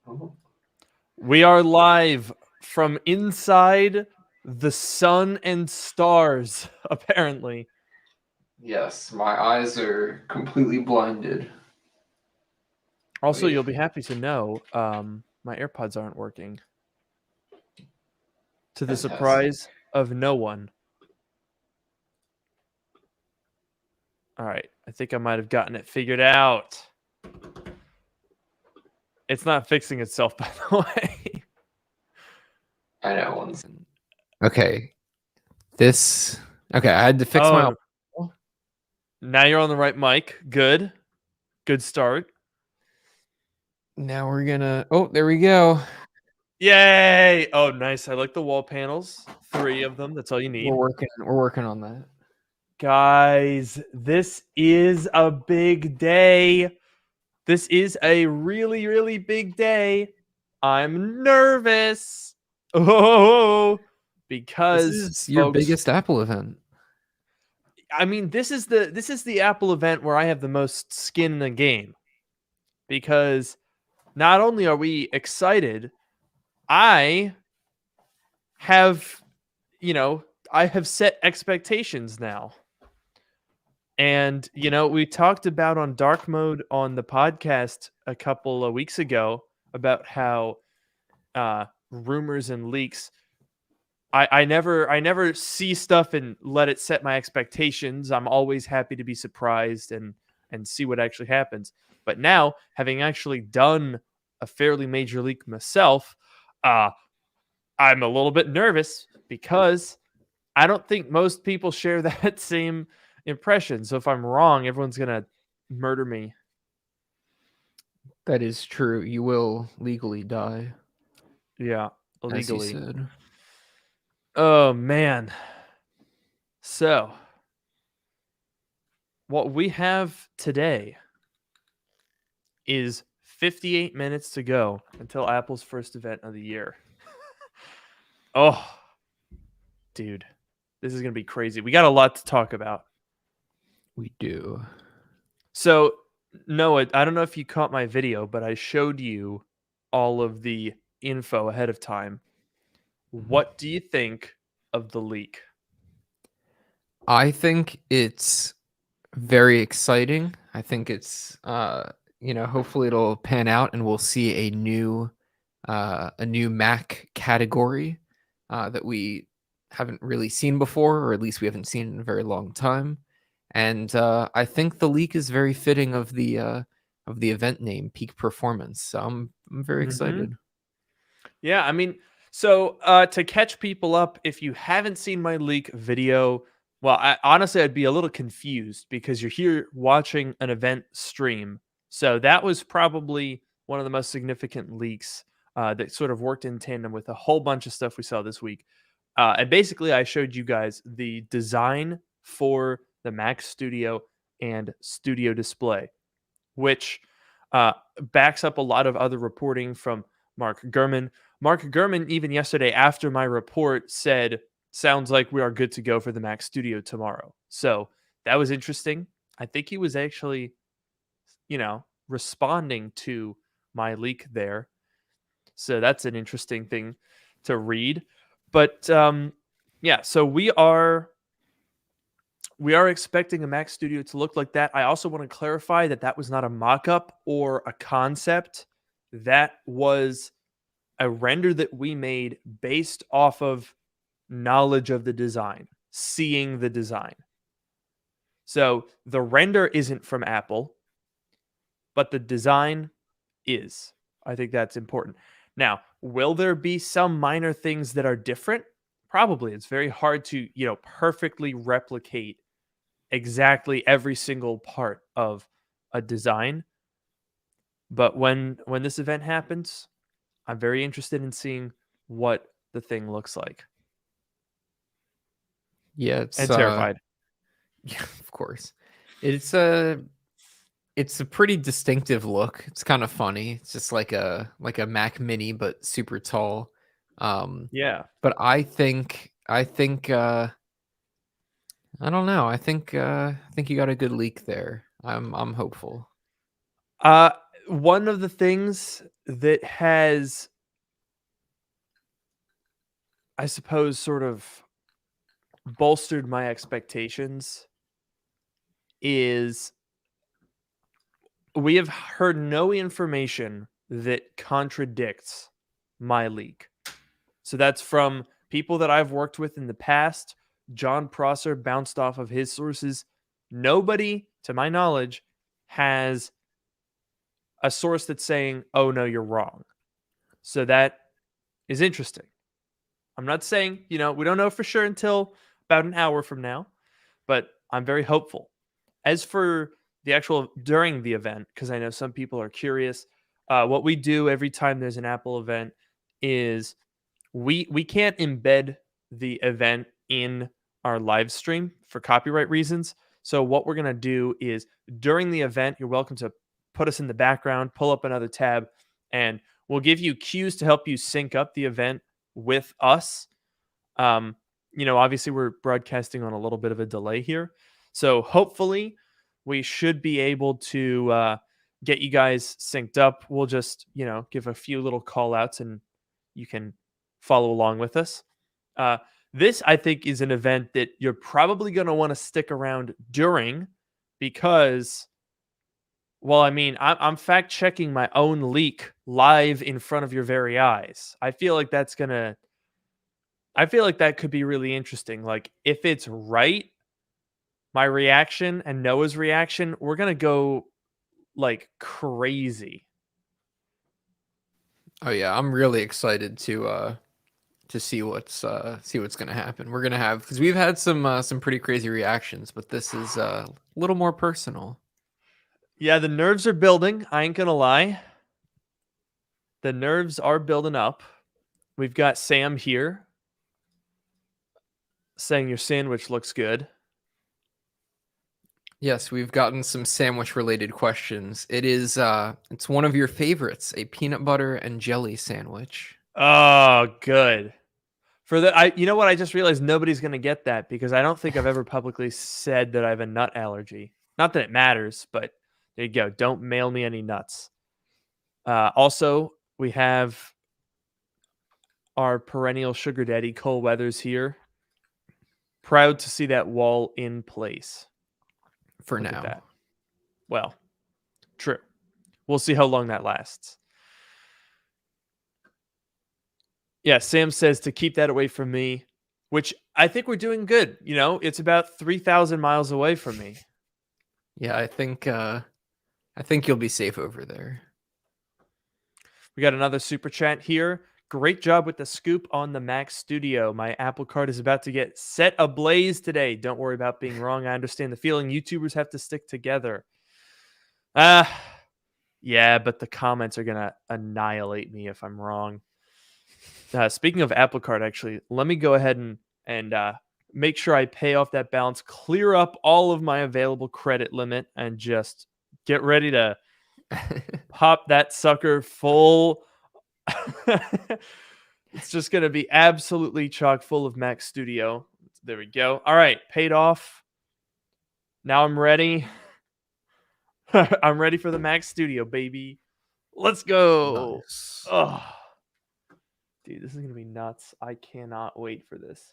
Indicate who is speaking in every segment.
Speaker 1: Oh,
Speaker 2: We are live from inside the sun and stars, apparently.
Speaker 1: yes, my eyes are completely blinded.
Speaker 2: Also,
Speaker 1: Wait,
Speaker 2: you'll be happy to know my AirPods aren't working, to the
Speaker 1: fantastic.
Speaker 2: surprise of no one. All right, I think I might have gotten it figured out. It's not fixing itself, by the way.
Speaker 1: I know one's.
Speaker 3: Okay, this. Okay, I had to fix my.
Speaker 2: Oh, now you're on the right mic. Good. Good start.
Speaker 3: Now we're gonna. Oh, there we go.
Speaker 2: Yay! Oh, nice. I like the wall panels. 3 of them. That's all you need.
Speaker 3: We're working. We're working on that.
Speaker 2: Guys, this is a big day. This is a really, really big day. I'm nervous. Oh, because
Speaker 3: This is your
Speaker 2: folks,
Speaker 3: biggest Apple event.
Speaker 2: I mean, this is the Apple event where I have the most skin in the game. Because not only are we excited, I have, I have set expectations now. And, we talked about on dark mode on the podcast a couple of weeks ago about how rumors and leaks. I never see stuff and let it set my expectations. I'm always happy to be surprised and see what actually happens. But now, having actually done a fairly major leak myself, I'm a little bit nervous because I don't think most people share that same impression. So if I'm wrong, everyone's gonna murder me.
Speaker 3: That is true. You will legally die,
Speaker 2: Yeah,
Speaker 3: as you
Speaker 2: illegally.
Speaker 3: said.
Speaker 2: Oh man. So what we have today is 58 minutes to go until Apple's first event of the year. Oh, dude, this is gonna be crazy. We got a lot to talk about.
Speaker 3: We do.
Speaker 2: So, Noah, I don't know if you caught my video, but I showed you all of the info ahead of time. What do you think of the leak?
Speaker 3: I think it's very exciting. I think it's hopefully it'll pan out and we'll see a new Mac category that we haven't really seen before, or at least we haven't seen in a very long time. And I think the leak is very fitting of the event name, Peak Performance. So I'm very excited.
Speaker 2: Yeah, I mean, so to catch people up, if you haven't seen my leak video, well, honestly, I'd be a little confused because you're here watching an event stream. So that was probably one of the most significant leaks that sort of worked in tandem with a whole bunch of stuff we saw this week. And basically, I showed you guys the design for the Mac Studio and Studio Display, which backs up a lot of other reporting from Mark Gurman. Mark Gurman, even yesterday after my report, said, sounds like we are good to go for the Mac Studio tomorrow. So that was interesting. I think he was actually, responding to my leak there. So that's an interesting thing to read. But yeah, so we are expecting a Mac Studio to look like that. I also want to clarify that that was not a mock-up or a concept. That was a render that we made based off of knowledge of the design, seeing the design. So the render isn't from Apple, but the design is. I think that's important. Now, will there be some minor things that are different? Probably. It's very hard to, perfectly replicate exactly every single part of a design. But when this event happens, I'm very interested in seeing what the thing looks like.
Speaker 3: Yeah, it's
Speaker 2: And terrified.
Speaker 3: Yeah, of course. It's a pretty distinctive look. It's kind of funny. It's just like a Mac Mini but super tall.
Speaker 2: Yeah.
Speaker 3: But I think I don't know. I think you got a good leak there. I'm hopeful.
Speaker 2: One of the things that has, I suppose, sort of bolstered my expectations is we have heard no information that contradicts my leak. So that's from people that I've worked with in the past. John Prosser bounced off of his sources. Nobody, to my knowledge, has a source that's saying, oh, no, you're wrong. So that is interesting. I'm not saying, we don't know for sure until about an hour from now, but I'm very hopeful. As for the actual during the event, because I know some people are curious, what we do every time there's an Apple event is we can't embed the event in our live stream for copyright reasons. So what we're going to do is during the event, you're welcome to put us in the background, pull up another tab, and we'll give you cues to help you sync up the event with us. Obviously we're broadcasting on a little bit of a delay here. So hopefully we should be able to get you guys synced up. We'll just, give a few little call outs and you can follow along with us. This, I think, is an event that you're probably going to want to stick around during because, well, I mean, I'm fact checking my own leak live in front of your very eyes. I feel like that could be really interesting. Like, if it's right, my reaction and Noah's reaction, we're going to go like crazy.
Speaker 3: Oh yeah, I'm really excited to see what's gonna happen. We're gonna have because we've had some pretty crazy reactions, but this is a little more personal.
Speaker 2: Yeah, the nerves are building. I ain't gonna lie. The nerves are building up. We've got Sam here saying your sandwich looks good.
Speaker 3: Yes, we've gotten some sandwich related questions. It's one of your favorites, a peanut butter and jelly sandwich.
Speaker 2: Oh, good. You know what? I just realized nobody's gonna get that because I don't think I've ever publicly said that I have a nut allergy. Not that it matters, but there you go. Don't mail me any nuts. Also, we have our perennial sugar daddy, Cole Weathers, here. Proud to see that wall in place.
Speaker 3: For
Speaker 2: Look
Speaker 3: now.
Speaker 2: at that. Well, true. We'll see how long that lasts. Yeah, Sam says to keep that away from me, which I think we're doing good. It's about 3,000 miles away from me.
Speaker 3: Yeah, I think you'll be safe over there.
Speaker 2: We got another super chat here. Great job with the scoop on the Mac Studio. My Apple Card is about to get set ablaze today. Don't worry about being wrong. I understand the feeling. YouTubers have to stick together. Yeah, but the comments are going to annihilate me if I'm wrong. Speaking of Apple Card, actually, let me go ahead and make sure I pay off that balance, clear up all of my available credit limit, and just get ready to pop that sucker full. It's just going to be absolutely chock full of Mac Studio. There we go. All right, paid off. Now I'm ready. I'm ready for the Mac Studio, baby. Let's go.
Speaker 3: Nice.
Speaker 2: Oh, dude, this is going to be nuts. I cannot wait for this.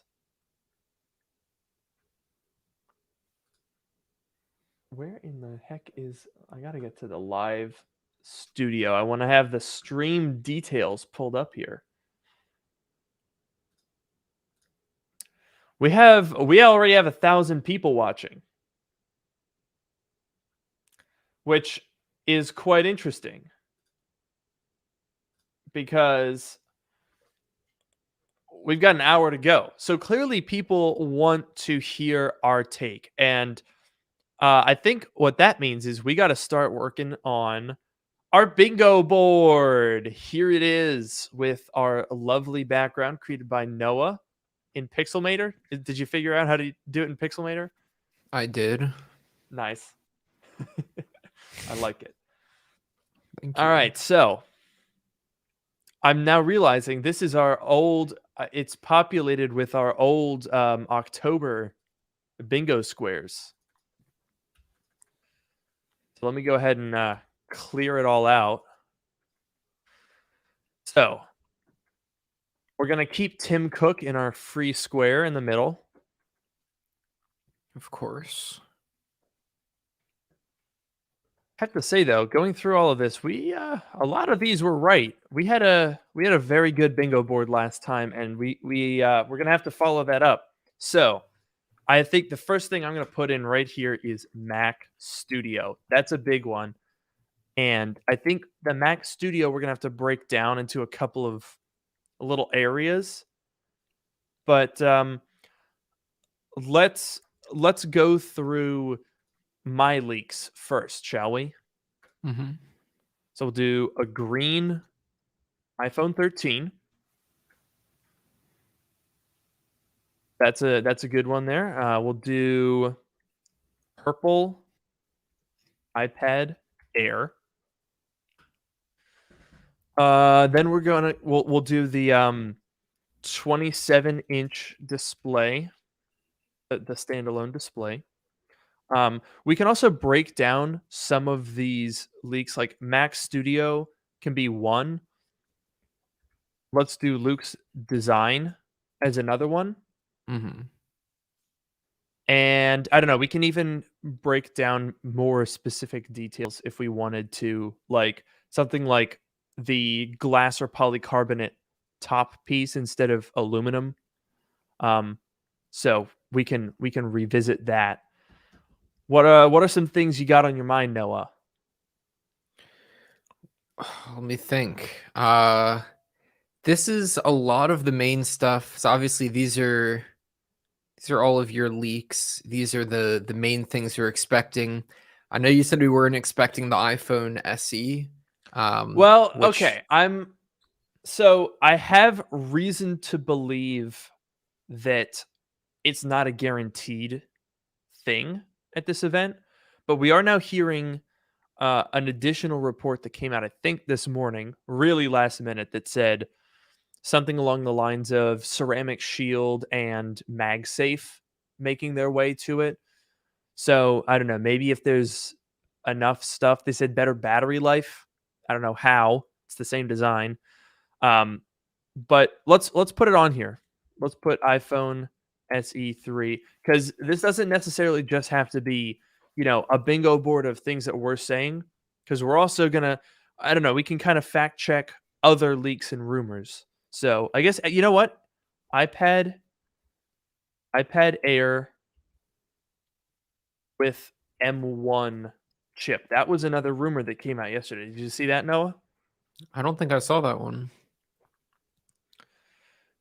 Speaker 2: Where in the heck is... I got to get to the live studio. I want to have the stream details pulled up here. We already have 1,000 people watching, which is quite interesting because we've got an hour to go. So clearly people want to hear our take. And I think what that means is we got to start working on our bingo board. Here it is with our lovely background created by Noah in Pixelmator. Did you figure out how to do it in Pixelmator?
Speaker 3: I did.
Speaker 2: Nice. I like it.
Speaker 3: Thank you.
Speaker 2: All right, so I'm now realizing this is our old, it's populated with our old October bingo squares. So let me go ahead and clear it all out. So we're going to keep Tim Cook in our free square in the middle.
Speaker 3: Of course.
Speaker 2: I have to say though, going through all of this, we a lot of these were right. We had a very good bingo board last time, and we're gonna have to follow that up. So I think the first thing I'm gonna put in right here is Mac Studio. That's a big one, and I think the Mac Studio we're gonna have to break down into a couple of little areas. But let's go through my leaks first, shall we?
Speaker 3: Mm-hmm.
Speaker 2: So we'll do a green iPhone 13. That's a good one there. We'll do purple iPad Air. Then we'll do the 27-inch display, the standalone display. We can also break down some of these leaks, like Mac Studio can be one. Let's do Luke's design as another one.
Speaker 3: Mm-hmm.
Speaker 2: And I don't know, we can even break down more specific details if we wanted to, like something like the glass or polycarbonate top piece instead of aluminum. So we can revisit that. What are some things you got on your mind, Noah?
Speaker 3: Let me think. This is a lot of the main stuff. So obviously these are all of your leaks. These are the main things you're expecting. I know you said we weren't expecting the iPhone SE.
Speaker 2: Well,
Speaker 3: which-
Speaker 2: okay. I have reason to believe that it's not a guaranteed thing at this event, but we are now hearing an additional report that came out, I think, this morning, really last minute, that said something along the lines of Ceramic Shield and MagSafe making their way to it. So I don't know, maybe if there's enough stuff, they said better battery life. I don't know how. It's the same design. But let's put it on here. Let's put iPhone SE3, because this doesn't necessarily just have to be, a bingo board of things that we're saying, because we're also gonna, I don't know, we can kind of fact check other leaks and rumors. So I guess, you know what, iPad Air with M1 chip. That was another rumor that came out yesterday. Did you see that, Noah?
Speaker 3: I don't think I saw that one.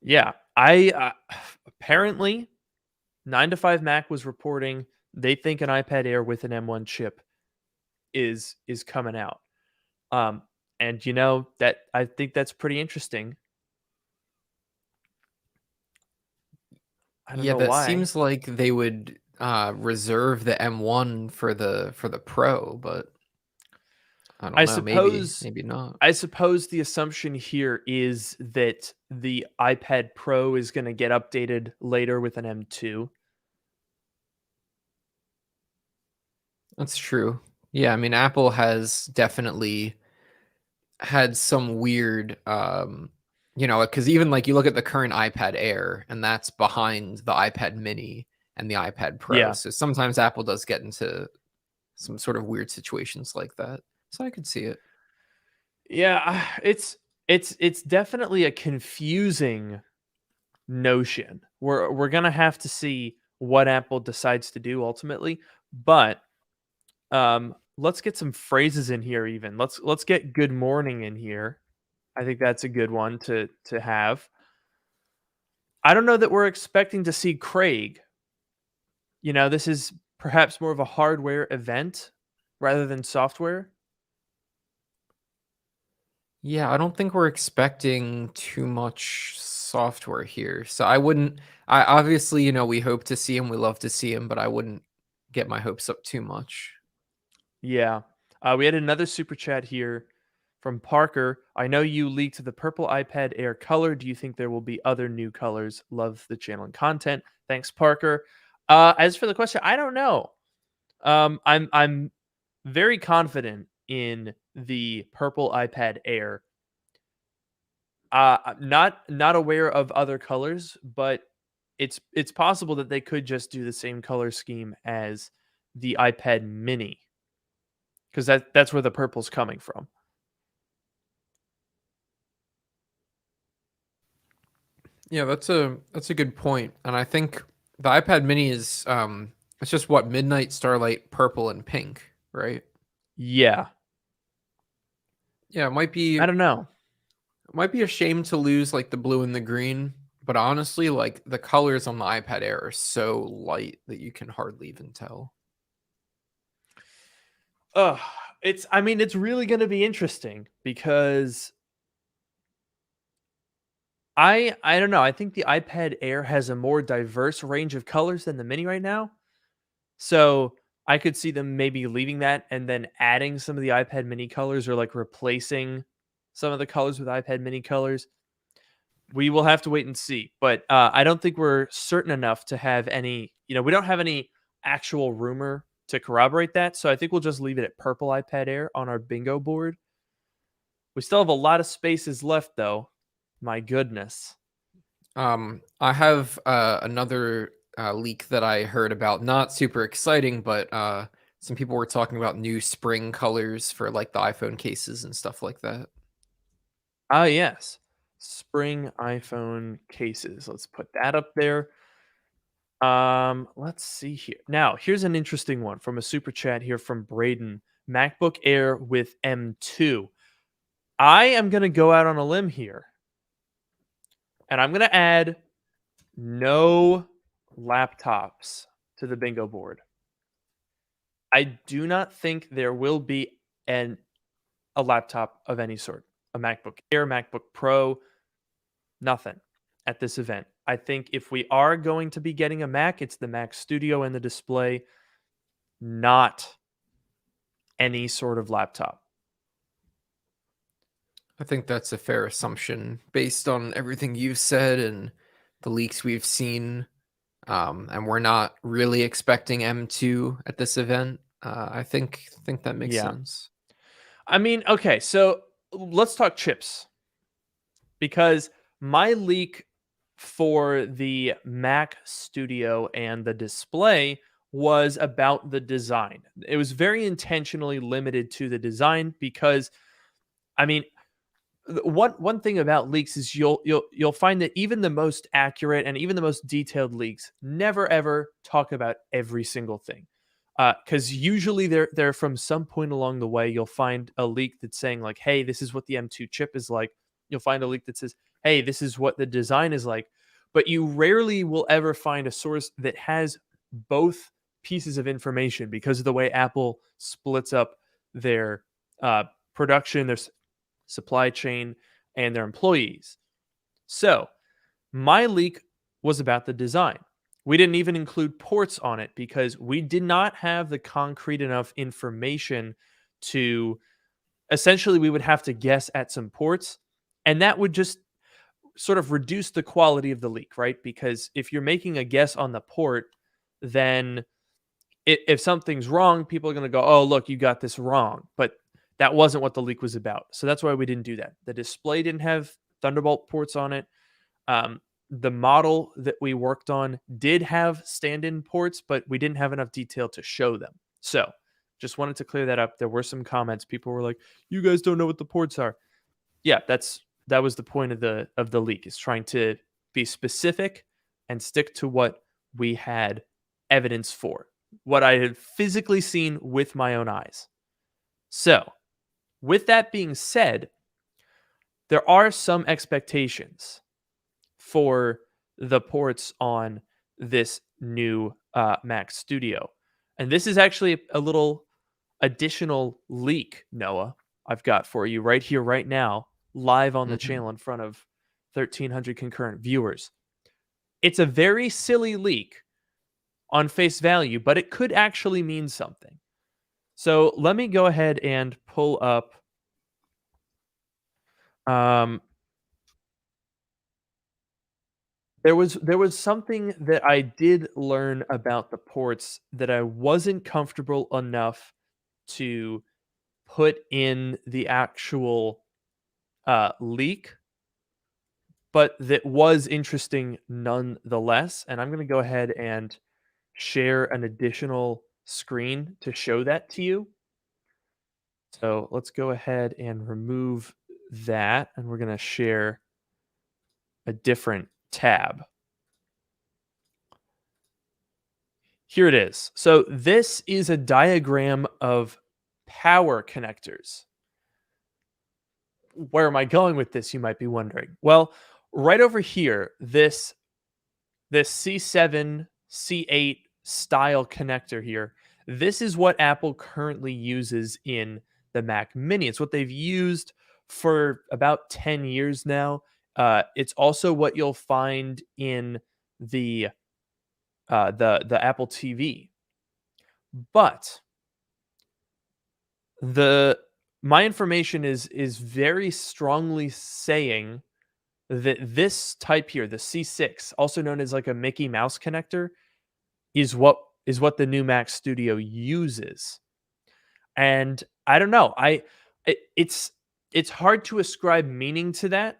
Speaker 2: Yeah, I apparently 9 to 5 Mac was reporting they think an iPad Air with an M1 chip is coming out. And that I think that's pretty interesting. I don't know
Speaker 3: that
Speaker 2: why.
Speaker 3: seems like they would reserve the M1 for the Pro, but I don't know. Maybe not.
Speaker 2: I suppose the assumption here is that the iPad Pro is going to get updated later with an M2.
Speaker 3: That's true. Yeah, I mean, Apple has definitely had some weird, because even like you look at the current iPad Air, and that's behind the iPad Mini and the iPad Pro.
Speaker 2: Yeah.
Speaker 3: So sometimes Apple does get into some sort of weird situations like that. So I could see it.
Speaker 2: Yeah, it's definitely a confusing notion. We're gonna have to see what Apple decides to do ultimately, but let's get some phrases in here. Even let's get good morning in here. I think that's a good one to have. I don't know that we're expecting to see Craig. This is perhaps more of a hardware event rather than software.
Speaker 3: Yeah, I don't think we're expecting too much software here. So I obviously, we hope to see him. We love to see him, but I wouldn't get my hopes up too much.
Speaker 2: Yeah. We had another super chat here from Parker. I know you leaked the purple iPad Air color. Do you think there will be other new colors? Love the channel and content. Thanks, Parker. As for the question, I don't know. I'm very confident in the purple iPad Air. I'm not aware of other colors, but it's possible that they could just do the same color scheme as the iPad Mini, because that's where the purple's coming from.
Speaker 3: Yeah, that's a good point, and I think the iPad Mini is it's just what midnight starlight, purple and pink, right?
Speaker 2: Yeah,
Speaker 3: Yeah,
Speaker 2: I don't know.
Speaker 3: it might be a shame to lose like the blue and the green, but honestly, like the colors on the iPad Air are so light that you can hardly even tell.
Speaker 2: Ugh, I mean, it's really going to be interesting because I don't know. I think the iPad Air has a more diverse range of colors than the Mini right now. So I could see them maybe leaving that and then adding some of the iPad Mini colors, or like replacing some of the colors with iPad Mini colors. We will have to wait and see. But I don't think we're certain enough to have any, we don't have any actual rumor to corroborate that. So I think we'll just leave it at purple iPad Air on our bingo board. We still have a lot of spaces left, though. My goodness.
Speaker 3: I have another leak that I heard about. Not super exciting, but some people were talking about new spring colors for like the iPhone cases and stuff like that.
Speaker 2: Ah, yes. Spring iPhone cases. Let's put that up there. Let's see here. Now, here's an interesting one from a super chat here from Braden. MacBook Air with M2. I am going to go out on a limb here, and I'm going to add no laptops to the bingo board. I do not think there will be a laptop of any sort. A MacBook Air, MacBook Pro, nothing at this event. I think if we are going to be getting a Mac, it's the Mac Studio and the display, not any sort of laptop.
Speaker 3: I think that's a fair assumption based on everything you've said and the leaks we've seen. And we're not really expecting M2 at this event. I think that makes sense.
Speaker 2: I mean, okay, so let's talk chips, because my leak for the Mac Studio and the display was about the design. It was very intentionally limited to the design because, I mean, one thing about leaks is you'll find that even the most accurate and even the most detailed leaks never ever talk about every single thing, because usually they're from some point along the way you'll find a leak that's saying like, hey, this is what the M2 chip is like. You'll find a leak that says, hey, this is what the design is like, but you rarely will ever find a source that has both pieces of information because of the way Apple splits up their production, their supply chain, and their employees. So, my leak was about the design. We didn't even include ports on it because we did not have the concrete enough information to, essentially, we would have to guess at some ports, and that would just sort of reduce the quality of the leak, right? Because if you're making a guess on the port, then if something's wrong, people are going to go, oh, look, you got this wrong. But that wasn't what the leak was about. So that's why we didn't do that. The display didn't have Thunderbolt ports on it. The model that we worked on did have stand-in ports, but we didn't have enough detail to show them. So just wanted to clear that up. There were some comments. People were like, you guys don't know what the ports are. Yeah, that was the point of the leak, is trying to be specific and stick to what we had evidence for, what I had physically seen with my own eyes. So, with that being said, there are some expectations for the ports on this new Mac Studio. And this is actually a little additional leak, Noah, I've got for you right here, right now, live on the channel in front of 1,300 concurrent viewers. It's a very silly leak on face value, but it could actually mean something. So let me go ahead and pull up. There was something that I did learn about the ports that I wasn't comfortable enough to put in the actual leak. but that was interesting nonetheless. And I'm going to go ahead and share an additional screen to show that to you. So let's go ahead and remove that, and we're going to share a different tab. Here it is. So this is a diagram of power connectors. Where am I going with this, you might be wondering? Well, right over here, this C7, C8 style connector here, this is what Apple currently uses in the Mac Mini. It's what they've used for about 10 years now. It's also what you'll find in the Apple TV. But my information is very strongly saying that this type here, the C6, also known as like a Mickey Mouse connector, is what the new Mac Studio uses. And I don't know. It's hard to ascribe meaning to that,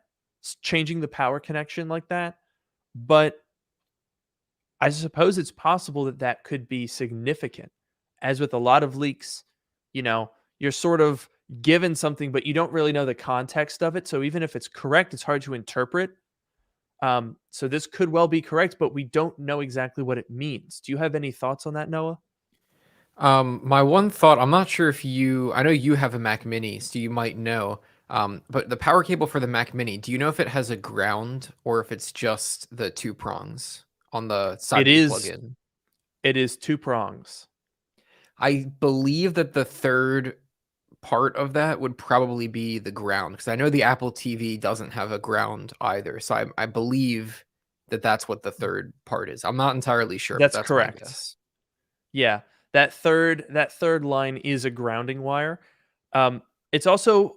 Speaker 2: changing the power connection like that, but I suppose it's possible that that could be significant. As with a lot of leaks, you're sort of given something, but you don't really know the context of it. So even if it's correct, it's hard to interpret. So this could well be correct, but we don't know exactly what it means. Do you have any thoughts on that, Noah?
Speaker 3: My one thought, I'm not sure if I know you have a Mac Mini, so you might know. But the power cable for the Mac Mini, do you know if it has a ground or if it's just the two prongs on the side that you plug in?
Speaker 2: It is two prongs.
Speaker 3: I believe that the third part of that would probably be the ground, because I know the Apple TV doesn't have a ground either. So I believe that that's what the third part is. I'm not entirely sure.
Speaker 2: That's
Speaker 3: but that's
Speaker 2: correct.
Speaker 3: My guess.
Speaker 2: Yeah, that third line is a grounding wire. It's also,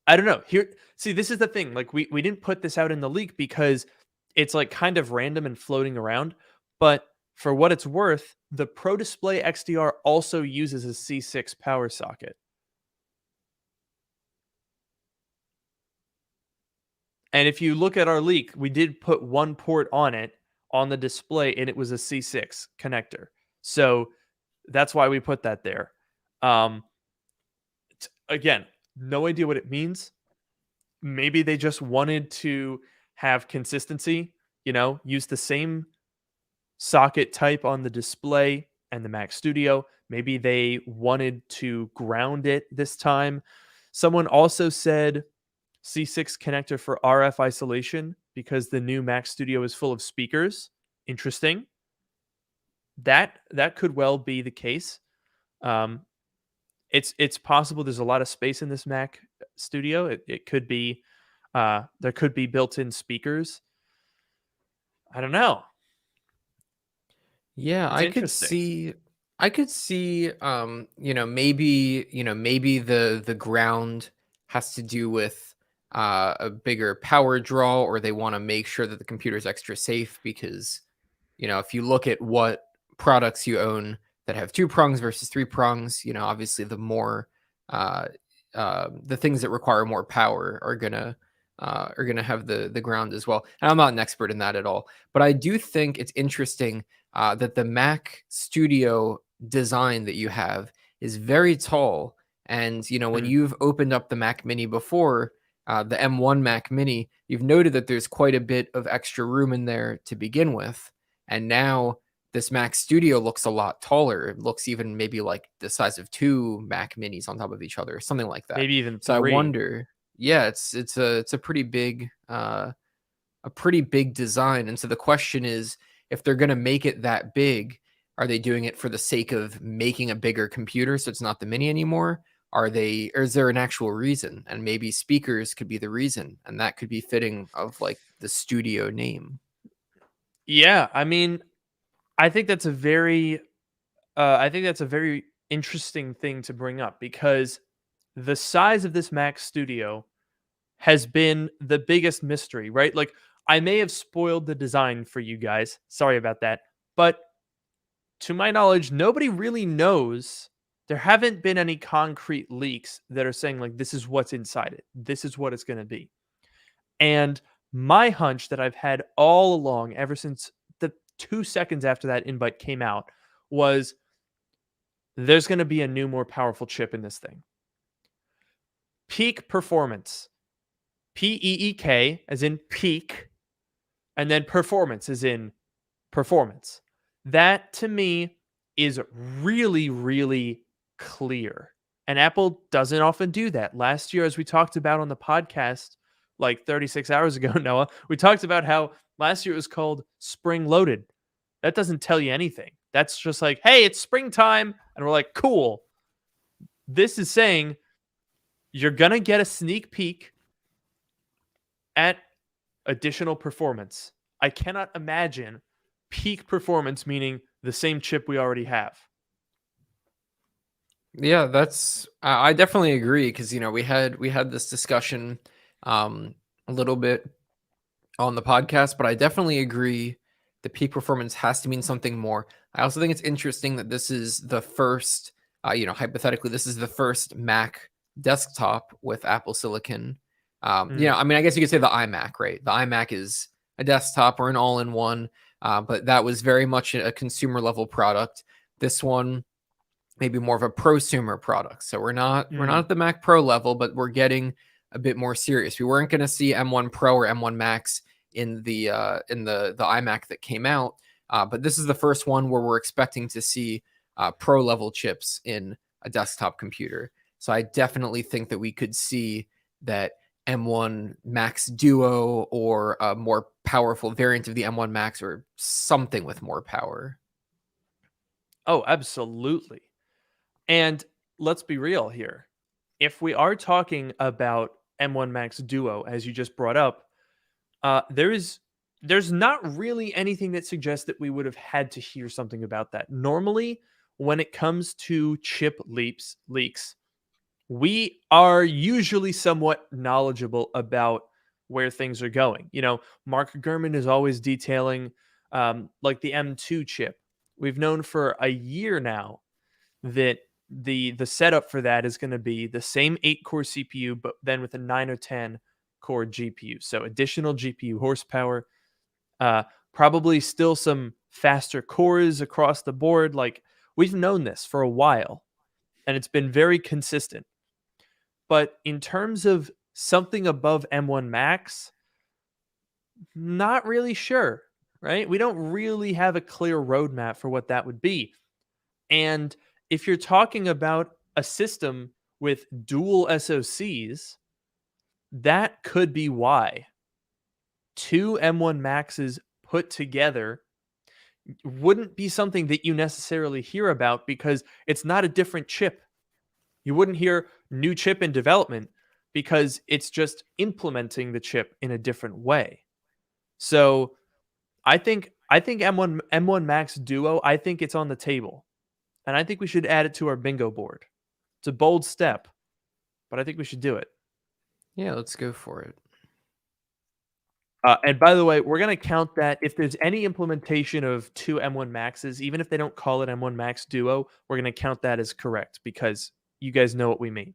Speaker 2: I don't know. Here, see, this is the thing. Like we didn't put this out in the leak because it's like kind of random and floating around. But for what it's worth, the Pro Display XDR also uses a C6 power socket. And if you look at our leak, we did put one port on it on the display, and it was a C6 connector. So that's why we put that there. Again, no idea what it means. Maybe they just wanted to have consistency, use the same socket type on the display and the Mac Studio. Maybe they wanted to ground it this time. Someone also said C6 connector for RF isolation because the new Mac Studio is full of speakers. Interesting. That could well be the case. It's possible there's a lot of space in this Mac Studio. It could be there could be built-in speakers. I don't know.
Speaker 3: Yeah,
Speaker 2: It's
Speaker 3: I could see maybe the ground has to do with a bigger power draw, or they want to make sure that the computer's extra safe because if you look at what products you own that have two prongs versus three prongs, obviously the more the things that require more power are gonna have the ground as well. And I'm not an expert in that at all, but I do think it's interesting that the Mac Studio design that you have is very tall. And when you've opened up the Mac Mini before, the M1 Mac Mini, you've noted that there's quite a bit of extra room in there to begin with. And now this Mac Studio looks a lot taller. It looks even maybe like the size of two Mac Minis on top of each other, something like that.
Speaker 2: Maybe even
Speaker 3: so
Speaker 2: three.
Speaker 3: I wonder, yeah, it's a pretty big design. And so the question is, if they're going to make it that big, are they doing it for the sake of making a bigger computer so it's not the Mini anymore? Or is there an actual reason? And maybe speakers could be the reason, and that could be fitting of like the Studio name.
Speaker 2: Yeah, I mean, I think that's a very interesting thing to bring up because the size of this Mac Studio has been the biggest mystery, right? Like, I may have spoiled the design for you guys. Sorry about that. But to my knowledge, nobody really knows. There haven't been any concrete leaks that are saying, like, this is what's inside it. This is what it's going to be. And My hunch that I've had all along, ever since the 2 seconds after that invite came out, was there's going to be a new, more powerful chip in this thing. Peak performance. PEEK, as in peak, and then performance, as in performance. That, to me, is really, really clear. And Apple doesn't often do that. Last year, as we talked about on the podcast, like 36 hours ago, Noah, we talked about how last year it was called spring loaded. That doesn't tell you anything. That's just like, hey, it's springtime. And we're like, cool. This is saying you're going to get a sneak peek at additional performance. I cannot imagine peak performance meaning the same chip we already have.
Speaker 3: Yeah, that's I definitely agree because we had this discussion a little bit on the podcast, but I definitely agree the peak performance has to mean something more. I also think it's interesting that this is the first, hypothetically, this is the first Mac desktop with Apple Silicon. I mean, I guess you could say the iMac, right? The iMac is a desktop or an all-in-one, but that was very much a consumer level product. This one, maybe more of a prosumer product. So we're not at the Mac Pro level, but we're getting a bit more serious. We weren't going to see M1 Pro or M1 Max in the iMac that came out, but this is the first one where we're expecting to see pro level chips in a desktop computer. So I definitely think that we could see that M1 Max Duo or a more powerful variant of the M1 Max or something with more power.
Speaker 2: Oh, absolutely. And let's be real here. If we are talking about M1 Max Duo, as you just brought up, there's not really anything that suggests that we would have had to hear something about that. Normally, when it comes to chip leaks, we are usually somewhat knowledgeable about where things are going. Mark Gurman is always detailing like the M2 chip. We've known for a year now that the setup for that is going to be the same 8-core CPU, but then with a 9 or 10 core GPU. So additional GPU horsepower, probably still some faster cores across the board. Like, we've known this for a while, and it's been very consistent. But in terms of something above M1 Max, not really sure, right? We don't really have a clear roadmap for what that would be. And if you're talking about a system with dual SoCs, that could be why. 2 M1 Maxes put together wouldn't be something that you necessarily hear about because it's not a different chip. You wouldn't hear new chip in development because it's just implementing the chip in a different way. So I think M1 Max Duo, I think it's on the table. And I think we should add it to our bingo board. It's a bold step, but I think we should do it.
Speaker 3: Yeah, let's go for it.
Speaker 2: And by the way, we're going to count that if there's any implementation of 2 M1 Maxes, even if they don't call it M1 Max Duo, we're going to count that as correct because you guys know what we mean.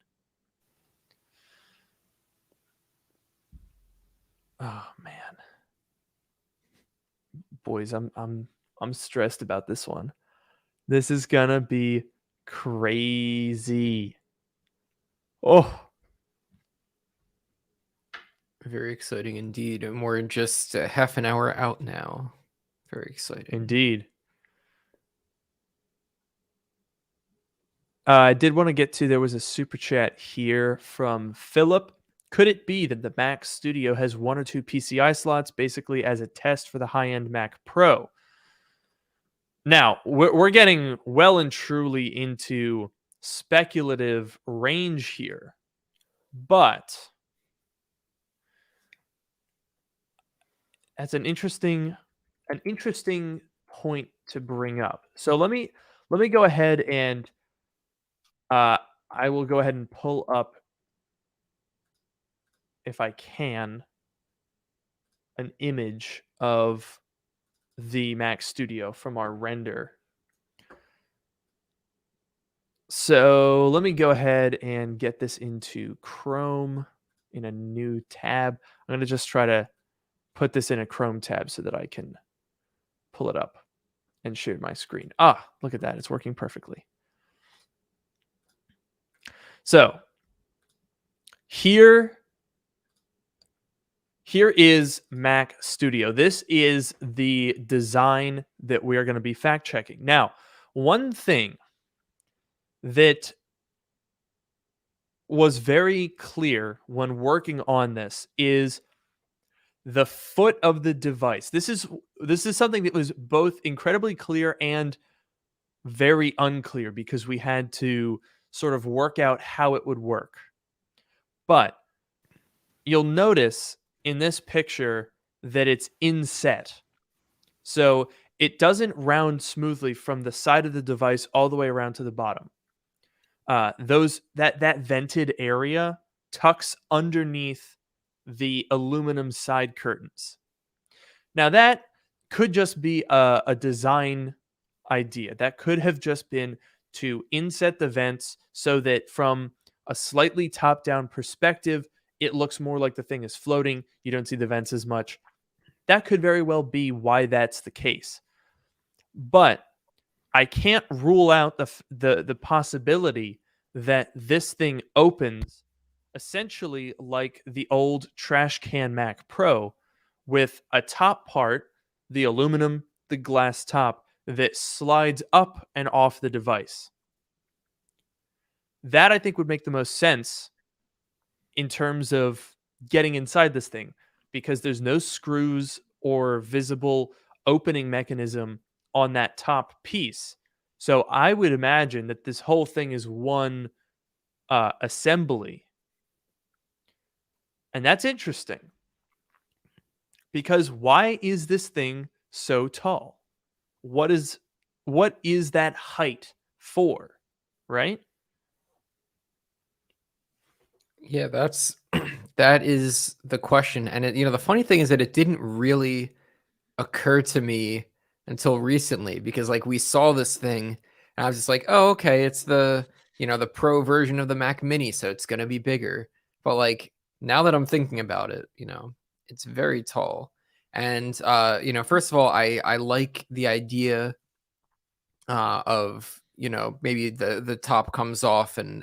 Speaker 2: Oh man. Boys, I'm stressed about this one. This is going to be crazy. Oh,
Speaker 3: very exciting indeed. And we're just half an hour out now. Very exciting.
Speaker 2: Indeed. I did want to get to, there was a super chat here from Philip. Could it be that the Mac Studio has 1 or 2 PCI slots basically as a test for the high-end Mac Pro? Now, we're getting well and truly into speculative range here, but that's an interesting point to bring up. So let me go ahead and I will go ahead and pull up, if I can, an image of the Mac Studio from our render. So let me go ahead and get this into Chrome in a new tab. I'm going to just try to put this in a Chrome tab so that I can pull it up and share my screen. Ah, look at that. It's working perfectly. So here is Mac Studio. This is the design that we are going to be fact checking. Now, one thing that was very clear when working on this is the foot of the device. This is something that was both incredibly clear and very unclear because we had to sort of work out how it would work. But you'll notice in this picture that it's inset. So it doesn't round smoothly from the side of the device all the way around to the bottom. That vented area tucks underneath the aluminum side curtains. Now that could just be a design idea. That could have just been to inset the vents so that from a slightly top-down perspective, it looks more like the thing is floating. You don't see the vents as much. That could very well be why that's the case. But I can't rule out the possibility that this thing opens essentially like the old trash can Mac Pro with a top part, the aluminum, the glass top, that slides up and off the device. That I think would make the most sense in terms of getting inside this thing because there's no screws or visible opening mechanism on that top piece. So I would imagine that this whole thing is one assembly. And that's interesting because why is this thing so tall? What is that height for, right?
Speaker 3: Yeah, that is the question. And the funny thing is that it didn't really occur to me until recently because like we saw this thing and I was just like, oh, okay, it's the Pro version of the Mac Mini, so it's gonna be bigger. But like now that I'm thinking about it, it's very tall. And first of all, I like the idea of maybe the top comes off and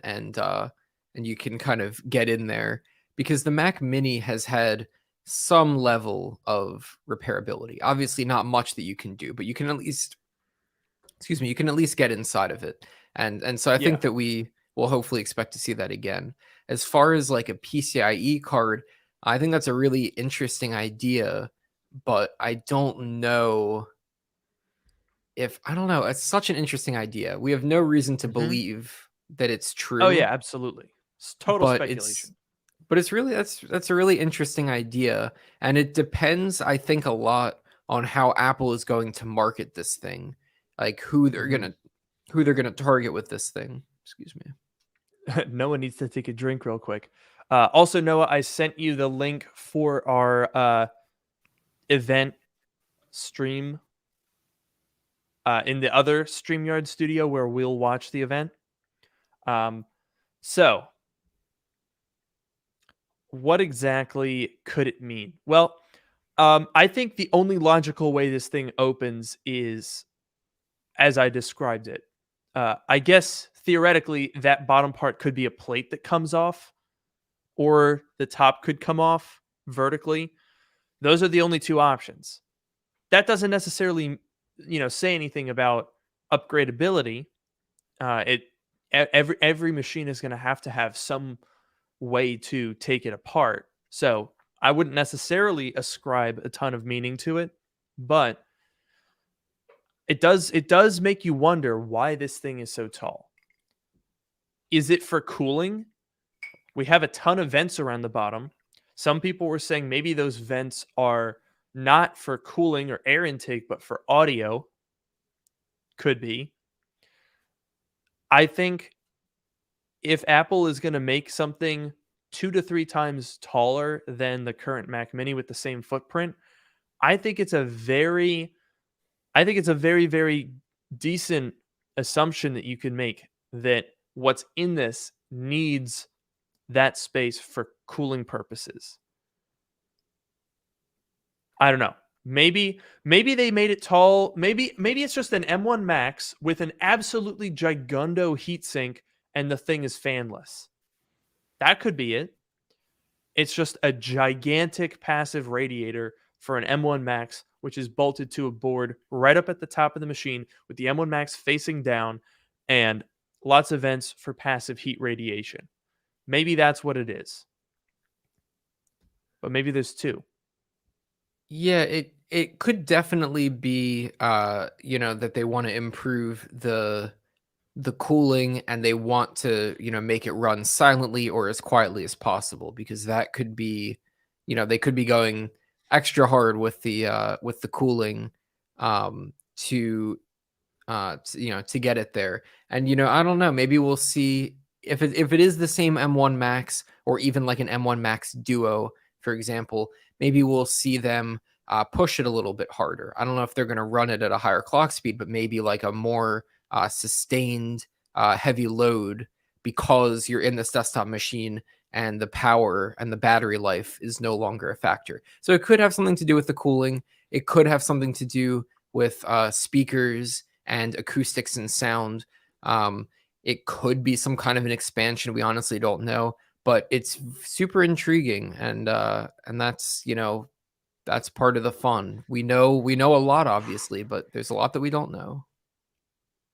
Speaker 3: you can kind of get in there because the Mac Mini has had some level of repairability. Obviously not much that you can do, but you can at least get inside of it. And so I think that we will hopefully expect to see that again. As far as like a PCIe card, I think that's a really interesting idea, but I don't know. It's such an interesting idea. We have no reason to believe that it's true.
Speaker 2: Oh yeah, absolutely. It's total speculation.
Speaker 3: But it's really that's a really interesting idea, and it depends, I think, a lot on how Apple is going to market this thing, like who they're gonna target with this thing. Excuse me.
Speaker 2: Noah needs to take a drink real quick. Also, Noah, I sent you the link for our event stream in the other StreamYard studio where we'll watch the event. So what exactly could it mean? Well, I think the only logical way this thing opens is as I described it. I guess theoretically that bottom part could be a plate that comes off, or the top could come off vertically. Those are the only two options. That doesn't necessarily, say anything about upgradability. Every machine is going to have some way to take it apart. So I wouldn't necessarily ascribe a ton of meaning to it, but it does make you wonder why this thing is so tall. Is it for cooling? We have a ton of vents around the bottom. Some people were saying maybe those vents are not for cooling or air intake, but for audio. Could be. I think if Apple is going to make something 2 to 3 times taller than the current Mac Mini with the same footprint, I think it's a very, very decent assumption that you can make that what's in this needs that space for cooling purposes. I don't know. Maybe they made it tall. Maybe it's just an M1 Max with an absolutely gigundo heatsink, and the thing is fanless. That could be it. It's just a gigantic passive radiator for an M1 Max, which is bolted to a board right up at the top of the machine with the M1 Max facing down and lots of vents for passive heat radiation. Maybe that's what it is. But maybe there's two.
Speaker 3: Yeah, it could definitely be that they want to improve the cooling, and they want to, make it run silently or as quietly as possible, because that could be, they could be going extra hard with the cooling to get it there. And I don't know, maybe we'll see if it is the same M1 Max, or even like an M1 Max Duo, for example. Maybe we'll see them push it a little bit harder. I don't know if they're going to run it at a higher clock speed, but maybe like a more sustained heavy load, because you're in this desktop machine and the power and the battery life is no longer a factor. So it could have something to do with the cooling. It could have something to do with speakers and acoustics and sound. It could be some kind of an expansion. We honestly don't know, but it's super intriguing, and that's that's part of the fun. We know a lot, obviously, but there's a lot that we don't know.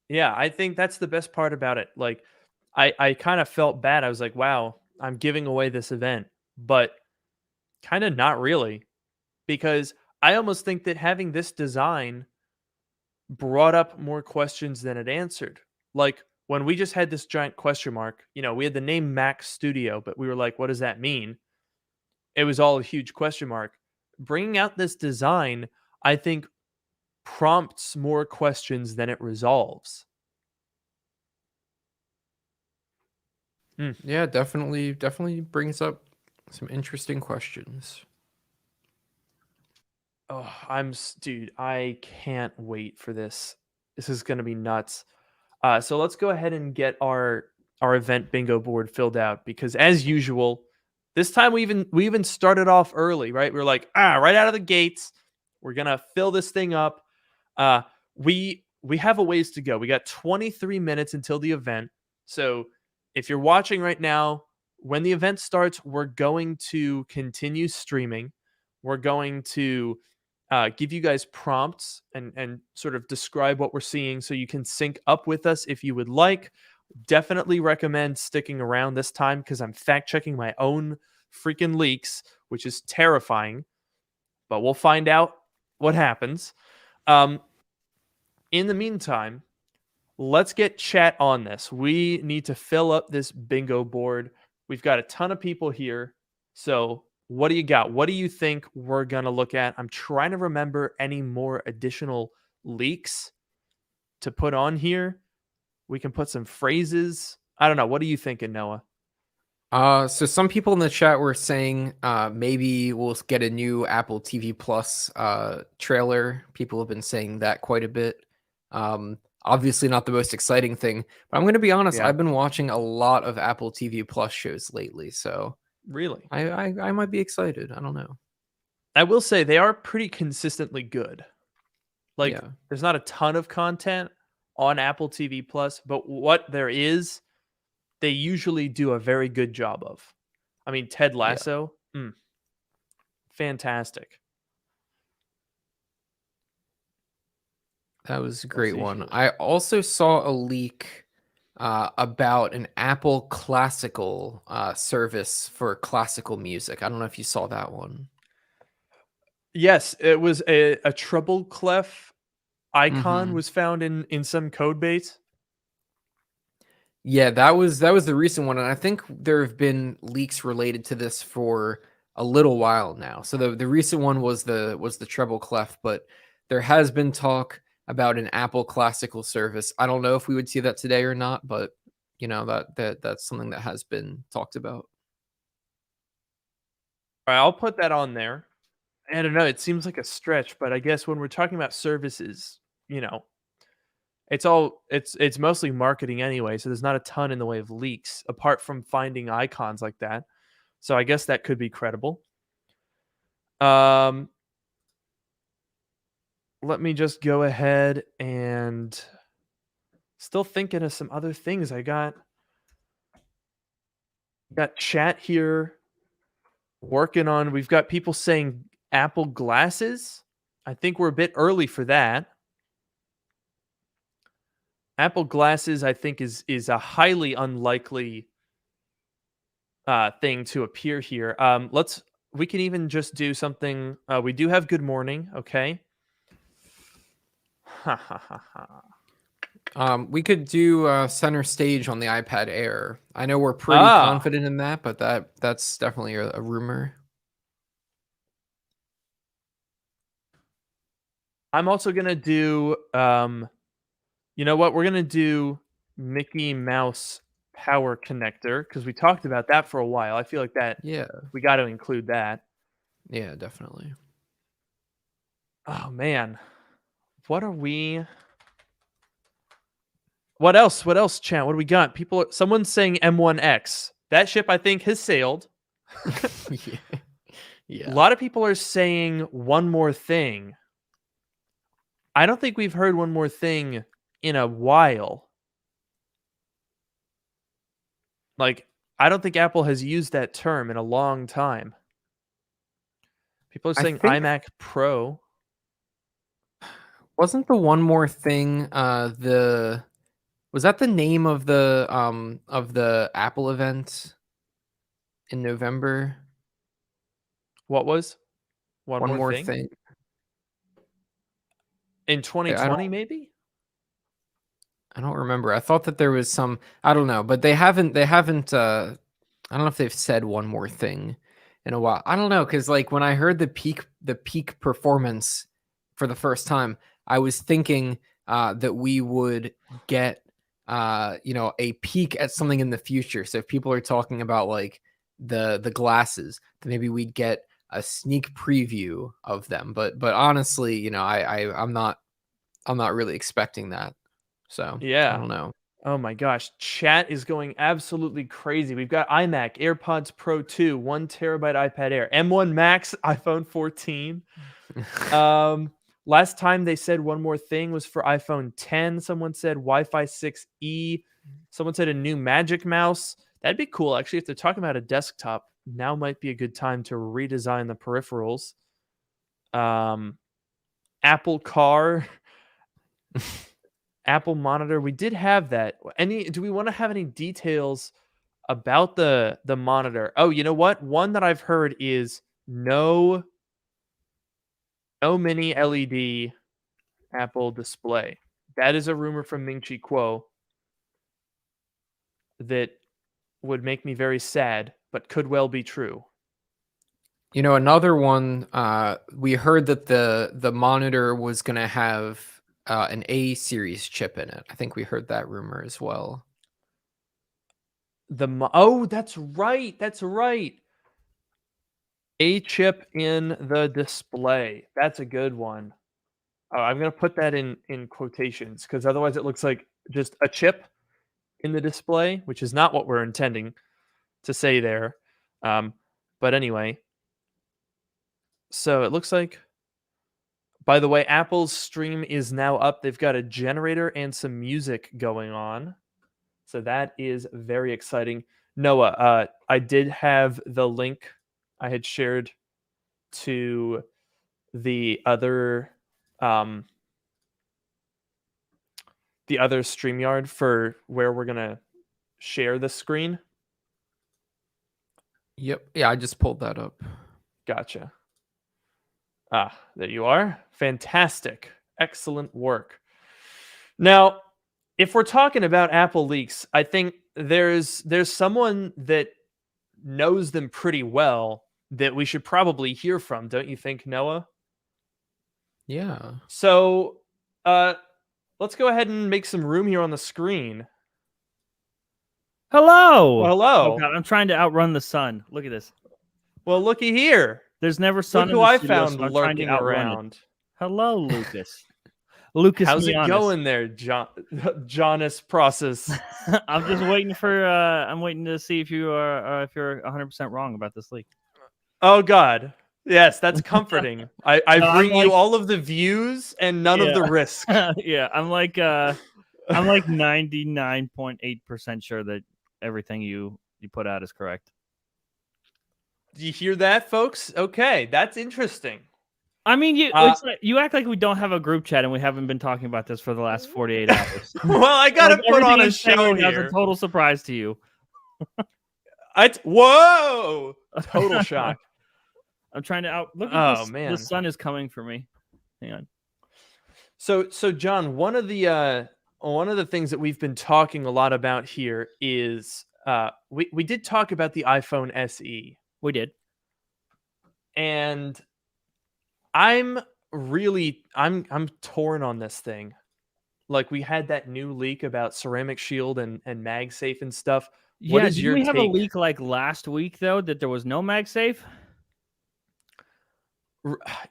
Speaker 2: Yeah, I think that's the best part about it. Like, I kind of felt bad. I was like, wow, I'm giving away this event, but kind of not really, because I almost think that having this design brought up more questions than it answered. Like, when we just had this giant question mark, we had the name Mac Studio, but we were like, what does that mean? It was all a huge question mark. Bringing out this design, I think, prompts more questions than it resolves.
Speaker 3: Yeah, definitely brings up some interesting questions.
Speaker 2: Oh, dude, I can't wait for this. This is going to be nuts. So let's go ahead and get our event bingo board filled out, because as usual, this time we even started off early, right? We were like, right out of the gates, we're gonna fill this thing up. We have a ways to go. We got 23 minutes until the event. So if you're watching right now, when the event starts, we're going to continue streaming. We're going to give you guys prompts and sort of describe what we're seeing, so you can sync up with us if you would like. Definitely recommend sticking around this time, because I'm fact checking my own freaking leaks, which is terrifying, but we'll find out what happens. In the meantime, let's get chat on this. We need to fill up this bingo board. We've got a ton of people here. So what do you got? What do you think we're going to look at? I'm trying to remember any more additional leaks to put on here. We can put some phrases. I don't know. What are you thinking, Noah?
Speaker 3: So some people in the chat were saying maybe we'll get a new Apple TV Plus trailer. People have been saying that quite a bit. Obviously not the most exciting thing, but I'm going to be honest.
Speaker 2: Yeah.
Speaker 3: I've been watching a lot of Apple TV Plus shows lately, so
Speaker 2: Really?
Speaker 3: I might be excited. I don't know.
Speaker 2: I will say they are pretty consistently good. Like,
Speaker 3: Yeah.
Speaker 2: there's not a ton of content on Apple TV Plus, but what there is, they usually do a very good job of. I mean, Ted Lasso, fantastic.
Speaker 3: That was a
Speaker 2: Let's
Speaker 3: great
Speaker 2: see
Speaker 3: one.
Speaker 2: here.
Speaker 3: I also saw a leak about an Apple classical service for classical music. I don't know if you saw that one.
Speaker 2: Yes, it was a treble clef icon
Speaker 3: Mhm.
Speaker 2: was found in some code base.
Speaker 3: Yeah, that was the recent one, and I think there have been leaks related to this for a little while now. So the recent one was the treble clef, but there has been talk about an Apple classical service. I don't know if we would see that today or not, but that's something that has been talked about.
Speaker 2: All right, I'll put that on there. I don't know. It seems like a stretch, but I guess when we're talking about services, it's mostly marketing anyway. So there's not a ton in the way of leaks apart from finding icons like that. So I guess that could be credible. let me just go ahead and still thinking of some other things. I got chat here working on. We've got people saying Apple glasses. I think we're a bit early for that. Apple glasses, I think, is a highly unlikely thing to appear here. We can even just do something. We do have good morning, okay? Ha ha ha ha.
Speaker 3: We could do center stage on the iPad Air. I know we're pretty confident in that, but that's definitely a rumor.
Speaker 2: I'm also gonna do. You know what? We're gonna do Mickey Mouse power connector because we talked about that for a while. I feel like that.
Speaker 3: Yeah.
Speaker 2: We got to include that.
Speaker 3: Yeah, definitely.
Speaker 2: Oh man, what are we? What else? What else, chat? What do we got? Someone's saying M1X. That ship, I think, has sailed.
Speaker 3: Yeah.
Speaker 2: A lot of people are saying one more thing. I don't think we've heard one more thing in a while. Like, I don't think Apple has used that term in a long time. People are saying iMac Pro.
Speaker 3: Wasn't the one more thing was that the name of the Apple event in November?
Speaker 2: What was? One
Speaker 3: One
Speaker 2: more
Speaker 3: more
Speaker 2: thing?
Speaker 3: thing.
Speaker 2: In 2020, maybe?
Speaker 3: I don't remember. I thought that there was some, I don't know, but they haven't I don't know if they've said one more thing in a while. I don't know, because like when I heard the peak performance for the first time, I was thinking that we would get a peek at something in the future. So if people are talking about like the glasses, then maybe we'd get a sneak preview of them. But honestly, I'm not really expecting that. So
Speaker 2: Yeah.
Speaker 3: I don't know.
Speaker 2: Oh my gosh, chat is going absolutely crazy. We've got iMac, AirPods Pro 2, 1 terabyte iPad Air, M1 Max, iPhone 14. Last time they said one more thing was for iPhone 10. Someone said Wi-Fi 6E. Someone said a new Magic Mouse. That'd be cool, actually. If they're talking about a desktop, now might be a good time to redesign the peripherals. Apple Car. Apple Monitor. We did have that. Do we want to have any details about the monitor? Oh, you know what? One that I've heard is no mini LED Apple display. That is a rumor from Ming-Chi Kuo that would make me very sad, but could well be true.
Speaker 3: Another one, we heard that the monitor was going to have an A series chip in it. I think we heard that rumor as well.
Speaker 2: That's right. That's right. A chip in the display. That's a good one. Oh, I'm going to put that in quotations because otherwise it looks like just a chip in the display, which is not what we're intending to say there. But anyway, so it looks like, by the way, Apple's stream is now up. They've got a generator and some music going on. So that is very exciting. Noah, I did have the link I had shared to the other StreamYard for where we're gonna share the screen.
Speaker 3: Yep. Yeah, I just pulled that up.
Speaker 2: Gotcha. There you are. Fantastic. Excellent work. Now, if we're talking about Apple leaks, I think there's someone that knows them pretty well that we should probably hear from, don't you think, Noah?
Speaker 3: Yeah.
Speaker 2: So, let's go ahead and make some room here on the screen.
Speaker 4: Hello.
Speaker 2: Well, hello.
Speaker 4: Oh God, I'm trying to outrun the sun. Look at this.
Speaker 2: Well, looky here.
Speaker 4: There's never sun.
Speaker 2: Look who
Speaker 4: in the
Speaker 2: I
Speaker 4: studio,
Speaker 2: found
Speaker 4: so I'm trying to
Speaker 2: lurking
Speaker 4: outrun
Speaker 2: around.
Speaker 4: It. Hello, Lucas. Lucas,
Speaker 2: how's it
Speaker 4: Mianis.
Speaker 2: going there, Jonas Process?
Speaker 4: I'm just waiting for. I'm waiting to see if you are if you're 100% wrong about this leak.
Speaker 2: Oh God, Yes, that's comforting. I
Speaker 4: No, I'm
Speaker 2: bring you
Speaker 4: like-
Speaker 2: all of the views and none of the risk.
Speaker 4: Yeah, I'm like 99.8% sure that everything you put out is correct.
Speaker 2: Do you hear that, folks? Okay, that's interesting.
Speaker 4: I mean,
Speaker 2: Uh,
Speaker 4: it's like, you act like we don't have a group chat and we haven't been talking about this for the last 48 hours.
Speaker 2: Well, I gotta
Speaker 4: Like,
Speaker 2: put on
Speaker 4: everything
Speaker 2: a
Speaker 4: I'm saying
Speaker 2: show
Speaker 4: right now is
Speaker 2: here.
Speaker 4: a total surprise to you.
Speaker 2: Whoa! Total shock.
Speaker 4: I'm trying to out. Look at
Speaker 2: Oh
Speaker 4: this.
Speaker 2: man.
Speaker 4: The sun is coming for me. Hang on.
Speaker 2: So John, one of the things that we've been talking a lot about here is we did talk about the iPhone SE,
Speaker 4: We did.
Speaker 2: and I'm torn on this thing. Like, we had that new leak about Ceramic Shield and MagSafe and stuff. What
Speaker 4: Yeah,
Speaker 2: is
Speaker 4: didn't
Speaker 2: your
Speaker 4: we have a
Speaker 2: take?
Speaker 4: leak like last week though that there was no MagSafe?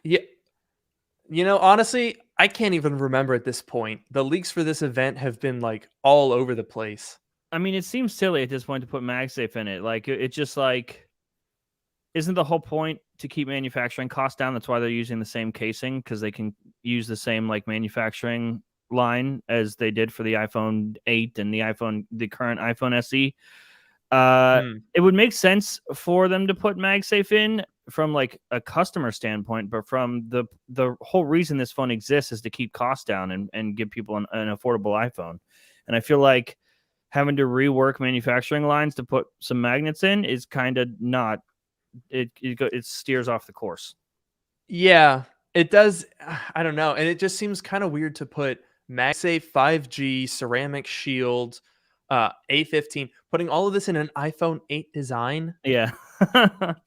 Speaker 2: Yeah, honestly, I can't even remember at this point. The leaks for this event have been like all over the place.
Speaker 4: I mean, it seems silly at this point to put MagSafe in it. Like, it's just like, isn't the whole point to keep manufacturing costs down? That's why they're using the same casing, because they can use the same like manufacturing line as they did for the iPhone 8 and the current iPhone SE. It would make sense for them to put MagSafe in from like a customer standpoint, but from the whole reason this phone exists is to keep costs down and give people an affordable iPhone. And I feel like having to rework manufacturing lines to put some magnets in is kind of not it steers off the course.
Speaker 2: Yeah, it does. I don't know, and it just seems kind of weird to put MagSafe 5G, Ceramic Shield, A15, putting all of this in an iPhone 8 design.
Speaker 4: Yeah.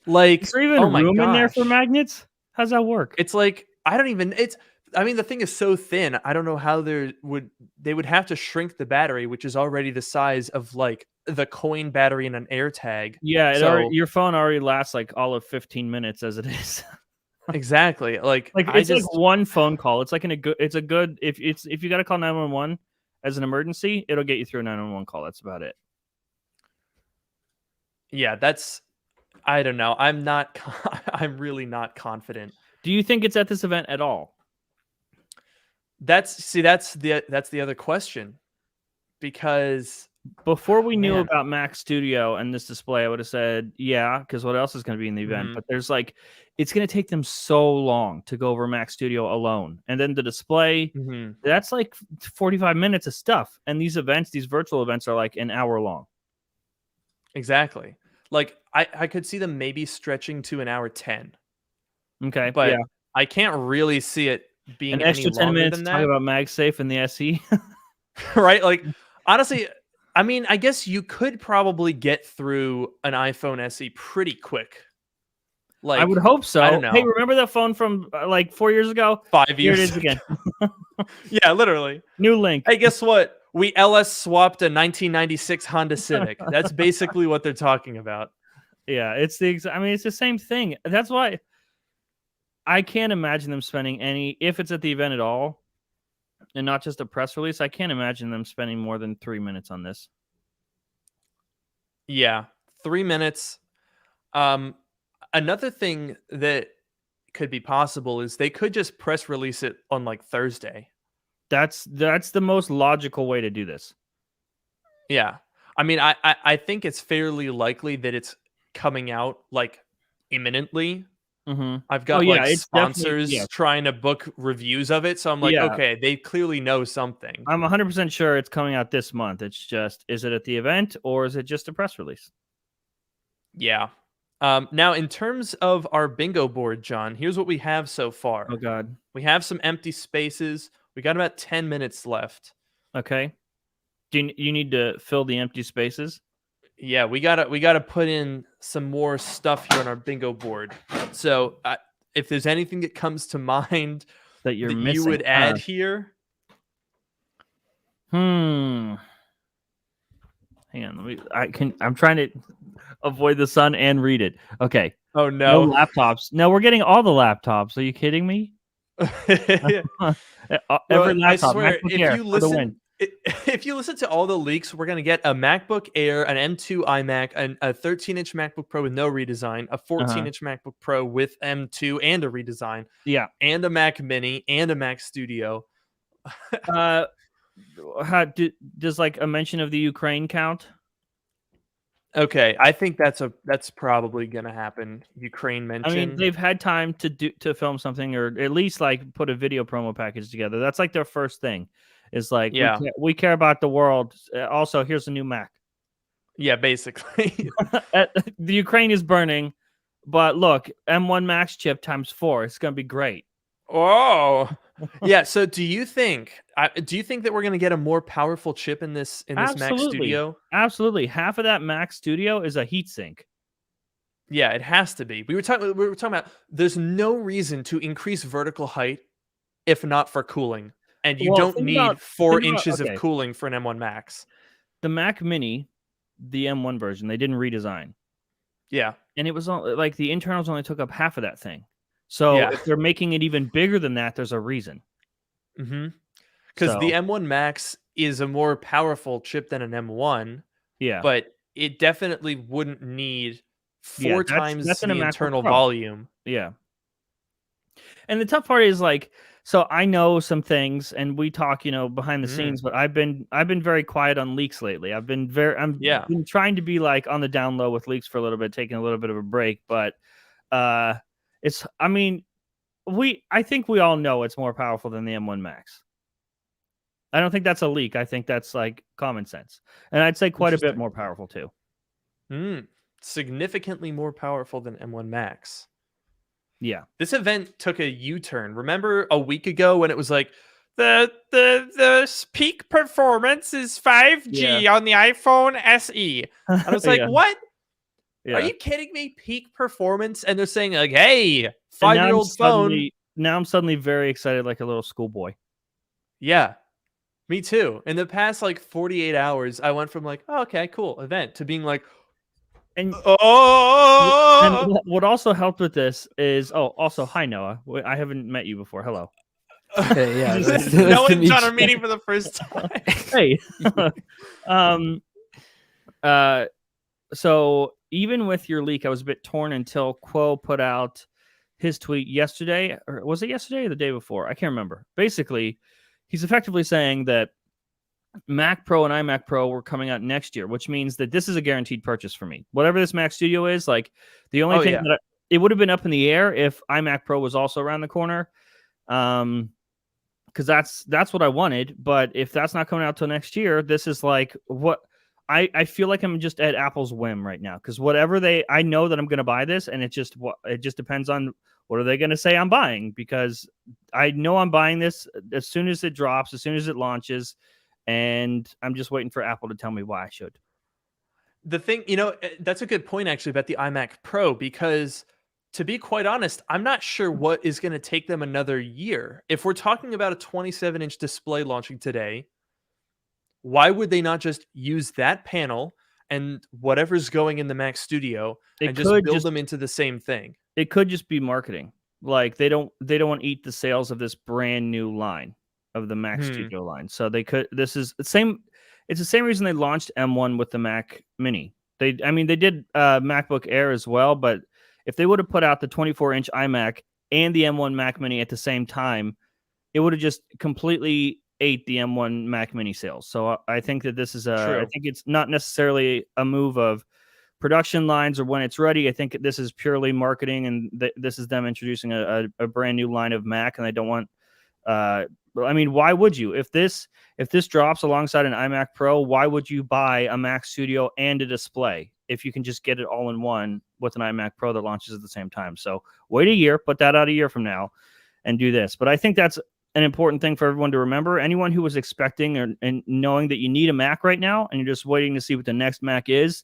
Speaker 2: Like,
Speaker 4: is there even
Speaker 2: oh my
Speaker 4: room in there for
Speaker 2: gosh.
Speaker 4: magnets? How's that work?
Speaker 2: It's like, I mean, the thing is so thin. I don't know how they would have to shrink the battery, which is already the size of like the coin battery in an AirTag.
Speaker 4: Yeah,
Speaker 2: So-
Speaker 4: your phone already lasts like all of 15 minutes as it is.
Speaker 2: Exactly. Like
Speaker 4: It's like one phone call. It's like it's a good if you got to call 911 as an emergency, it'll get you through a 911 call. That's about it.
Speaker 2: Yeah, I don't know. I'm really not confident.
Speaker 4: Do you think it's at this event at all?
Speaker 2: That's the other question, because
Speaker 4: Before we knew
Speaker 2: Man.
Speaker 4: about Mac Studio and this display, I would have said, yeah, because what else is going to be in the event?
Speaker 2: Mhm.
Speaker 4: But there's like, it's going to take them so long to go over Mac Studio alone. And then the display, that's like 45 minutes of stuff. And these virtual events are like an hour long.
Speaker 2: Exactly. Like, I could see them maybe stretching to an hour 10,
Speaker 4: Okay.
Speaker 2: but
Speaker 4: yeah.
Speaker 2: I can't really see it being
Speaker 4: An
Speaker 2: any
Speaker 4: extra 10
Speaker 2: longer
Speaker 4: minutes
Speaker 2: than
Speaker 4: to talk
Speaker 2: that.
Speaker 4: about MagSafe and the SE.
Speaker 2: Right? Like, honestly, I mean, I guess you could probably get through an iPhone SE pretty quick. Like,
Speaker 4: I would hope so.
Speaker 2: I don't know.
Speaker 4: Hey, remember that phone from like 4 years ago?
Speaker 2: 5
Speaker 4: Here
Speaker 2: years
Speaker 4: it is again.
Speaker 2: Yeah, literally.
Speaker 4: New link.
Speaker 2: Hey, guess what? We LS swapped a 1996 Honda Civic. That's basically what they're talking about.
Speaker 4: Yeah, it's the same thing. That's why I can't imagine them spending if it's at the event at all, and not just a press release, I can't imagine them spending more than 3 minutes on this.
Speaker 2: Yeah, 3 minutes. Another thing that could be possible is they could just press release it on like Thursday.
Speaker 4: That's the most logical way to do this.
Speaker 2: Yeah. I mean, I think it's fairly likely that it's coming out like imminently.
Speaker 4: Mm-hmm.
Speaker 2: I've got
Speaker 4: yeah,
Speaker 2: like
Speaker 4: it's definitely-
Speaker 2: sponsors
Speaker 4: yeah.
Speaker 2: trying to book reviews of it. So I'm like,
Speaker 4: Yeah.
Speaker 2: okay, they clearly know something.
Speaker 4: I'm 100% sure it's coming out this month. It's just, is it at the event or is it just a press release?
Speaker 2: Yeah. Now, in terms of our bingo board, John, here's what we have so far.
Speaker 4: Oh, God.
Speaker 2: We have some empty spaces. We got about 10 minutes left.
Speaker 4: Okay. Do you need to fill the empty spaces?
Speaker 2: Yeah, we gotta put in some more stuff here on our bingo board. So if there's anything that comes to mind
Speaker 4: That you're
Speaker 2: that
Speaker 4: missing.
Speaker 2: you would add here,
Speaker 4: Hang on, I'm trying to avoid the sun and read it. Okay.
Speaker 2: oh
Speaker 4: No
Speaker 2: no,
Speaker 4: laptops. No, we're getting all the laptops. Are you kidding me? Every
Speaker 2: Well, I
Speaker 4: laptop.
Speaker 2: swear,
Speaker 4: MacBook
Speaker 2: if
Speaker 4: Air
Speaker 2: you
Speaker 4: for the
Speaker 2: listen,
Speaker 4: win.
Speaker 2: If you listen to all the leaks, we're going to get a MacBook Air, an M2 iMac, a 13-inch MacBook Pro with no redesign, a 14-inch MacBook Pro with M2 and a redesign,
Speaker 4: Yeah.
Speaker 2: and a Mac Mini and a Mac Studio.
Speaker 4: Does like a mention of the Ukraine count?
Speaker 2: Okay, I think that's probably going to happen. Ukraine mention.
Speaker 4: I mean, they've had time to film something, or at least like put a video promo package together. That's like their first thing. Is like,
Speaker 2: Yeah.
Speaker 4: we care about the world. Also, here's a new Mac.
Speaker 2: Yeah, basically.
Speaker 4: The Ukraine is burning, but look, M1 Max chip times 4. It's gonna be great.
Speaker 2: Oh, yeah. So, do you think that we're going to get a more powerful chip in this Mac Studio?
Speaker 4: Absolutely. Half of that Mac Studio is a heatsink.
Speaker 2: Yeah, it has to be. We were talking about. There's no reason to increase vertical height if not for cooling, and you don't need 4 inches of cooling for an M1 Max.
Speaker 4: The Mac Mini, the M1 version, they didn't redesign.
Speaker 2: Yeah,
Speaker 4: and it was like the internals only took up half of that thing. So if they're making it even bigger than that, there's a reason.
Speaker 2: Mm-hmm. Because the M1 Max is a more powerful chip than an M1.
Speaker 4: Yeah.
Speaker 2: But it definitely wouldn't need 4 times the internal volume.
Speaker 4: Yeah. And the tough part is like, so I know some things, and we talk, behind the scenes, but I've been very quiet on leaks lately. I'm been trying to be like on the down low with leaks for a little bit, taking a little bit of a break, but I think we all know it's more powerful than the M1 Max. I don't think that's a leak. I think that's like common sense. And I'd say quite a bit more powerful too.
Speaker 2: Significantly more powerful than M1 Max.
Speaker 4: Yeah.
Speaker 2: This event took a U-turn. Remember a week ago when it was like the peak performance is 5G on the iPhone SE. And I was like, what? Yeah. Are you kidding me? Peak performance? And they're saying like, hey, 5-year-old phone.
Speaker 4: Now I'm suddenly very excited like a little schoolboy.
Speaker 2: Yeah. Me too. In the past like 48 hours, I went from like, oh, okay, cool, event, to being like,
Speaker 4: and what also helped with this is, also, hi, Noah. I haven't met you before. Hello.
Speaker 3: Okay, yeah.
Speaker 2: No one's on our meeting for the first time.
Speaker 4: Hey. So even with your leak, I was a bit torn until Quo put out his tweet yesterday. Or was it yesterday or the day before? I can't remember. Basically, he's effectively saying that Mac Pro and iMac Pro were coming out next year, which means that this is a guaranteed purchase for me. Whatever this Mac Studio is, like the only thing that it would have been up in the air if iMac Pro was also around the corner, because that's what I wanted. But if that's not coming out till next year, this is like what I feel like I'm just at Apple's whim right now. Because I know that I'm going to buy this, and it just depends on what are they going to say I'm buying, because I know I'm buying this as soon as it drops, as soon as it launches. And I'm just waiting for Apple to tell me why I should.
Speaker 2: The thing, that's a good point actually about the iMac Pro, because to be quite honest, I'm not sure what is going to take them another year. If we're talking about a 27-inch display launching today, why would they not just use that panel and whatever's going in the Mac Studio and just build them into the same thing?
Speaker 4: It could just be marketing. Like they don't want to eat the sales of this brand new line. Of the Mac Studio line. So they could, it's the same reason they launched M1 with the Mac Mini. They did MacBook Air as well, but if they would have put out the 24-inch iMac and the M1 Mac Mini at the same time, it would have just completely ate the M1 Mac Mini sales. So I think that this is I think it's not necessarily a move of production lines or when it's ready. I think this is purely marketing, and this is them introducing a brand new line of Mac, and they don't want why would you? If this drops alongside an iMac Pro, why would you buy a Mac Studio and a display if you can just get it all in one with an iMac Pro that launches at the same time? So wait a year, put that out a year from now, and do this. But I think that's an important thing for everyone to remember. Anyone who was expecting and knowing that you need a Mac right now and you're just waiting to see what the next Mac is,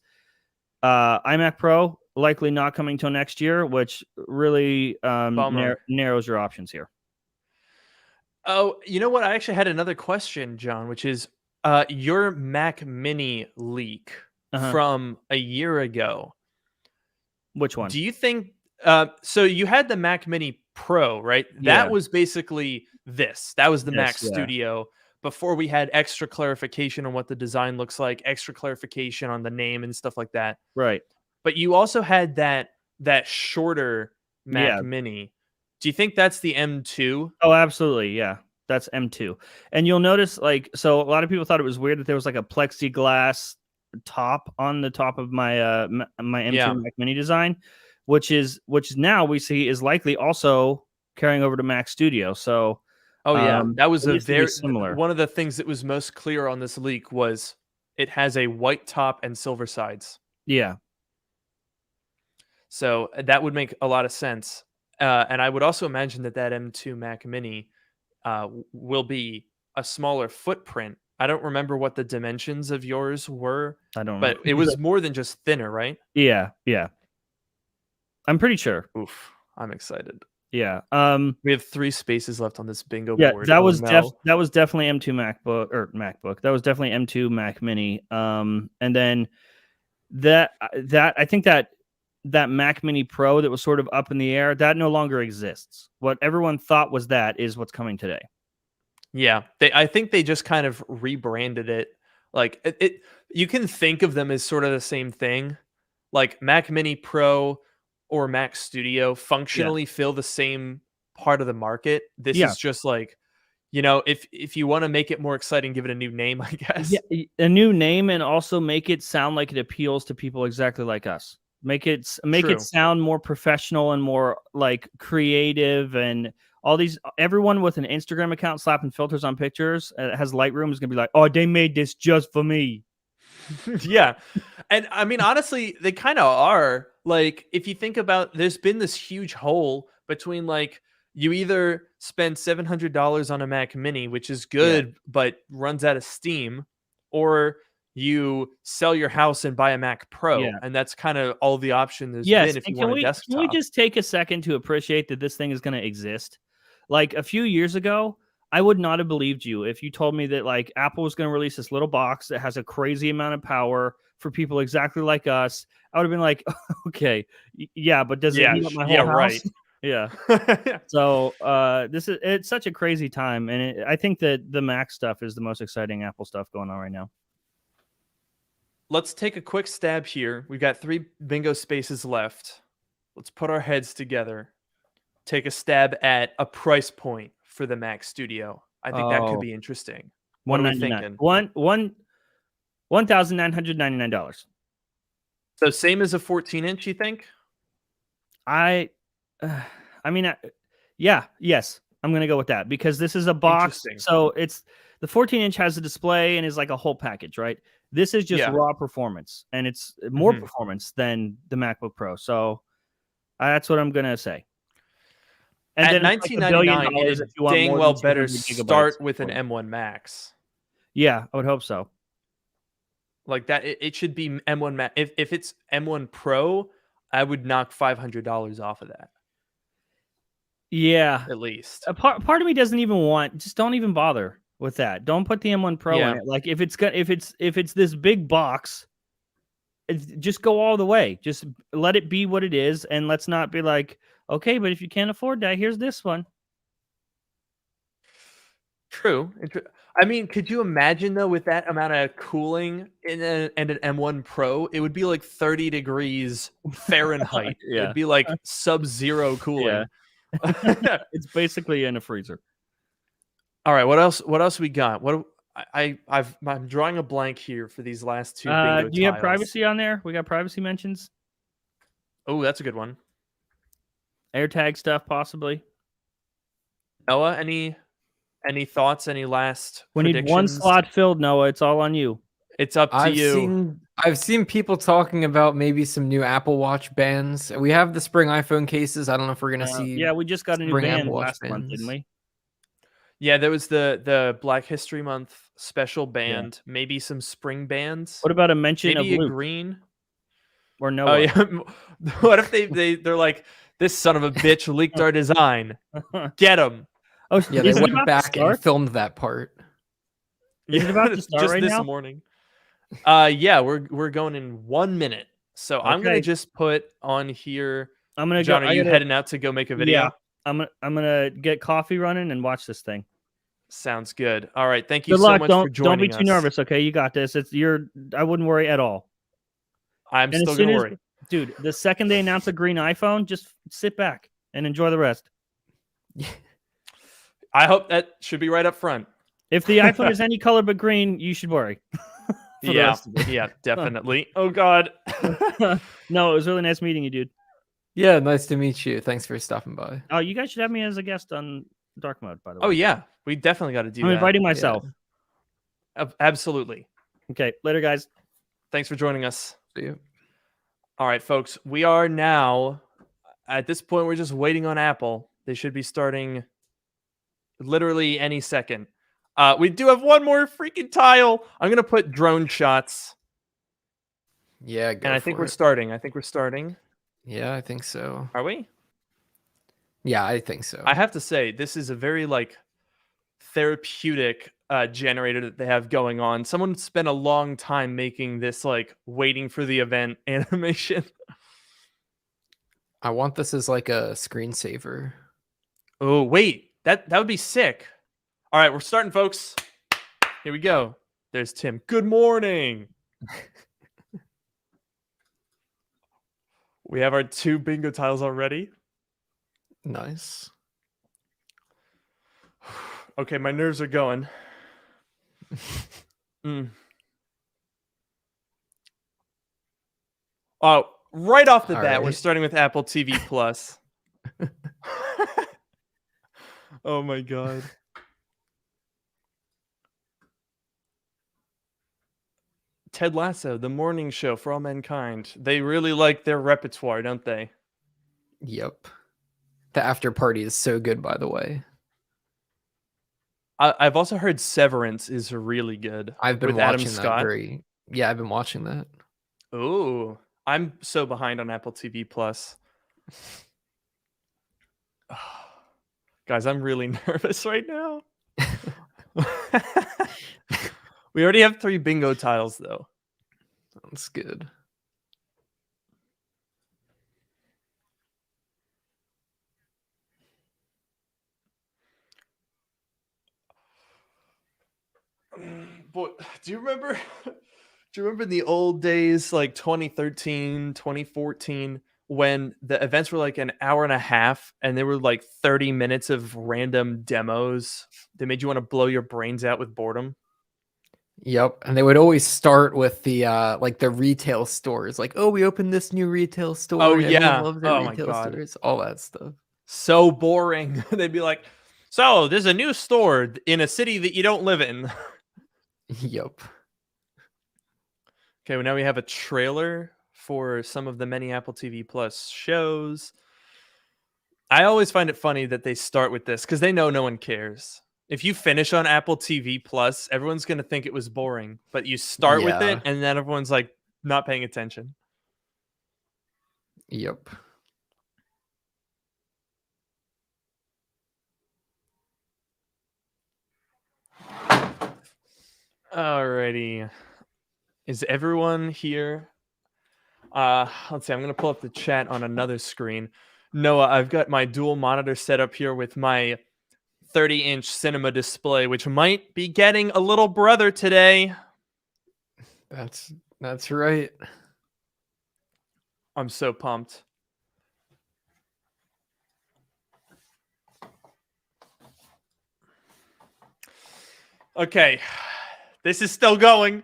Speaker 4: iMac Pro likely not coming till next year, which really narrows your options here.
Speaker 2: Oh, you know what? I actually had another question, John, which is your Mac Mini leak from a year ago.
Speaker 4: Which one?
Speaker 2: Do you think so you had the Mac Mini Pro, right?
Speaker 4: Yeah.
Speaker 2: That was basically this. That was the Mac Studio. before we had extra clarification on what the design looks like, extra clarification on the name and stuff like that.
Speaker 4: Right.
Speaker 2: But you also had that shorter Mac
Speaker 4: Yeah.
Speaker 2: Mini. Do you think that's the M2?
Speaker 4: Oh, absolutely. Yeah. That's M2. And you'll notice, like, so a lot of people thought it was weird that there was like a plexiglass top on the top of my my M2
Speaker 2: Yeah.
Speaker 4: Mac Mini design, which is now we see is likely also carrying over to Mac Studio. So
Speaker 2: Oh yeah, that was
Speaker 4: it
Speaker 2: a
Speaker 4: needs to be
Speaker 2: very
Speaker 4: similar.
Speaker 2: one of the things that was most clear on this leak was it has a white top and silver sides.
Speaker 4: Yeah.
Speaker 2: So that would make a lot of sense. And I would also imagine that M2 Mac Mini will be a smaller footprint. I don't remember what the dimensions of yours were,
Speaker 4: I don't
Speaker 2: but
Speaker 4: know.
Speaker 2: it was more than just thinner, right?
Speaker 4: Yeah. Yeah. I'm pretty sure.
Speaker 2: Oof, I'm excited.
Speaker 4: Yeah.
Speaker 2: We have 3 spaces left on this bingo
Speaker 4: Yeah,
Speaker 2: board.
Speaker 4: that
Speaker 2: Oh,
Speaker 4: was
Speaker 2: no.
Speaker 4: that was definitely M2 MacBook. That was definitely M2 Mac Mini. And then that I think that Mac Mini Pro that was sort of up in the air, that no longer exists. What everyone thought was that is what's coming today.
Speaker 2: Yeah, I think they just kind of rebranded it. Like you can think of them as sort of the same thing. Like Mac Mini Pro or Mac Studio functionally fill the same part of the market. This
Speaker 4: Yeah.
Speaker 2: is just like, if you want to make it more exciting, give it a new name, I guess.
Speaker 4: Yeah, a new name, and also make it sound like it appeals to people exactly like us. Make it
Speaker 2: True.
Speaker 4: sound more professional and more like creative, and all these everyone with an Instagram account slapping filters on pictures has Lightroom is gonna be like, oh, they made this just for me.
Speaker 2: Yeah. And I mean, honestly, they kind of are. Like, if you think about, there's been this huge hole between like you either spend $700 on a Mac Mini, which is good, but runs out of steam, or you sell your house and buy a Mac Pro.
Speaker 4: Yeah.
Speaker 2: And that's kind of all the option there's
Speaker 4: Yes,
Speaker 2: been if
Speaker 4: and
Speaker 2: you want a desktop.
Speaker 4: can we just take a second to appreciate that this thing is going to exist? Like a few years ago, I would not have believed you if you told me that like Apple was going to release this little box that has a crazy amount of power for people exactly like us. I would have been like, okay, yeah, but does it heat up my whole house?
Speaker 2: Right.
Speaker 4: Yeah. So it's such a crazy time, and I think that the Mac stuff is the most exciting Apple stuff going on right now.
Speaker 2: Let's take a quick stab here. We've got 3 bingo spaces left. Let's put our heads together. Take a stab at a price point for the Mac Studio. I think that could be interesting. What are we thinking?
Speaker 4: $1,999.
Speaker 2: So same as a 14-inch, you think?
Speaker 4: Yes, I'm gonna go with that because this is a box. So it's the 14-inch has a display and is like a whole package, right? This is just raw performance, and it's more performance than the MacBook Pro. So that's what I'm gonna say. And
Speaker 2: at
Speaker 4: then
Speaker 2: $1,999,
Speaker 4: if you want
Speaker 2: dang
Speaker 4: more
Speaker 2: well
Speaker 4: than
Speaker 2: better
Speaker 4: 200
Speaker 2: start
Speaker 4: gigabytes.
Speaker 2: with an M1 Max.
Speaker 4: Yeah, I would hope so.
Speaker 2: Like that, it should be M1 Max. If it's M1 Pro, I would knock $500 off of that.
Speaker 4: Yeah,
Speaker 2: at least.
Speaker 4: A part of me doesn't even want. Just don't even bother with that. Don't put the M1 Pro in it. Like if it's this big box, just go all the way. Just let it be what it is, and let's not be like, okay, but if you can't afford that, here's this one.
Speaker 2: True. I mean, could you imagine though, with that amount of cooling and an M1 Pro, it would be like 30 degrees Fahrenheit.
Speaker 4: Yeah.
Speaker 2: It'd be like sub-zero cooling.
Speaker 4: Yeah. It's basically in a freezer.
Speaker 2: All right, what else we got? I'm drawing a blank here for these last 2 bingo
Speaker 4: do you have
Speaker 2: tiles.
Speaker 4: privacy on there? We got privacy mentions.
Speaker 2: Oh, that's a good one.
Speaker 4: AirTag stuff, possibly.
Speaker 2: Noah, any thoughts? Any last
Speaker 4: We need one slot filled, Noah. It's all on you.
Speaker 2: It's up to you.
Speaker 3: I've seen people talking about maybe some new Apple Watch bands. We have the spring iPhone cases. I don't know if we're gonna see.
Speaker 4: Yeah, we just got a new band last month, didn't we?
Speaker 2: Yeah, there was the Black History Month special band. Yeah. Maybe some spring bands.
Speaker 4: What about a mention
Speaker 2: maybe
Speaker 4: of Luke?
Speaker 2: Green
Speaker 4: or Noah?
Speaker 2: Oh yeah. What if they're like, this son of a bitch leaked our design? Get him.
Speaker 3: Oh yeah, they went back and filmed that part.
Speaker 4: Is it about to start
Speaker 2: just
Speaker 4: right
Speaker 2: this
Speaker 4: now?
Speaker 2: morning. Yeah, we're going in 1 minute. So I'm gonna just put on here.
Speaker 4: I'm gonna
Speaker 2: John,
Speaker 4: go.
Speaker 2: Are you heading out to go make a video?
Speaker 4: Yeah, I'm gonna get coffee running and watch this thing.
Speaker 2: Sounds good. All right. Thank you
Speaker 4: Good
Speaker 2: so
Speaker 4: luck.
Speaker 2: much for
Speaker 4: Don't
Speaker 2: joining
Speaker 4: be too
Speaker 2: us.
Speaker 4: nervous. Okay, you got this. I wouldn't worry at all.
Speaker 2: I'm
Speaker 4: And as
Speaker 2: still
Speaker 4: soon
Speaker 2: gonna
Speaker 4: as,
Speaker 2: worry.
Speaker 4: dude, the second they announce a green iPhone, just sit back and enjoy the rest.
Speaker 2: I hope that should be right up front.
Speaker 4: If the iPhone is any color but green, you should worry. For the
Speaker 2: Yeah.
Speaker 4: rest of it.
Speaker 2: Yeah. Definitely. Oh God.
Speaker 4: No, it was really nice meeting you, dude.
Speaker 3: Yeah, nice to meet you. Thanks for stopping by.
Speaker 4: Oh, you guys should have me as a guest on Dark Mode, by the way.
Speaker 2: Oh yeah. We definitely got to do
Speaker 4: I'm
Speaker 2: that.
Speaker 4: inviting myself.
Speaker 2: Absolutely.
Speaker 4: Okay, later, guys.
Speaker 2: Thanks for joining us.
Speaker 3: See you.
Speaker 2: All right, folks. We are now at this point. We're just waiting on Apple. They should be starting literally any second. We do have one more freaking tile. I'm gonna put drone shots,
Speaker 3: Yeah, go
Speaker 2: and I think
Speaker 3: for
Speaker 2: we're
Speaker 3: it.
Speaker 2: starting. I think we're starting.
Speaker 3: Yeah, I think so.
Speaker 2: Are we?
Speaker 3: Yeah, I think so.
Speaker 2: I have to say, this is a very like therapeutic generator that they have going on. Someone spent a long time making this like waiting for the event animation.
Speaker 3: I want this as like a screensaver.
Speaker 2: Oh wait, that would be sick. All right, we're starting, folks. Here we go. There's Tim. Good morning. We have our 2 bingo tiles already.
Speaker 3: Nice.
Speaker 2: Okay, my nerves are going. Oh, right off the
Speaker 3: All
Speaker 2: bat, we're
Speaker 3: right.
Speaker 2: starting with Apple TV Plus. Oh my God. Ted Lasso, the morning show for all mankind. They really like their repertoire, don't they?
Speaker 3: Yep. The after party is so good, by the way.
Speaker 2: I've also heard Severance is really good.
Speaker 3: I've been
Speaker 2: with Adam
Speaker 3: watching that
Speaker 2: Scott.
Speaker 3: Yeah, I've been watching that.
Speaker 2: Ooh, I'm so behind on Apple TV Plus. Guys, I'm really nervous right now. We already have 3 bingo tiles, though.
Speaker 3: That's good.
Speaker 2: Boy, do you remember in the old days, like 2013, 2014, when the events were like an hour and a half and they were like 30 minutes of random demos? They made you want to blow your brains out with boredom.
Speaker 3: Yep, and they would always start with the like the retail stores, like, oh, we opened this new retail store.
Speaker 2: Oh,
Speaker 3: and everyone
Speaker 2: yeah.
Speaker 3: loves their
Speaker 2: Oh, my
Speaker 3: retail
Speaker 2: God.
Speaker 3: stores, all that stuff.
Speaker 2: So boring. They'd be like, so there's a new store in a city that you don't live in.
Speaker 3: Yep.
Speaker 2: Okay, well, now we have a trailer for some of the many Apple TV Plus shows. I always find it funny that they start with this because they know no one cares. If you finish on Apple TV Plus, everyone's going to think it was boring, but you start with
Speaker 3: Yeah.
Speaker 2: it and then everyone's like not paying attention.
Speaker 3: Yep.
Speaker 2: Alrighty. Is everyone here? Let's see. I'm going to pull up the chat on another screen. Noah, I've got my dual monitor set up here with my 30-inch cinema display, which might be getting a little brother today.
Speaker 3: That's right.
Speaker 2: I'm so pumped. Okay. This is still going.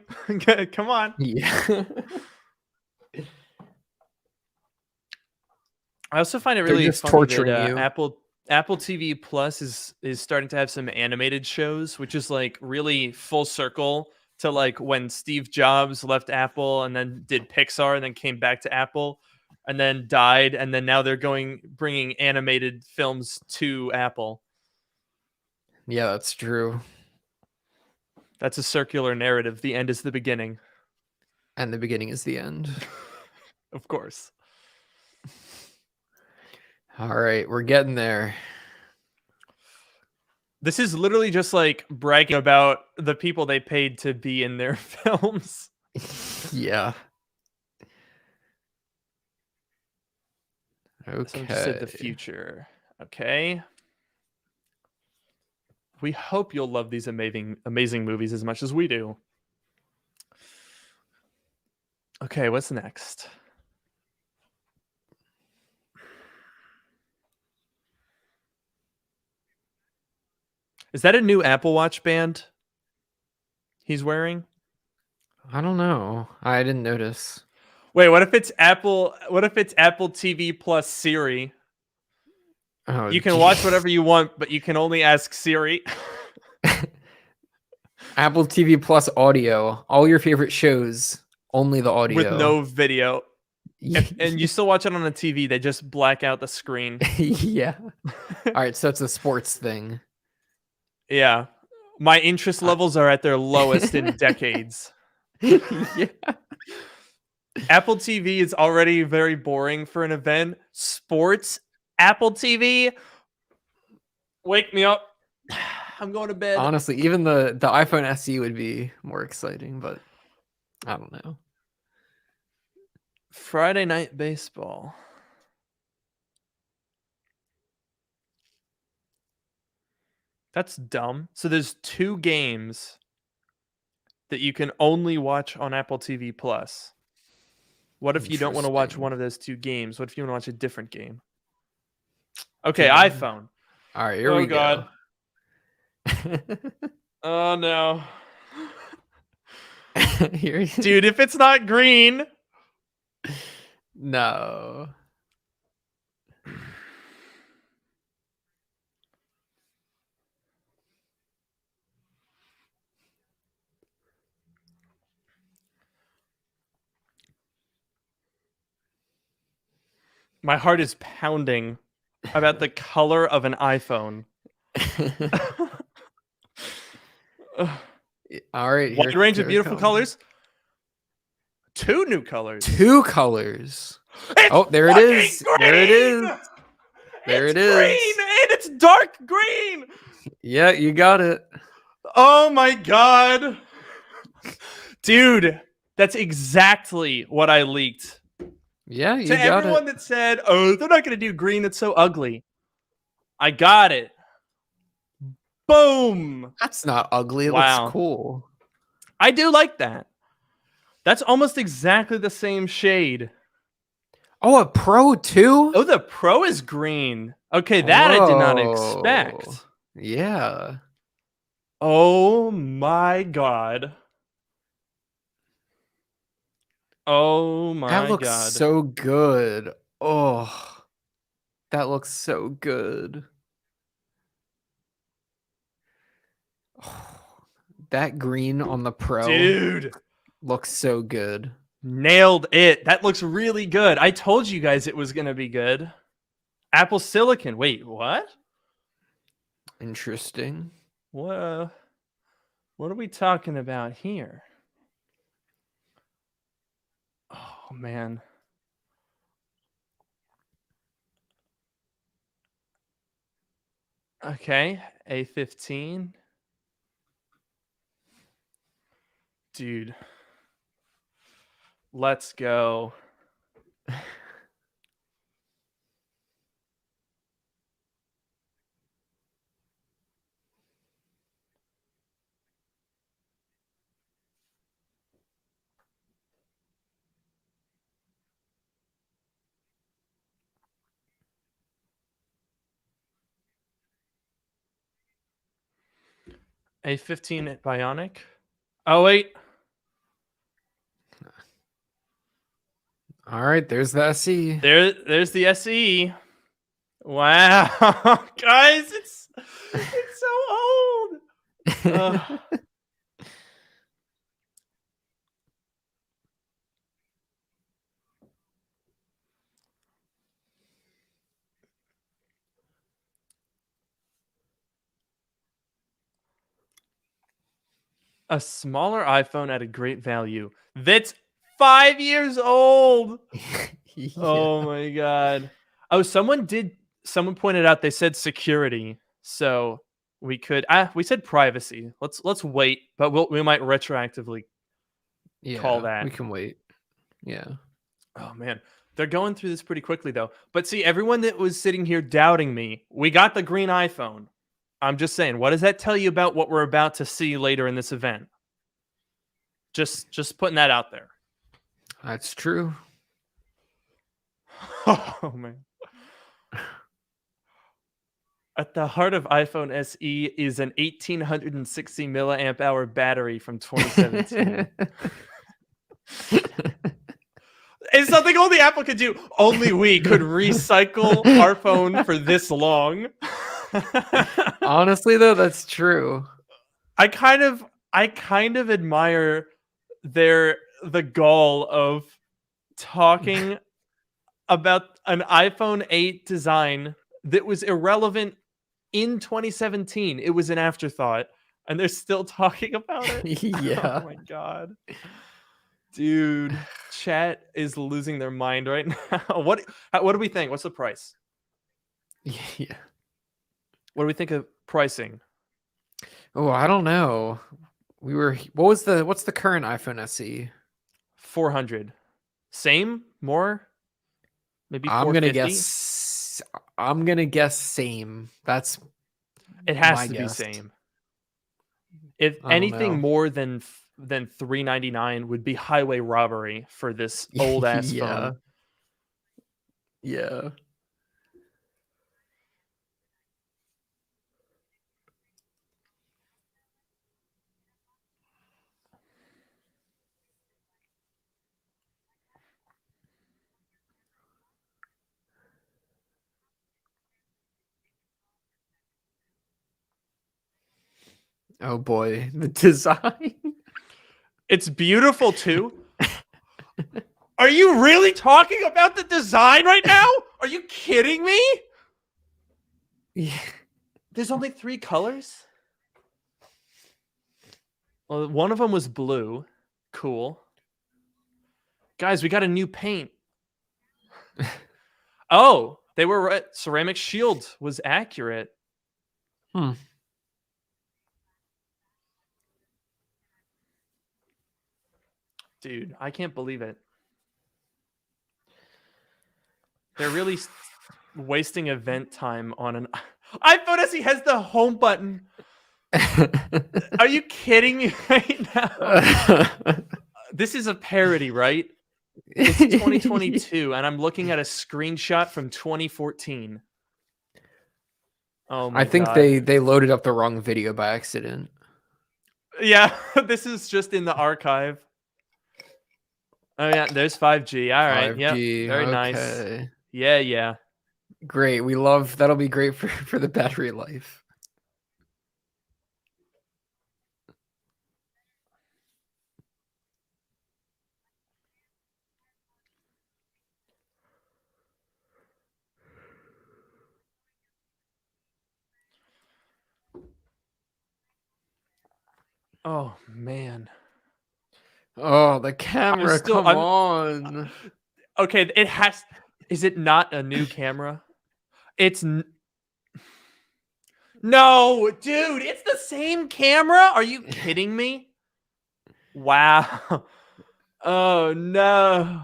Speaker 2: Come on.
Speaker 3: Yeah.
Speaker 2: I also find it
Speaker 3: They're
Speaker 2: really
Speaker 3: just
Speaker 2: funny
Speaker 3: torturing
Speaker 2: that
Speaker 3: you.
Speaker 2: Apple TV Plus is starting to have some animated shows, which is like really full circle to like when Steve Jobs left Apple and then did Pixar and then came back to Apple and then died, and then now they're bringing animated films to Apple.
Speaker 3: Yeah, that's true.
Speaker 2: That's a circular narrative. The end is the beginning.
Speaker 3: And the beginning is the end.
Speaker 2: Of course.
Speaker 3: All right, we're getting there.
Speaker 2: This is literally just like bragging about the people they paid to be in their films.
Speaker 3: Yeah.
Speaker 2: Someone just said the
Speaker 3: Okay.
Speaker 2: future. Okay. We hope you'll love these amazing movies as much as we do. Okay, what's next? Is that a new Apple Watch band he's wearing?
Speaker 3: I don't know. I didn't notice.
Speaker 2: Wait, what if it's Apple? What if it's Apple TV plus Siri?
Speaker 3: Oh,
Speaker 2: You can watch whatever you want, but you can only ask Siri.
Speaker 3: Apple TV Plus audio. All your favorite shows. Only the audio.
Speaker 2: With no video. And you still watch it on a TV, they just black out the screen.
Speaker 3: Yeah. All right, so it's a sports thing.
Speaker 2: Yeah. My interest levels are at their lowest in decades.
Speaker 3: Yeah.
Speaker 2: Apple TV is already very boring for an event. Sports, Apple TV, wake me up. I'm going to bed.
Speaker 3: Honestly, even the iPhone SE would be more exciting, but I don't know.
Speaker 2: Friday Night Baseball. That's dumb. So there's 2 games that you can only watch on Apple TV Plus. What if you don't want to watch
Speaker 3: Interesting.
Speaker 2: one of those 2 games? What if you want to watch a different game? Okay,
Speaker 3: Damn.
Speaker 2: iPhone.
Speaker 3: All right, here
Speaker 2: Oh,
Speaker 3: we
Speaker 2: God.
Speaker 3: go.
Speaker 2: Oh no.
Speaker 3: Here,
Speaker 2: Dude, if it's not green.
Speaker 3: no.
Speaker 2: My heart is pounding about the color of an iPhone.
Speaker 3: All right,
Speaker 2: Wide range of
Speaker 3: here it
Speaker 2: beautiful
Speaker 3: comes.
Speaker 2: colors. 2 new colors.
Speaker 3: 2 colors.
Speaker 2: It's
Speaker 3: Oh, there it
Speaker 2: fucking
Speaker 3: is. There it
Speaker 2: green!
Speaker 3: is. There
Speaker 2: It's
Speaker 3: it is.
Speaker 2: green and it's dark green.
Speaker 3: Yeah, you got it.
Speaker 2: Oh my god. Dude, that's exactly what I leaked.
Speaker 3: Yeah, you
Speaker 2: To
Speaker 3: got
Speaker 2: everyone
Speaker 3: it.
Speaker 2: that said, "Oh, they're not going to do green, it's so ugly." I got it. Boom.
Speaker 3: That's not ugly. It
Speaker 2: Wow.
Speaker 3: looks cool.
Speaker 2: I do like that. That's almost exactly the same shade.
Speaker 3: Oh, a Pro too?
Speaker 2: Oh, the Pro is green. Okay, that I did not
Speaker 3: Whoa.
Speaker 2: expect.
Speaker 3: Yeah.
Speaker 2: Oh my god. Oh my
Speaker 3: That looks
Speaker 2: god.
Speaker 3: so good. Oh, that looks so good. That green on the Pro
Speaker 2: Dude,
Speaker 3: looks so good.
Speaker 2: nailed it. That looks really good. I told you guys it was going to be good. Apple Silicon. Wait, what?
Speaker 3: Interesting.
Speaker 2: What are we talking about here? Oh man. Okay, A15. Dude. Let's go. A15 Bionic. Oh wait.
Speaker 3: All right, there's the SE.
Speaker 2: There's the SE. Wow. Guys, it's so old. A smaller iPhone at a great value. That's 5 years old.
Speaker 3: Yeah.
Speaker 2: Oh my god. Oh, someone pointed out they said security. So we could we said privacy. Let's wait, but we might retroactively call that.
Speaker 3: We can wait. Yeah.
Speaker 2: Oh man. They're going through this pretty quickly though. But see, everyone that was sitting here doubting me, we got the green iPhone. I'm just saying, what does that tell you about what we're about to see later in this event? Just putting that out there.
Speaker 3: That's true.
Speaker 2: Oh man. At the heart of iPhone SE is an 1860 milliamp hour battery from 2017. It's something only Apple could do. Only we could recycle our phone for this long.
Speaker 3: Honestly, though, that's true.
Speaker 2: I kind of admire the gall of talking about an iPhone 8 design that was irrelevant in 2017. It was an afterthought, and they're still talking about it.
Speaker 3: Yeah.
Speaker 2: Oh my god. Dude, chat is losing their mind right now. What do we think? What's the price?
Speaker 3: Yeah.
Speaker 2: What do we think of pricing?
Speaker 3: Oh, I don't know. What's the current iPhone SE?
Speaker 2: 400. Same? More? Maybe 450?
Speaker 3: I'm gonna guess same. That's
Speaker 2: It has
Speaker 3: my
Speaker 2: to
Speaker 3: guess.
Speaker 2: be same. If
Speaker 3: I don't
Speaker 2: anything
Speaker 3: know.
Speaker 2: more than $399 would be highway robbery for this old ass
Speaker 3: Yeah.
Speaker 2: phone.
Speaker 3: Yeah. Oh boy, the design.
Speaker 2: It's beautiful too. Are you really talking about the design right now? Are you kidding me?
Speaker 3: Yeah.
Speaker 2: There's only 3 colors? Well, one of them was blue. Cool. Guys, we got a new paint. Oh, they were right. Ceramic shield was accurate.
Speaker 3: Hmm.
Speaker 2: Dude, I can't believe it. They're really wasting event time on an iPhone SE has the home button. Are you kidding me right now? This is a parody, right? It's 2022, and I'm looking at a screenshot from 2014. Oh my
Speaker 3: I think
Speaker 2: god.
Speaker 3: they loaded up the wrong video by accident.
Speaker 2: Yeah, this is just in the archive. Oh yeah, there's 5G. All right, yeah,
Speaker 3: 5G,
Speaker 2: very nice.
Speaker 3: okay.
Speaker 2: Yeah.
Speaker 3: Great. That'll be great for the battery life.
Speaker 2: Oh man.
Speaker 3: Oh, the camera, come
Speaker 2: I'm-
Speaker 3: on.
Speaker 2: Okay, it has. Is it not a new camera? It's no, dude. It's the same camera. Are you kidding me? Wow. Oh no.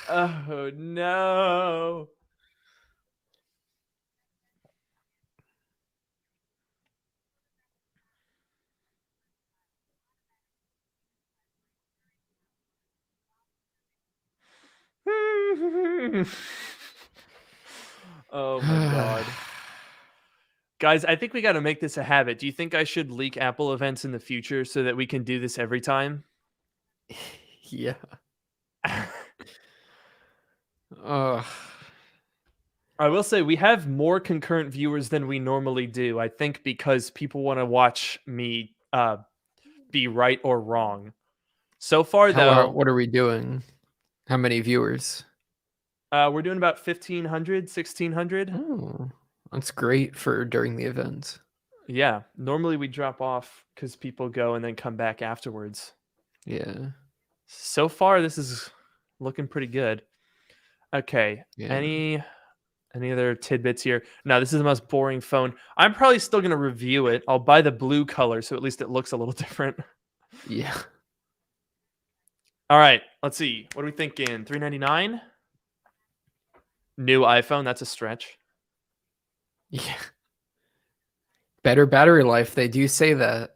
Speaker 2: Oh no. Oh my god. Guys, I think we got to make this a habit. Do you think I should leak Apple events in the future so that we can do this every time?
Speaker 3: Yeah. Ugh.
Speaker 2: I will say we have more concurrent viewers than we normally do. I think because people want to watch me be right or wrong. So far, though,
Speaker 3: What are we doing? How many viewers?
Speaker 2: we're doing about 1,500, 1,600.
Speaker 3: Oh, that's great for during the event.
Speaker 2: Yeah. Normally we drop off because people go and then come back afterwards.
Speaker 3: Yeah.
Speaker 2: So far, this is looking pretty good. Okay.
Speaker 3: Yeah.
Speaker 2: Any other tidbits here? No, this is the most boring phone. I'm probably still going to review it. I'll buy the blue color so at least it looks a little different.
Speaker 3: Yeah.
Speaker 2: All right, let's see. What are we thinking? $399? New iPhone, that's a stretch.
Speaker 3: Yeah. Better battery life. They do say that.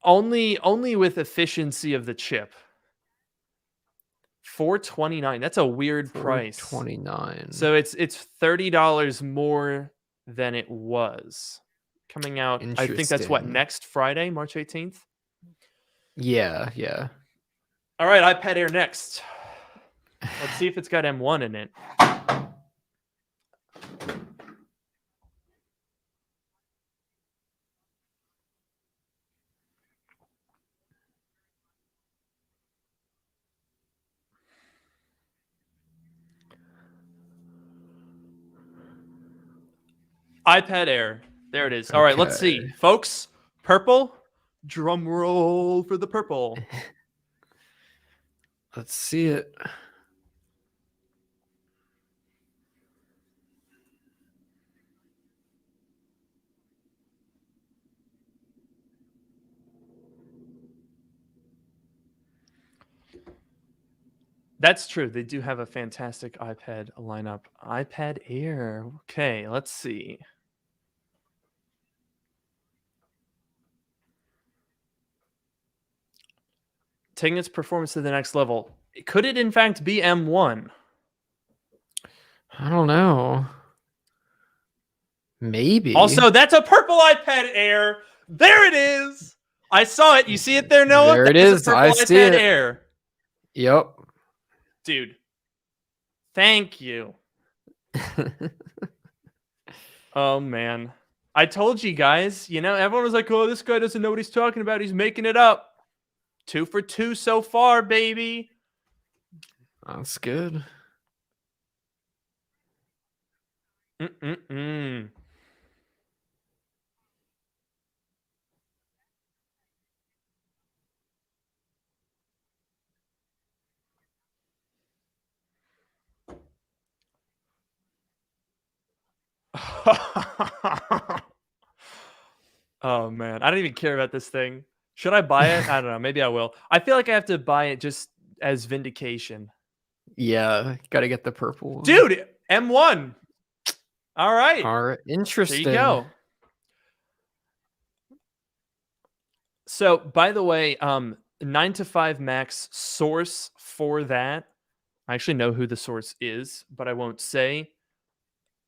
Speaker 2: Only with efficiency of the chip. $429. That's a weird price.
Speaker 3: $429.
Speaker 2: So it's $30 more than it was. Coming out, I think that's what,
Speaker 3: Interesting.
Speaker 2: next Friday, March 18th?
Speaker 3: Yeah.
Speaker 2: All right, iPad Air next. Let's see if it's got M1 in it. iPad Air. There it is. All right, let's see.
Speaker 3: Okay.
Speaker 2: Folks, purple. Drum roll for the purple.
Speaker 3: Let's see it.
Speaker 2: That's true. They do have a fantastic iPad lineup. iPad Air. Okay, let's see. Taking its performance to the next level. Could it in fact be M1?
Speaker 3: I don't know. Maybe.
Speaker 2: Also, that's a purple iPad Air. There it is. I saw it. You see it there, Noah?
Speaker 3: There it
Speaker 2: That is
Speaker 3: is.
Speaker 2: a purple
Speaker 3: I
Speaker 2: iPad
Speaker 3: see it.
Speaker 2: Air.
Speaker 3: Yep.
Speaker 2: Dude. Thank you. Oh, man. I told you guys, everyone was like, oh, this guy doesn't know what he's talking about. He's making it up. 2 for 2 so far, baby.
Speaker 3: That's good.
Speaker 2: Mm-mm-mm. Oh, man. I don't even care about this thing. Should I buy it? I don't know. Maybe I will. I feel like I have to buy it just as vindication.
Speaker 3: Yeah, gotta get the purple one.
Speaker 2: Dude, M1. All right.
Speaker 3: All right. Interesting.
Speaker 2: There you go. So, by the way, 9 to 5 Mac's source for that, I actually know who the source is, but I won't say.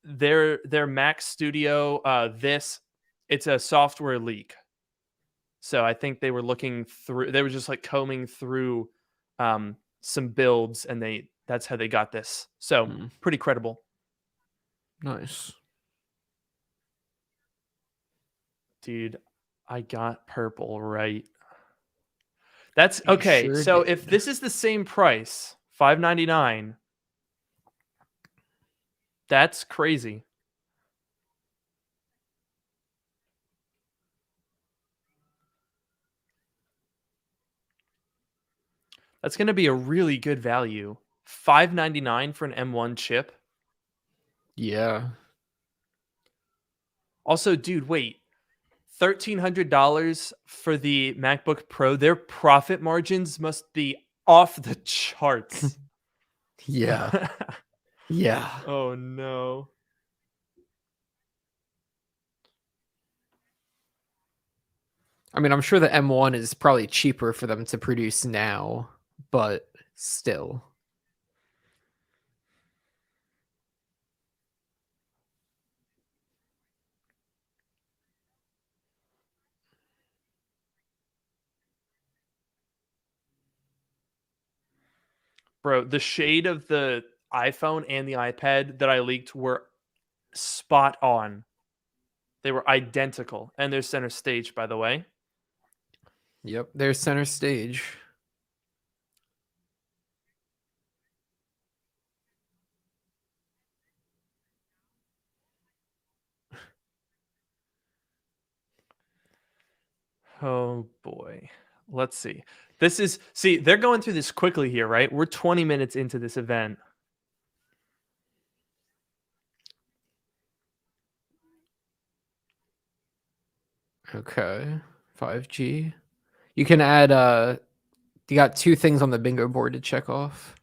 Speaker 2: Their Mac Studio, it's a software leak. So I think they were just like combing through some builds, and that's how they got this. So pretty credible.
Speaker 3: Nice.
Speaker 2: Dude, I got purple right. That's
Speaker 3: You
Speaker 2: okay.
Speaker 3: sure
Speaker 2: So
Speaker 3: did.
Speaker 2: if this is the same price, $599, that's crazy. That's going to be a really good value. $599 for an M1 chip.
Speaker 3: Yeah.
Speaker 2: Also, dude, wait. $1,300 for the MacBook Pro. Their profit margins must be off the charts.
Speaker 3: Yeah. Yeah.
Speaker 2: Oh, no.
Speaker 3: I mean, I'm sure the M1 is probably cheaper for them to produce now, but still.
Speaker 2: Bro, the shade of the iPhone and the iPad that I leaked were spot on. They were identical. And they're center stage, by the way.
Speaker 3: Yep, there's center stage.
Speaker 2: Oh boy. Let's see. They're going through this quickly here, right? We're 20 minutes into this event.
Speaker 3: Okay. 5G. You can add you got 2 things on the bingo board to check off.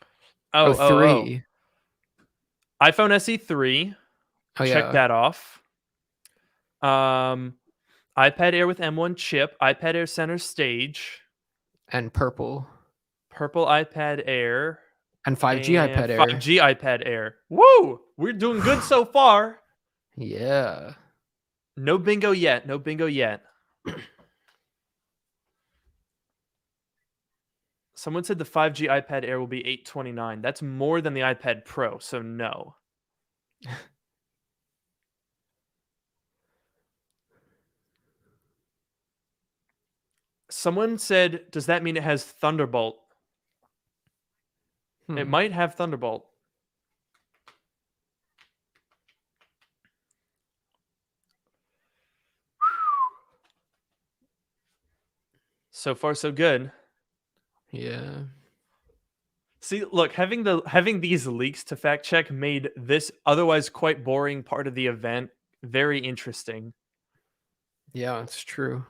Speaker 3: Three.
Speaker 2: iPhone SE 3.
Speaker 3: Oh, yeah.
Speaker 2: Check that off. iPad Air with M1 chip, iPad Air center stage,
Speaker 3: And purple.
Speaker 2: purple iPad Air,
Speaker 3: And 5G
Speaker 2: and
Speaker 3: iPad Air.
Speaker 2: 5G iPad Air. Woo! We're doing good so far.
Speaker 3: Yeah.
Speaker 2: No bingo yet. No bingo yet. Someone said the 5G iPad Air will be $829. That's more than the iPad Pro, so no. Someone said, does that mean it has Thunderbolt? It might have Thunderbolt. So far, so good.
Speaker 3: Yeah.
Speaker 2: See, look, having these leaks to fact check made this otherwise quite boring part of the event very interesting.
Speaker 3: Yeah, it's true.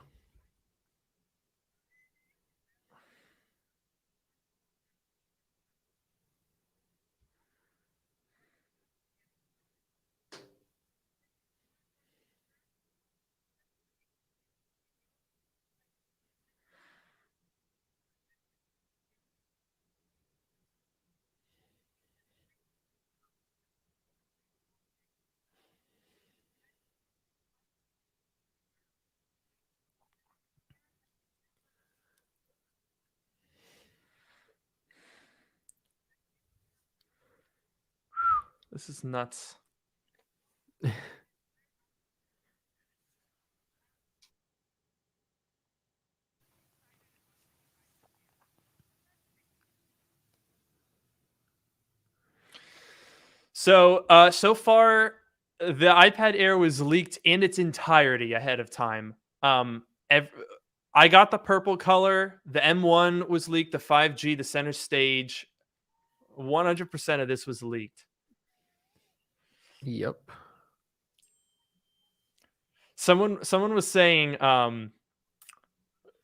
Speaker 2: This is nuts. So far, the iPad Air was leaked in its entirety ahead of time. I got the purple color. The M1 was leaked. The 5G, the center stage. 100% of this was leaked.
Speaker 3: Yep.
Speaker 2: Someone was saying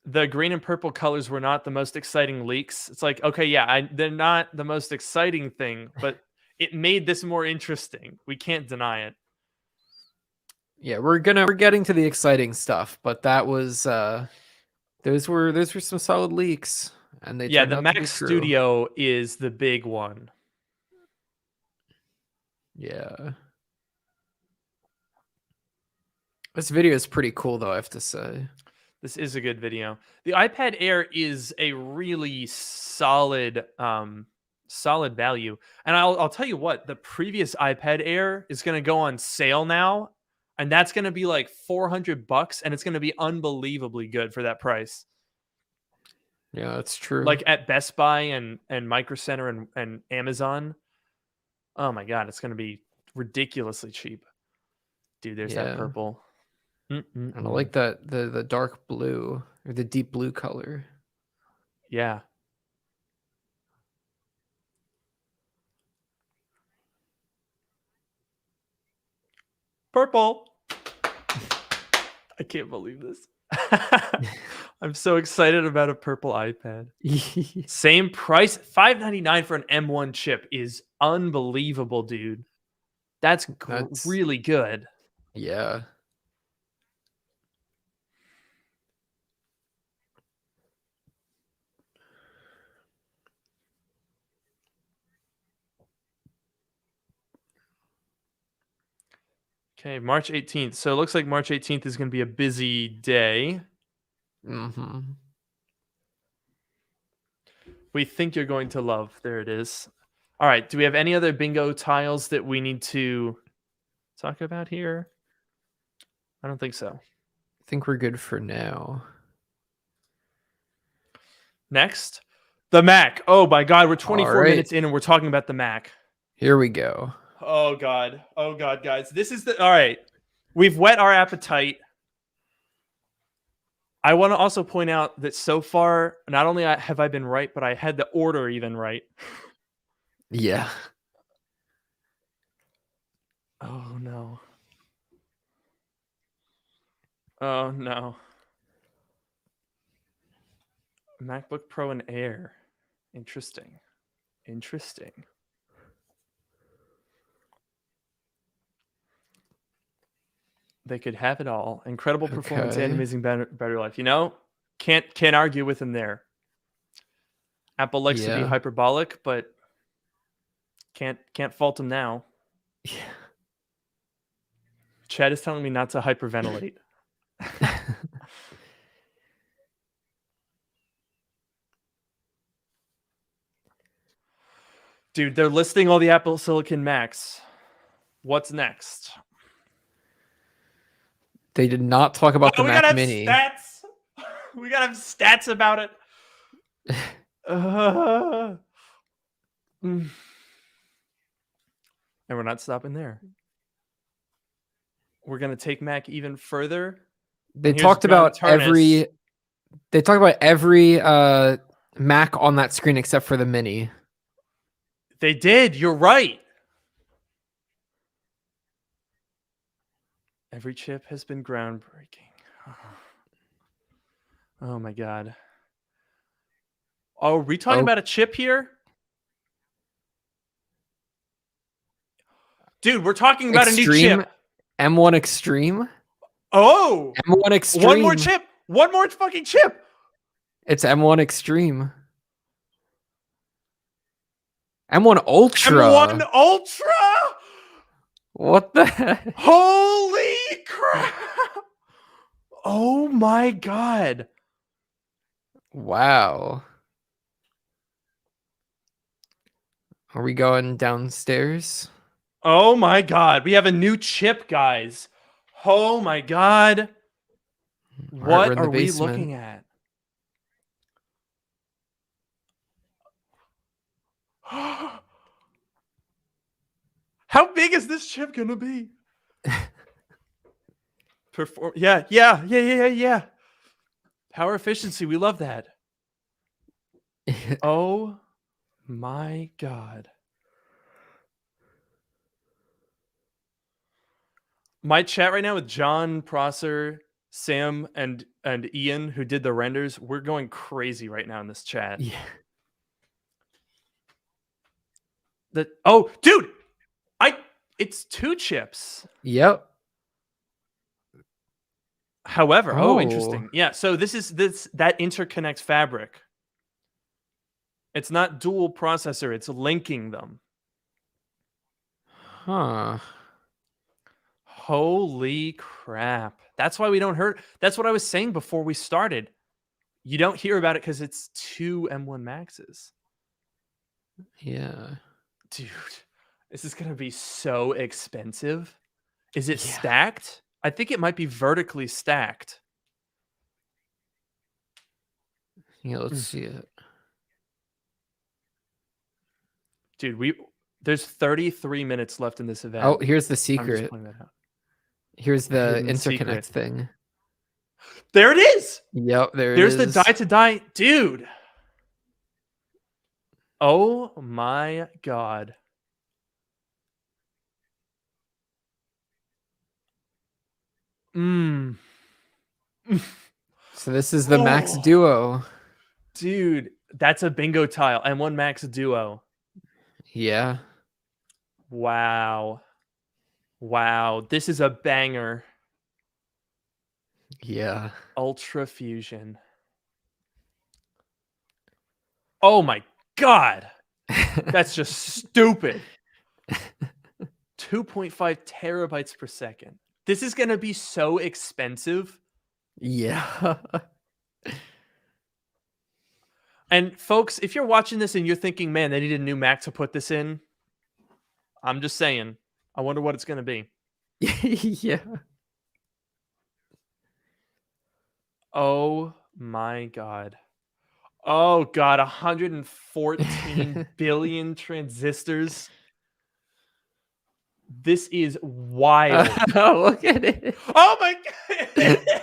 Speaker 2: the green and purple colors were not the most exciting leaks. It's like, okay, yeah, they're not the most exciting thing, but it made this more interesting. We can't deny it.
Speaker 3: Yeah, we're getting to the exciting stuff, but that was those were some solid leaks, and they
Speaker 2: Yeah,
Speaker 3: turned
Speaker 2: the
Speaker 3: out to be
Speaker 2: Mac
Speaker 3: true.
Speaker 2: Studio is the big one.
Speaker 3: Yeah. This video is pretty cool, though, I have to say.
Speaker 2: This is a good video. The iPad Air is a really solid solid value. And I'll tell you what, the previous iPad Air is going to go on sale now, and that's going to be like $400, and it's going to be unbelievably good for that price.
Speaker 3: Yeah, that's true.
Speaker 2: Like at Best Buy and Micro Center and Amazon. Oh my god, it's going to be ridiculously cheap. Dude, there's that purple.
Speaker 3: And I like that the dark blue or the deep blue color.
Speaker 2: Yeah. Purple. I can't believe this. I'm so excited about a purple iPad. Same price, $599 for an M1 chip is unbelievable, dude. That's really good.
Speaker 3: Yeah.
Speaker 2: Okay, March 18th. So it looks like March 18th is going to be a busy day.
Speaker 3: Mm-hmm.
Speaker 2: We think you're going to love. There it is. All right. Do we have any other bingo tiles that we need to talk about here? I don't think so.
Speaker 3: I think we're good for now.
Speaker 2: Next, the Mac. Oh my God, we're 24
Speaker 3: right.
Speaker 2: minutes in and we're talking about the Mac.
Speaker 3: Here we go.
Speaker 2: Oh God, guys, this is all right. We've whet our appetite. I want to also point out that so far, not only have I been right, but I had the order even right.
Speaker 3: Yeah.
Speaker 2: Oh no. Oh no. MacBook Pro and Air. Interesting. They could have it all. Incredible performance and
Speaker 3: Okay.
Speaker 2: amazing battery life. You know, can't argue with him there. Apple likes to be
Speaker 3: Yeah.
Speaker 2: hyperbolic, but can't fault him now.
Speaker 3: Yeah.
Speaker 2: Chad is telling me not to hyperventilate. Dude, they're listing all the Apple Silicon Macs. What's next?
Speaker 3: They did not talk about the
Speaker 2: we gotta
Speaker 3: Mac
Speaker 2: have
Speaker 3: Mini.
Speaker 2: stats. We gotta have stats about it. And we're not stopping there. We're gonna take Mac even further.
Speaker 3: They
Speaker 2: And here's
Speaker 3: talked
Speaker 2: John
Speaker 3: about
Speaker 2: Turnus.
Speaker 3: every Mac on that screen except for the Mini.
Speaker 2: They did. You're right. Every chip has been groundbreaking. Oh my god. Oh, are we talking
Speaker 3: Oh.
Speaker 2: about a chip here? Dude, we're talking about a new
Speaker 3: Extreme?
Speaker 2: chip.
Speaker 3: M1 Extreme?
Speaker 2: Oh,
Speaker 3: M1 Extreme.
Speaker 2: one more chip. One more fucking chip.
Speaker 3: It's M1 Extreme. M1 Ultra.
Speaker 2: M1 Ultra.
Speaker 3: What the heck?
Speaker 2: Holy crap. Oh my god.
Speaker 3: Wow. Are we going downstairs?
Speaker 2: Oh my god. We have a new chip, guys. Oh my god.
Speaker 3: We're
Speaker 2: What
Speaker 3: in the
Speaker 2: are we
Speaker 3: basement.
Speaker 2: looking at? How big is this chip gonna be? Yeah. Power efficiency, we love that. Oh my god. My chat right now with John, Prosser, Sam, and Ian, who did the renders, we're going crazy right now in this chat.
Speaker 3: Yeah.
Speaker 2: Dude, it's 2 chips.
Speaker 3: Yep.
Speaker 2: However,
Speaker 3: Oh.
Speaker 2: interesting. Yeah, so this that interconnect fabric. It's not dual processor, it's linking them.
Speaker 3: Huh.
Speaker 2: Holy crap. That's why we don't hear. That's what I was saying before we started. You don't hear about it because it's 2 M1 Maxes.
Speaker 3: Yeah.
Speaker 2: Dude, this is going to be so expensive. Is it
Speaker 3: Yeah.
Speaker 2: stacked? I think it might be vertically stacked.
Speaker 3: Yeah, let's see it.
Speaker 2: Dude, there's 33 minutes left in this event.
Speaker 3: Oh, here's the
Speaker 2: I'm just
Speaker 3: secret.
Speaker 2: pointing that out.
Speaker 3: Here's the
Speaker 2: Hidden
Speaker 3: interconnect
Speaker 2: secret.
Speaker 3: thing.
Speaker 2: There it is.
Speaker 3: Yep,
Speaker 2: There's the die to die. Dude. Oh my god.
Speaker 3: So this is the Max
Speaker 2: Oh.
Speaker 3: Duo.
Speaker 2: Dude, that's a bingo tile. M1 Max Duo.
Speaker 3: Yeah.
Speaker 2: Wow. This is a banger.
Speaker 3: Yeah.
Speaker 2: Ultra Fusion. Oh my god. That's just stupid. 2.5 terabytes per second. This is going to be so expensive.
Speaker 3: Yeah.
Speaker 2: And folks, if you're watching this and you're thinking, man, they need a new Mac to put this in, I'm just saying, I wonder what it's going to be.
Speaker 3: Yeah.
Speaker 2: Oh my god. Oh god, 114 billion transistors. This is wild.
Speaker 3: Look at it.
Speaker 2: Oh my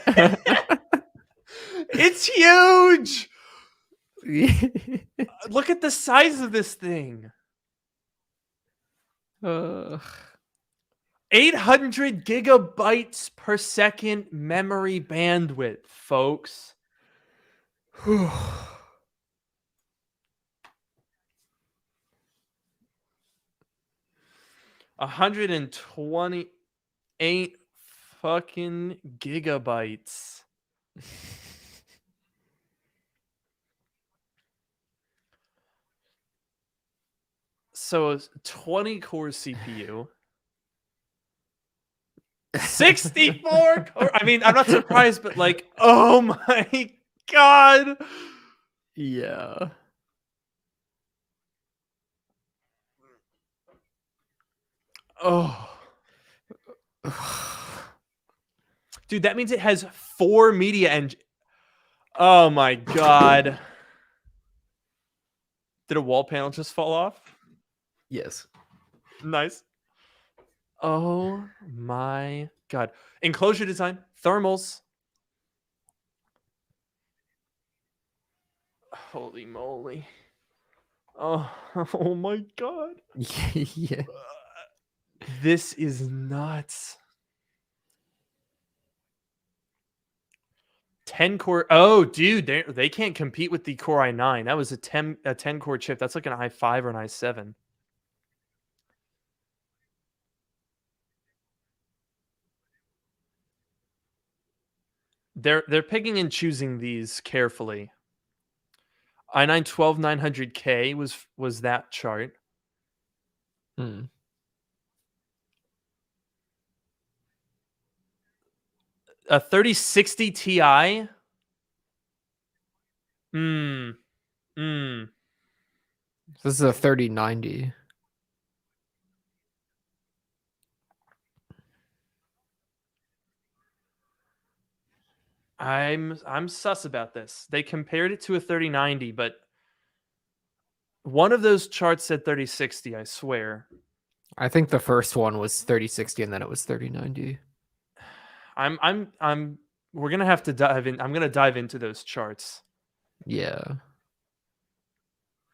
Speaker 2: god. It's huge. Look at the size of this thing. 800 gigabytes per second memory bandwidth, folks. 128 fucking gigabytes. So it's 20 core CPU. 64 core. I mean, I'm not surprised, but like, oh my god.
Speaker 3: Yeah.
Speaker 2: Oh. Dude, that means it has 4 media engine. Oh my god. Did a wall panel just fall off?
Speaker 3: Yes.
Speaker 2: Nice. Oh my god. Enclosure design, thermals. Holy moly. Oh, oh my god.
Speaker 3: Yeah.
Speaker 2: This is nuts. 10 core. Oh, dude, they can't compete with the Core i9. That was a 10 core chip. That's like an i5 or an i7. They're picking and choosing these carefully. i9 12900K was that chart.
Speaker 3: Hmm.
Speaker 2: A 3060 Ti. Hmm. Hmm.
Speaker 3: This is a 3090.
Speaker 2: I'm sus about this. They compared it to a 3090, but one of those charts said 3060, I swear.
Speaker 3: I think the first one was 3060 and then it was 3090.
Speaker 2: We're gonna have to dive in. I'm gonna dive into those charts.
Speaker 3: Yeah.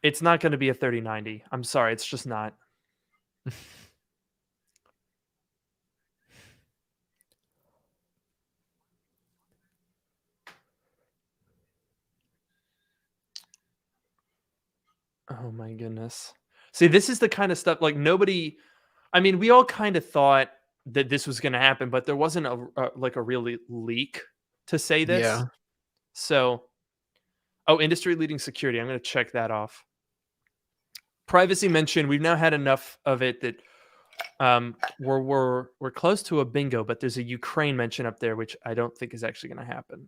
Speaker 2: It's not gonna be a 3090. I'm sorry, it's just not. Oh my goodness. See, this is the kind of stuff like nobody. I mean, we all kind of thought that this was going to happen, but there wasn't a real leak to say this.
Speaker 3: Yeah.
Speaker 2: So, oh, industry leading security. I'm going to check that off. Privacy mentioned. We've now had enough of it that we're close to a bingo, but there's a Ukraine mention up there, which I don't think is actually going to happen.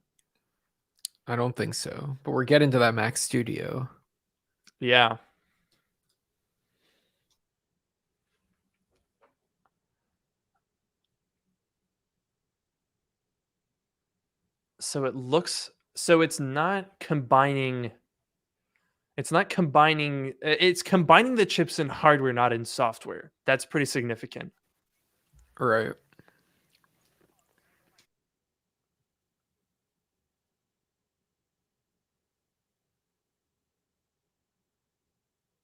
Speaker 3: I don't think so. But we're getting to that Mac Studio.
Speaker 2: Yeah. So it looks it's not combining it's combining the chips in hardware, not in software. That's pretty significant.
Speaker 3: Right.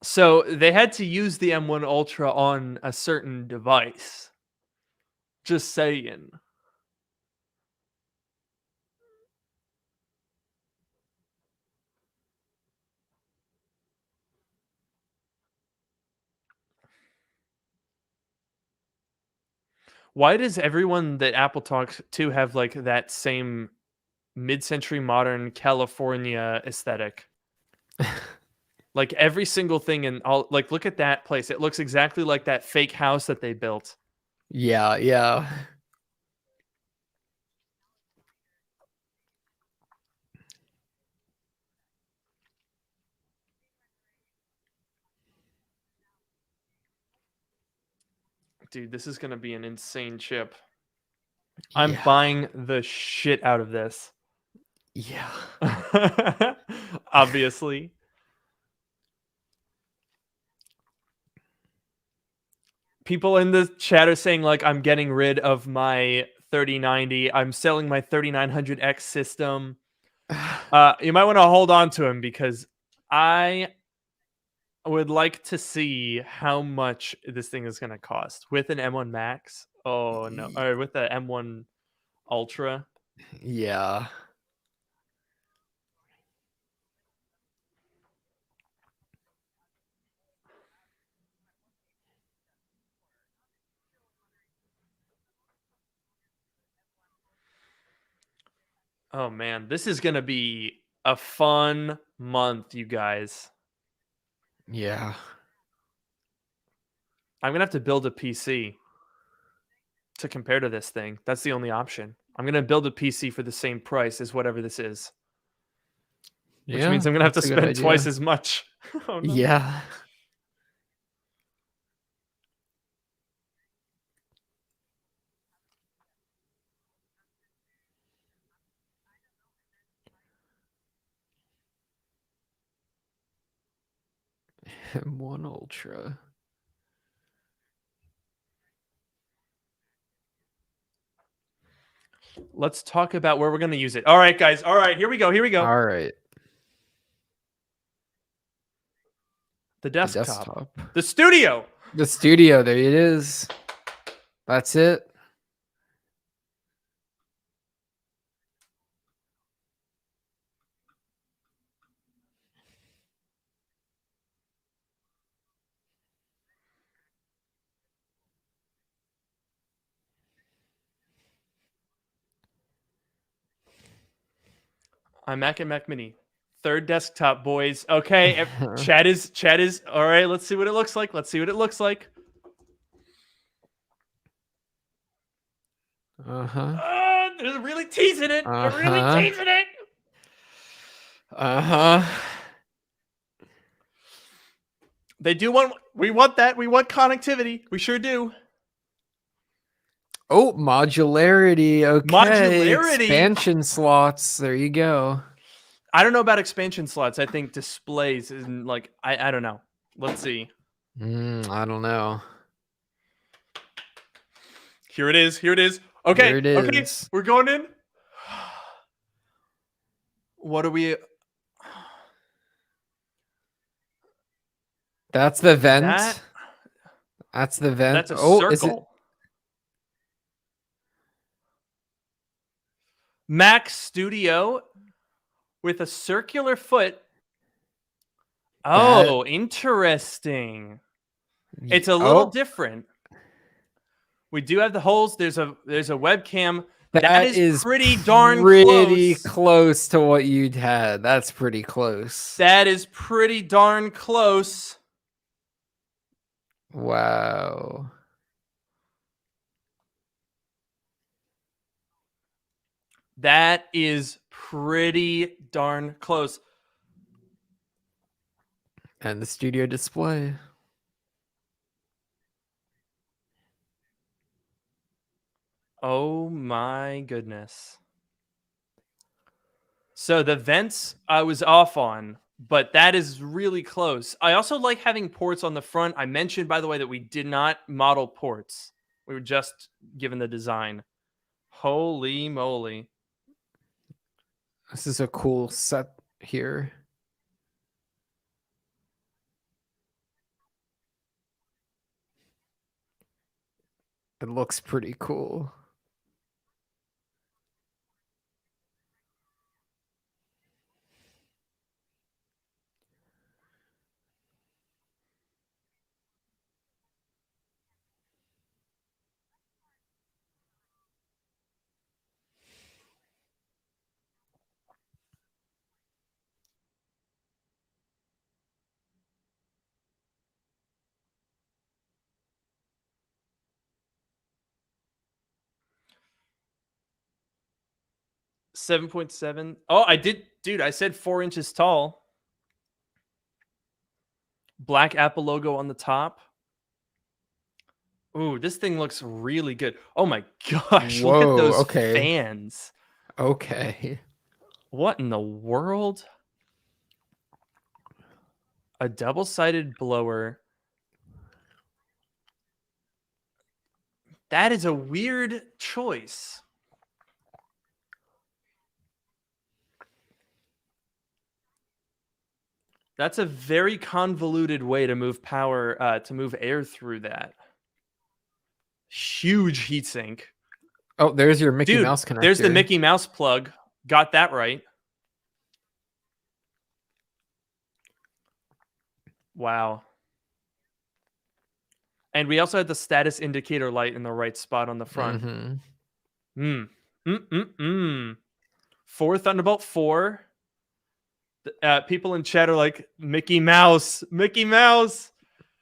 Speaker 2: So they had to use the M1 Ultra on a certain device. Just saying. Why does everyone that Apple talks to have like that same mid-century modern California aesthetic? Like every single thing in all, like look at that place. It looks exactly like that fake house that they built.
Speaker 3: Yeah, yeah.
Speaker 2: Dude, this is going to be an insane chip. I'm
Speaker 3: Yeah.
Speaker 2: buying the shit out of this.
Speaker 3: Yeah.
Speaker 2: Obviously. People in the chat are saying like I'm getting rid of my 3090. I'm selling my 3900X system. You might want to hold on to him because I would like to see how much this thing is going to cost with an M1 Max. Oh no, or with the M1 Ultra.
Speaker 3: Yeah.
Speaker 2: Oh man, this is gonna be a fun month, you guys.
Speaker 3: Yeah.
Speaker 2: I'm gonna have to build a PC to compare to this thing. That's the only option. I'm gonna build a PC for the same price as whatever this is, which
Speaker 3: Yeah.
Speaker 2: means I'm gonna have to
Speaker 3: that's a good
Speaker 2: spend twice
Speaker 3: idea.
Speaker 2: as much. Oh no.
Speaker 3: Yeah. M1 Ultra.
Speaker 2: Let's talk about where we're gonna use it. All right, guys. All right, here we go. Here we go.
Speaker 3: All right.
Speaker 2: The
Speaker 3: The
Speaker 2: desktop.
Speaker 3: desktop.
Speaker 2: The studio.
Speaker 3: The studio. There it is. That's it.
Speaker 2: iMac and Mac Mini. Third desktop, boys. Okay, chat is all right. Let's see what it looks like. Let's see what it looks like. They're really teasing it. They're really teasing it. They do want. We want that. We want connectivity. We sure do.
Speaker 3: Oh, modularity. Okay.
Speaker 2: Modularity?
Speaker 3: Expansion slots. There you go.
Speaker 2: I don't know about expansion slots. I think displays and like I don't know. Let's see.
Speaker 3: I don't know.
Speaker 2: Here it is. Here it is. Okay.
Speaker 3: Here it
Speaker 2: Okay.
Speaker 3: is.
Speaker 2: We're going in. What are we?
Speaker 3: That's the vent.
Speaker 2: That-
Speaker 3: That's the vent.
Speaker 2: That's a
Speaker 3: Is it?
Speaker 2: circle. Mac Studio with a circular foot. Oh, interesting. It's a little different. We do have the holes. There's a webcam. That is pretty darn
Speaker 3: close to what you'd had. That's pretty close.
Speaker 2: That is pretty darn close.
Speaker 3: Wow.
Speaker 2: That is pretty darn close.
Speaker 3: And the studio display.
Speaker 2: Oh my goodness. So the vents I was off on, but that is really close. I also like having ports on the front. I mentioned, by the way, that we did not model ports. We were just given the design. Holy moly.
Speaker 3: This is a cool set here. It looks pretty cool.
Speaker 2: $7.7. Oh, I did, dude. I said 4 inches tall. Black Apple logo on the top. Ooh, this thing looks really good. Oh my gosh, look at
Speaker 3: Whoa,
Speaker 2: those
Speaker 3: okay.
Speaker 2: fans.
Speaker 3: Okay.
Speaker 2: What in the world? A double-sided blower. That is a weird choice. That's a very convoluted way to move power, to move air through that. Huge heatsink.
Speaker 3: Oh, there's your Mickey
Speaker 2: Dude,
Speaker 3: Mouse connector.
Speaker 2: there's the Mickey Mouse plug. Got that right. Wow. And we also had the status indicator light in the right spot on the front. For Thunderbolt 4, people in chat are like, Mickey Mouse, Mickey Mouse.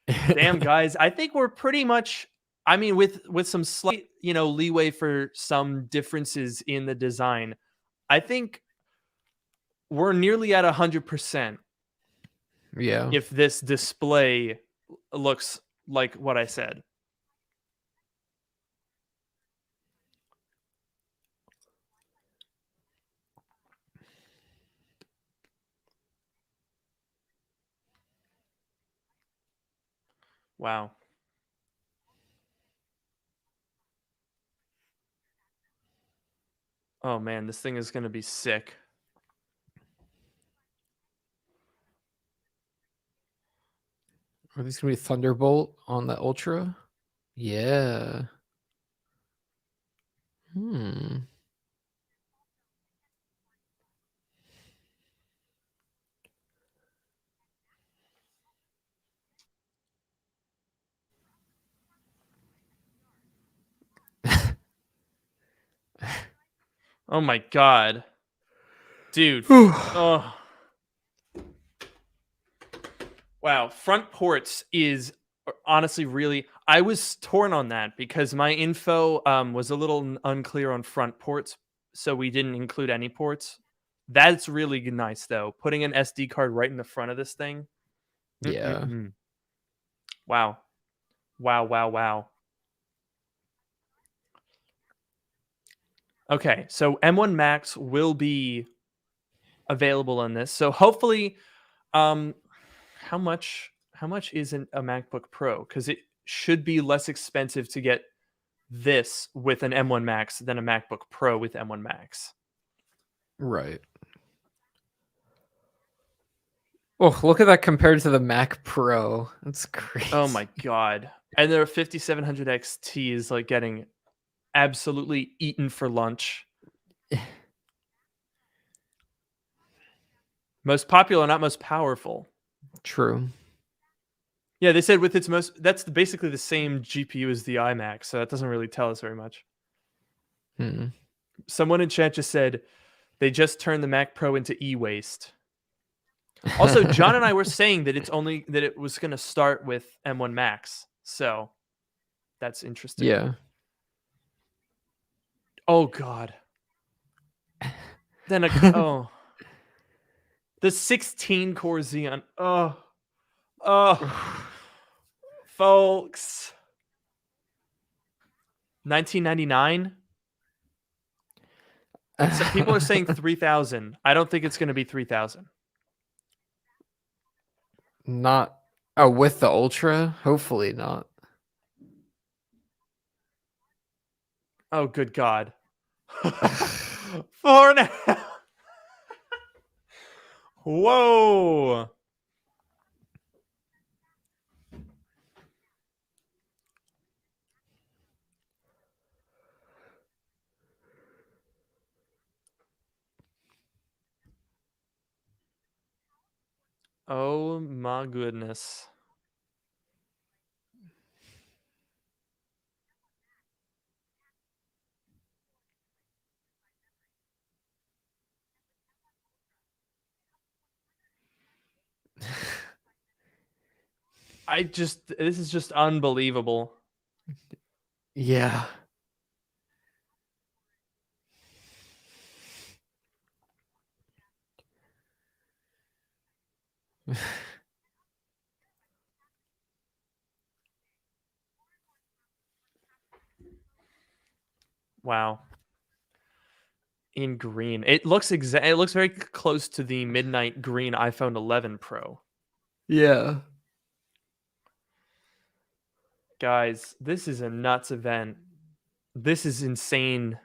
Speaker 2: Damn, guys, I think we're pretty much, I mean, with some slight, leeway for some differences in the design, I think we're nearly at 100%
Speaker 3: Yeah.
Speaker 2: if this display looks like what I said. Wow. Oh man, this thing is going to be sick.
Speaker 3: Are these gonna be Thunderbolt on the Ultra? Yeah. Hmm.
Speaker 2: Oh my god. Dude. Oh. Wow, front ports is honestly really. I was torn on that because my info was a little unclear on front ports, so we didn't include any ports. That's really nice though. Putting an SD card right in the front of this thing.
Speaker 3: Yeah.
Speaker 2: Mm-mm-mm. Wow. Wow, wow, wow. Okay, so M1 Max will be available on this. So hopefully how much is a MacBook Pro? Because it should be less expensive to get this with an M1 Max than a MacBook Pro with M1 Max.
Speaker 3: Right. Oh, look at that compared to the Mac Pro. That's crazy.
Speaker 2: Oh my god. And their 5700 XT is like getting absolutely eaten for lunch. Most popular, not most powerful.
Speaker 3: True.
Speaker 2: Yeah, they said with its that's basically the same GPU as the iMac, so that doesn't really tell us very much.
Speaker 3: Hmm.
Speaker 2: Someone in chat just said they just turned the Mac Pro into e-waste. Also, John and I were saying that it was going to start with M1 Max. So that's interesting.
Speaker 3: Yeah.
Speaker 2: Oh god. Then the 16 core Xeon. Oh, folks. 1999. So people are saying 3,000. I don't think it's going to be 3,000.
Speaker 3: Not. Oh, with the Ultra? Hopefully not.
Speaker 2: Oh, good God. 4.5. Whoa. Oh my goodness. This is just unbelievable.
Speaker 3: Yeah.
Speaker 2: Wow. In green. It looks very close to the midnight green iPhone 11 Pro.
Speaker 3: Yeah.
Speaker 2: Guys, this is a nuts event. This is insane.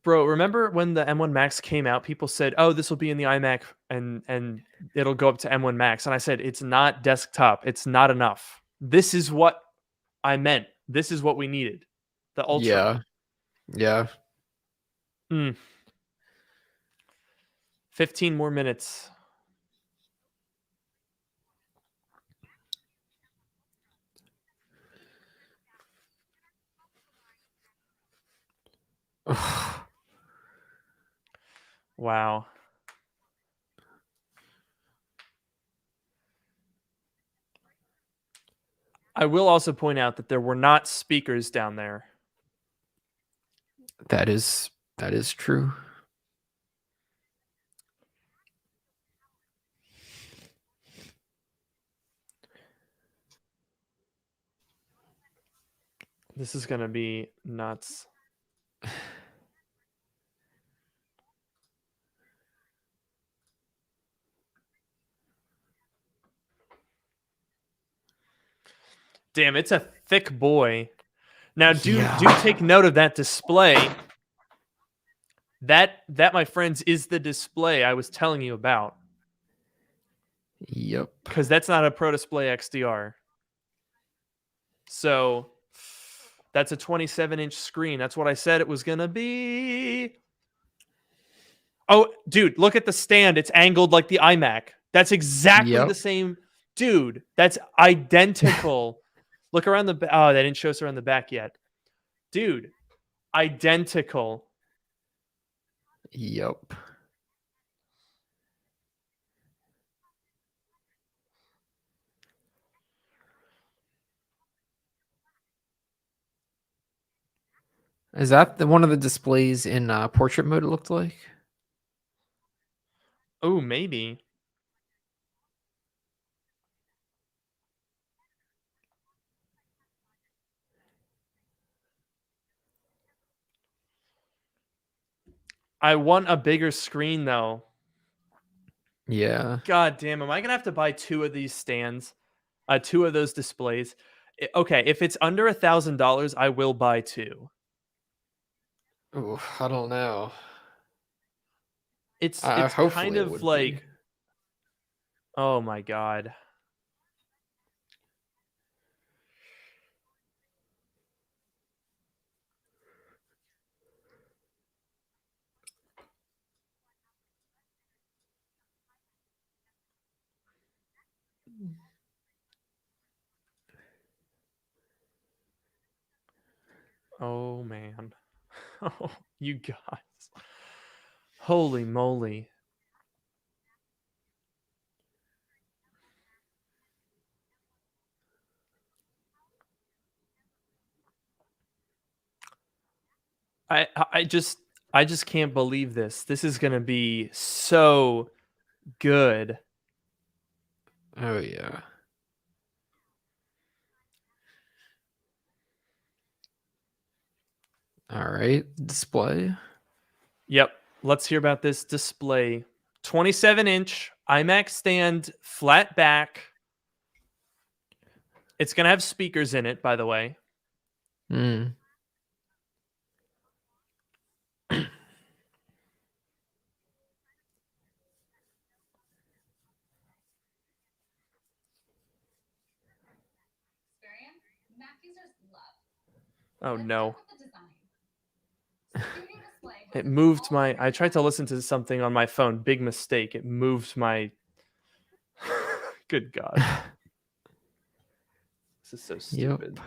Speaker 2: Bro, remember when the M1 Max came out, people said, "Oh, this will be in the iMac and it'll go up to M1 Max." And I said, "It's not desktop. It's not enough." This is what I meant. This is what we needed. The Ultra.
Speaker 3: Yeah.
Speaker 2: 15 more minutes. Wow. I will also point out that there were not speakers down there.
Speaker 3: That is true.
Speaker 2: This is going to be nuts. Damn, it's a thick boy. Now, do take note of that display. That, my friends, is the display I was telling you about.
Speaker 3: Yep.
Speaker 2: Because that's not a Pro Display XDR. So that's a 27-inch screen. That's what I said it was going to be. Oh, dude, look at the stand. It's angled like the iMac. That's exactly the same. Dude, that's identical. Look around the back. Oh, they didn't show us around the back yet. Dude, identical.
Speaker 3: Yep. Is that one of the displays in portrait mode? It looked like.
Speaker 2: Oh, maybe. I want a bigger screen though.
Speaker 3: Yeah.
Speaker 2: God damn, am I gonna have to buy 2 of these stands? 2 of those displays. Okay, if it's under $1,000, I will buy 2.
Speaker 3: Ooh, I don't know.
Speaker 2: It's
Speaker 3: Hopefully
Speaker 2: kind
Speaker 3: it
Speaker 2: of
Speaker 3: would
Speaker 2: like,
Speaker 3: be.
Speaker 2: oh my god. Oh man. Oh, you guys. Holy moly. I just can't believe this. This is gonna be so good.
Speaker 3: Oh yeah. All right, display.
Speaker 2: Yep. Let's hear about this display. 27-inch iMac stand, flat back. It's gonna have speakers in it, by the way.
Speaker 3: Mm.
Speaker 2: Oh no. It moved my. I tried to listen to something on my phone. Big mistake. It moved my. Good God. This is so stupid.
Speaker 3: Yep.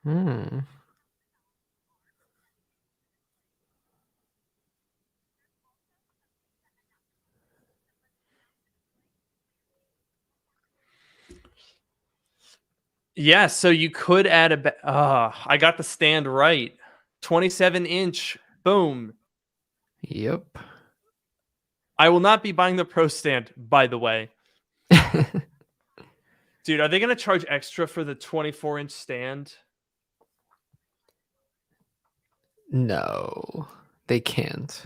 Speaker 3: Hmm.
Speaker 2: Yeah, so you could add a. I got the stand right. 27-inch. Boom.
Speaker 3: Yep.
Speaker 2: I will not be buying the Pro stand, by the way. Dude, are they going to charge extra for the 24-inch stand?
Speaker 3: No, they can't.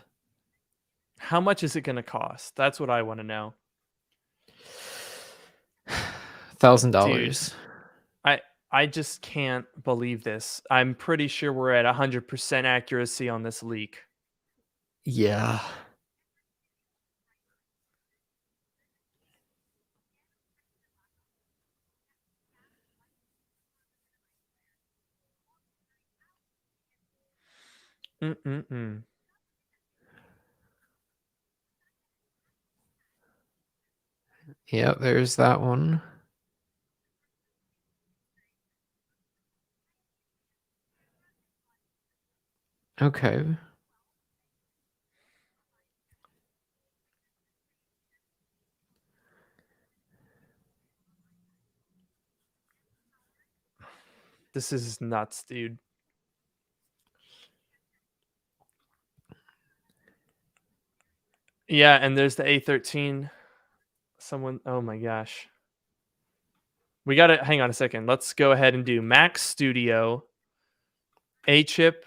Speaker 2: How much is it going to cost? That's what I want to know.
Speaker 3: $1,000.
Speaker 2: I just can't believe this. I'm pretty sure we're at 100% accuracy on this leak.
Speaker 3: Yeah.
Speaker 2: Mm-mm-mm.
Speaker 3: Yeah, there's that one. Okay.
Speaker 2: This is nuts, dude. Yeah, and there's the A13. Someone, oh my gosh. We got to hang on a second. Let's go ahead and do Mac Studio, A chip,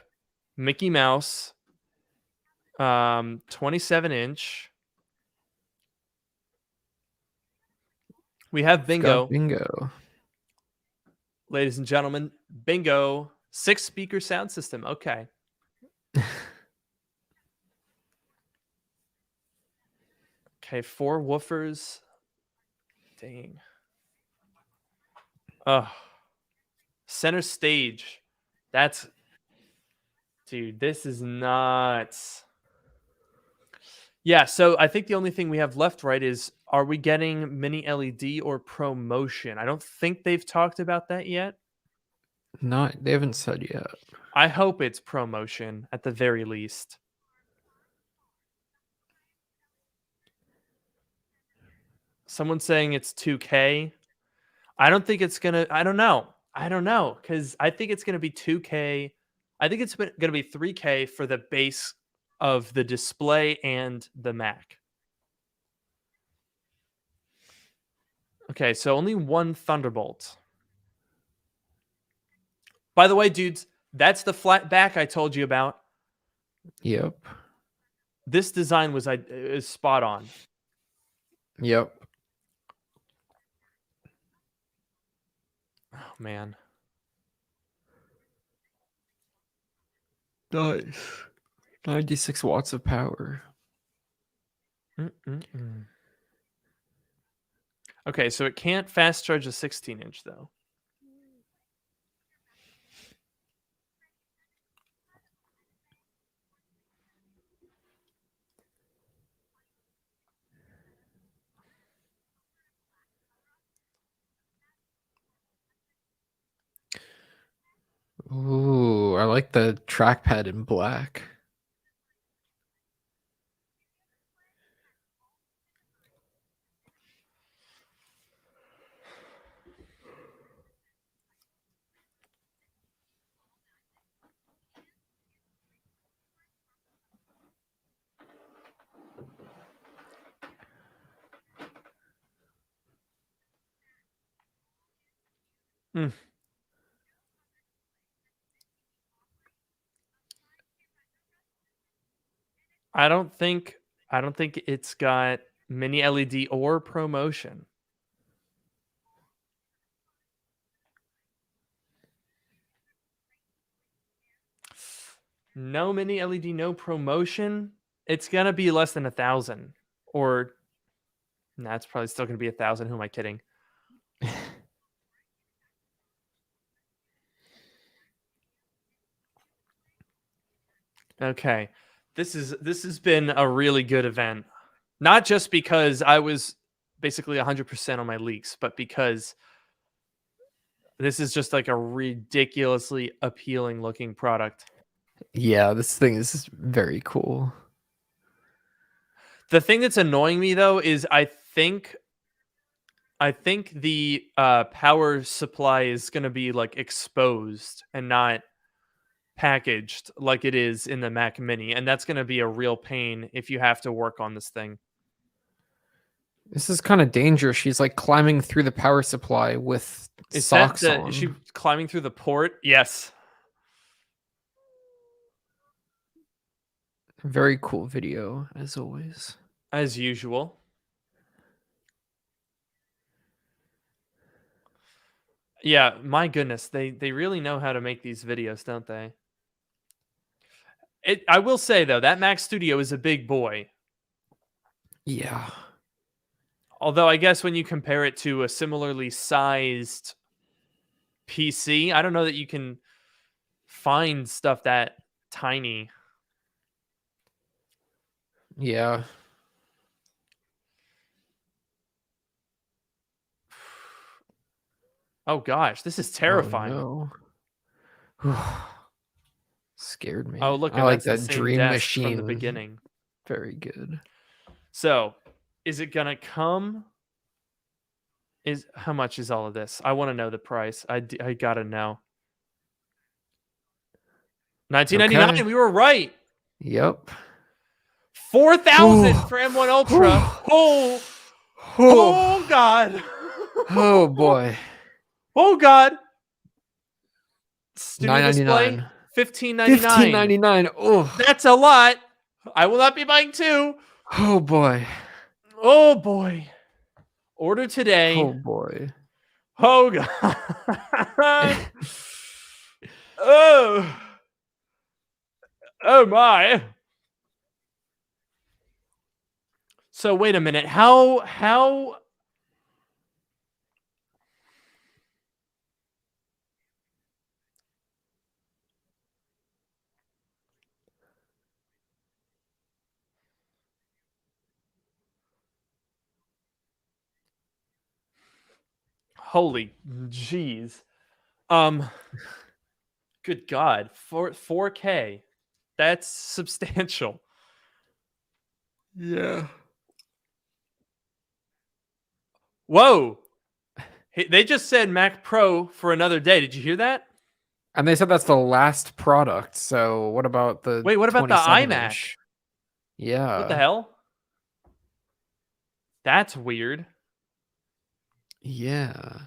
Speaker 2: Mickey Mouse, 27 inch. We have
Speaker 3: We've got
Speaker 2: bingo,
Speaker 3: bingo.
Speaker 2: ladies and gentlemen. Bingo, 6-speaker sound system. Okay. Okay, 4 woofers. Dang. Oh, center stage. That's, dude, this is nuts. Yeah, so I think the only thing we have left, right, is are we getting mini LED or ProMotion? I don't think they've talked about that yet.
Speaker 3: They haven't said yet.
Speaker 2: I hope it's ProMotion at the very least. Someone's saying it's 2K. I don't think it's gonna. I don't know because I think it's gonna be 2K. I think it's gonna be 3K for the base of the display and the Mac. Okay, so only one Thunderbolt. By the way, dudes, that's the flat back I told you about.
Speaker 3: Yep.
Speaker 2: This design is spot on.
Speaker 3: Yep.
Speaker 2: Oh man.
Speaker 3: Nice. 96 watts of power.
Speaker 2: Mm-mm-mm. Okay, so it can't fast charge a 16-inch though.
Speaker 3: Ooh, I like the trackpad in black.
Speaker 2: Hmm. I don't think it's got mini LED or ProMotion. No mini LED, no ProMotion. It's gonna be less than 1,000, or nah, it's probably still gonna be 1,000. Who am I kidding? Okay, this has been a really good event. Not just because I was basically 100% on my leaks, but because this is just like a ridiculously appealing looking product.
Speaker 3: Yeah, this thing is very cool.
Speaker 2: The thing that's annoying me though is I think the power supply is going to be like exposed and not packaged like it is in the Mac Mini, and that's going to be a real pain if you have to work on this thing.
Speaker 3: This is kind of dangerous. She's like climbing through the power supply with socks on.
Speaker 2: Is she climbing through the port? Yes.
Speaker 3: Very cool video, as always.
Speaker 2: As usual. Yeah, my goodness, they really know how to make these videos, don't they? I will say though, that Mac Studio is a big boy.
Speaker 3: Yeah.
Speaker 2: Although I guess when you compare it to a similarly sized PC, I don't know that you can find stuff that tiny.
Speaker 3: Yeah.
Speaker 2: Oh gosh, this is terrifying.
Speaker 3: Oh, no. Scared me.
Speaker 2: Oh, look,
Speaker 3: I
Speaker 2: and
Speaker 3: like
Speaker 2: that's the
Speaker 3: that
Speaker 2: same
Speaker 3: Dream
Speaker 2: desk from the
Speaker 3: Machine.
Speaker 2: beginning.
Speaker 3: Very good.
Speaker 2: So, is it gonna come? How much is all of this? I want to know the price. I gotta know. $19.99.
Speaker 3: Okay.
Speaker 2: We were right.
Speaker 3: Yep.
Speaker 2: 4,000
Speaker 3: Ooh.
Speaker 2: for M1 Ultra.
Speaker 3: Ooh.
Speaker 2: Oh God.
Speaker 3: Oh boy.
Speaker 2: Oh God. Studio display,
Speaker 3: $9.99.
Speaker 2: $15.99.
Speaker 3: $15.99. Oh.
Speaker 2: That's a lot. I will not be buying two.
Speaker 3: Oh boy.
Speaker 2: Oh boy. Order today.
Speaker 3: Oh boy.
Speaker 2: Oh God. Oh. Oh my. So wait a minute. How holy jeez. Good God. 4K. That's substantial.
Speaker 3: Yeah.
Speaker 2: Whoa. They just said Mac Pro for another day. Did you hear that?
Speaker 3: And they said that's the last product. So what about the
Speaker 2: Wait, what about the
Speaker 3: 27
Speaker 2: iMac?
Speaker 3: inch? Yeah.
Speaker 2: What the hell? That's weird.
Speaker 3: Yeah.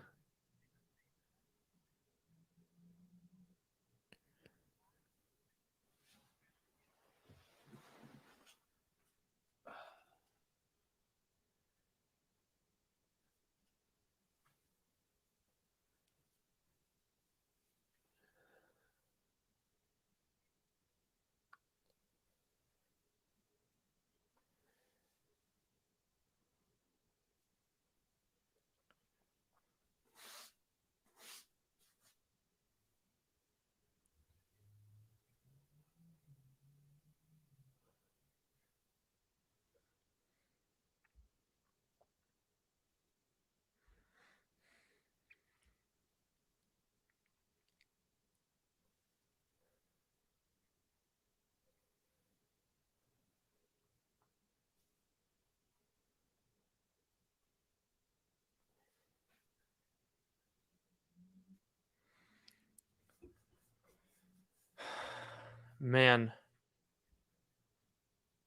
Speaker 2: Man.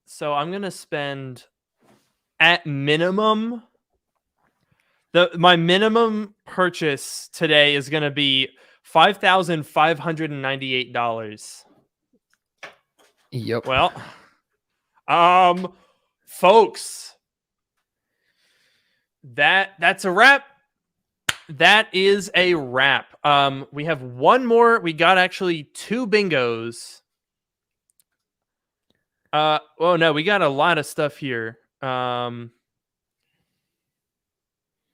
Speaker 2: So I'm going to spend at minimum my minimum purchase today is going to be $5,598.
Speaker 3: Yep.
Speaker 2: Well, folks, that's a wrap. That is a wrap. We have one more. We got actually two bingos. Oh no, we got a lot of stuff here.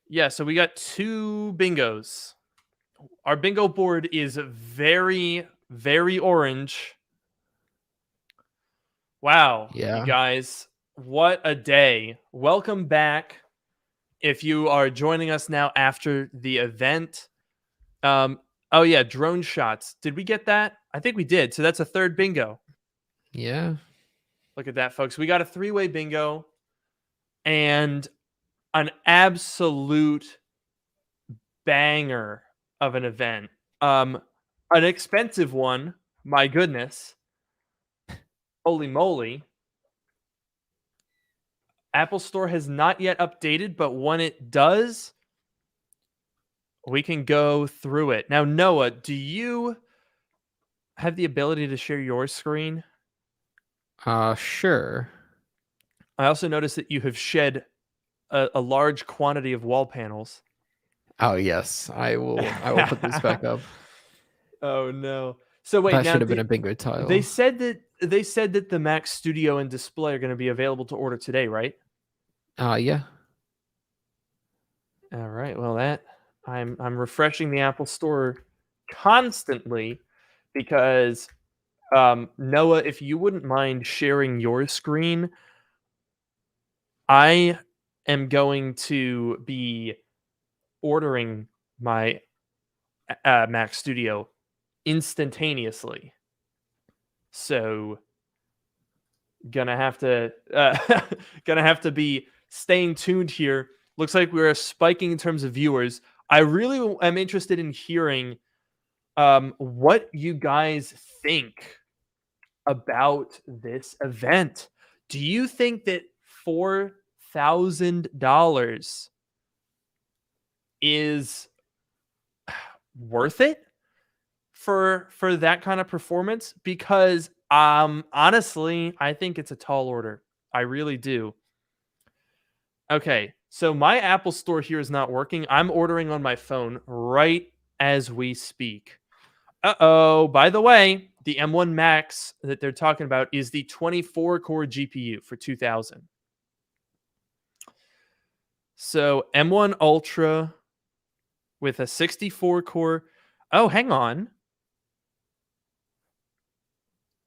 Speaker 2: Yeah, so we got two bingos. Our bingo board is very, very orange. Wow,
Speaker 3: Yeah.
Speaker 2: you guys, what a day. Welcome back. If you are joining us now after the event. Oh yeah, drone shots. Did we get that? I think we did. So that's a third bingo.
Speaker 3: Yeah.
Speaker 2: Look at that, folks. We got a three-way bingo and an absolute banger of an event. An expensive one, my goodness. Holy moly. Apple Store has not yet updated, but when it does, we can go through it. Now, Noah, do you have the ability to share your screen?
Speaker 3: Sure.
Speaker 2: I also noticed that you have shed a large quantity of wall panels.
Speaker 3: Oh yes, I will put this back up.
Speaker 2: Oh no. So wait,
Speaker 3: That
Speaker 2: now
Speaker 3: should have been a bingo tile.
Speaker 2: they said that the Mac Studio and display are going to be available to order today, right?
Speaker 3: Yeah.
Speaker 2: All right. Well, that I'm refreshing the Apple Store constantly because Noah, if you wouldn't mind sharing your screen, I am going to be ordering my Mac Studio instantaneously. So gonna have to be staying tuned here. Looks like we're spiking in terms of viewers. I really am interested in hearing what you guys think about this event. Do you think that $4,000 is worth it for that kind of performance? Because honestly, I think it's a tall order. I really do. Okay, so my Apple Store here is not working. I'm ordering on my phone right as we speak. Uh-oh, by the way, the M1 Max that they're talking about is the 24-core GPU for 2000. So M1 Ultra with a 64-core. Oh, hang on.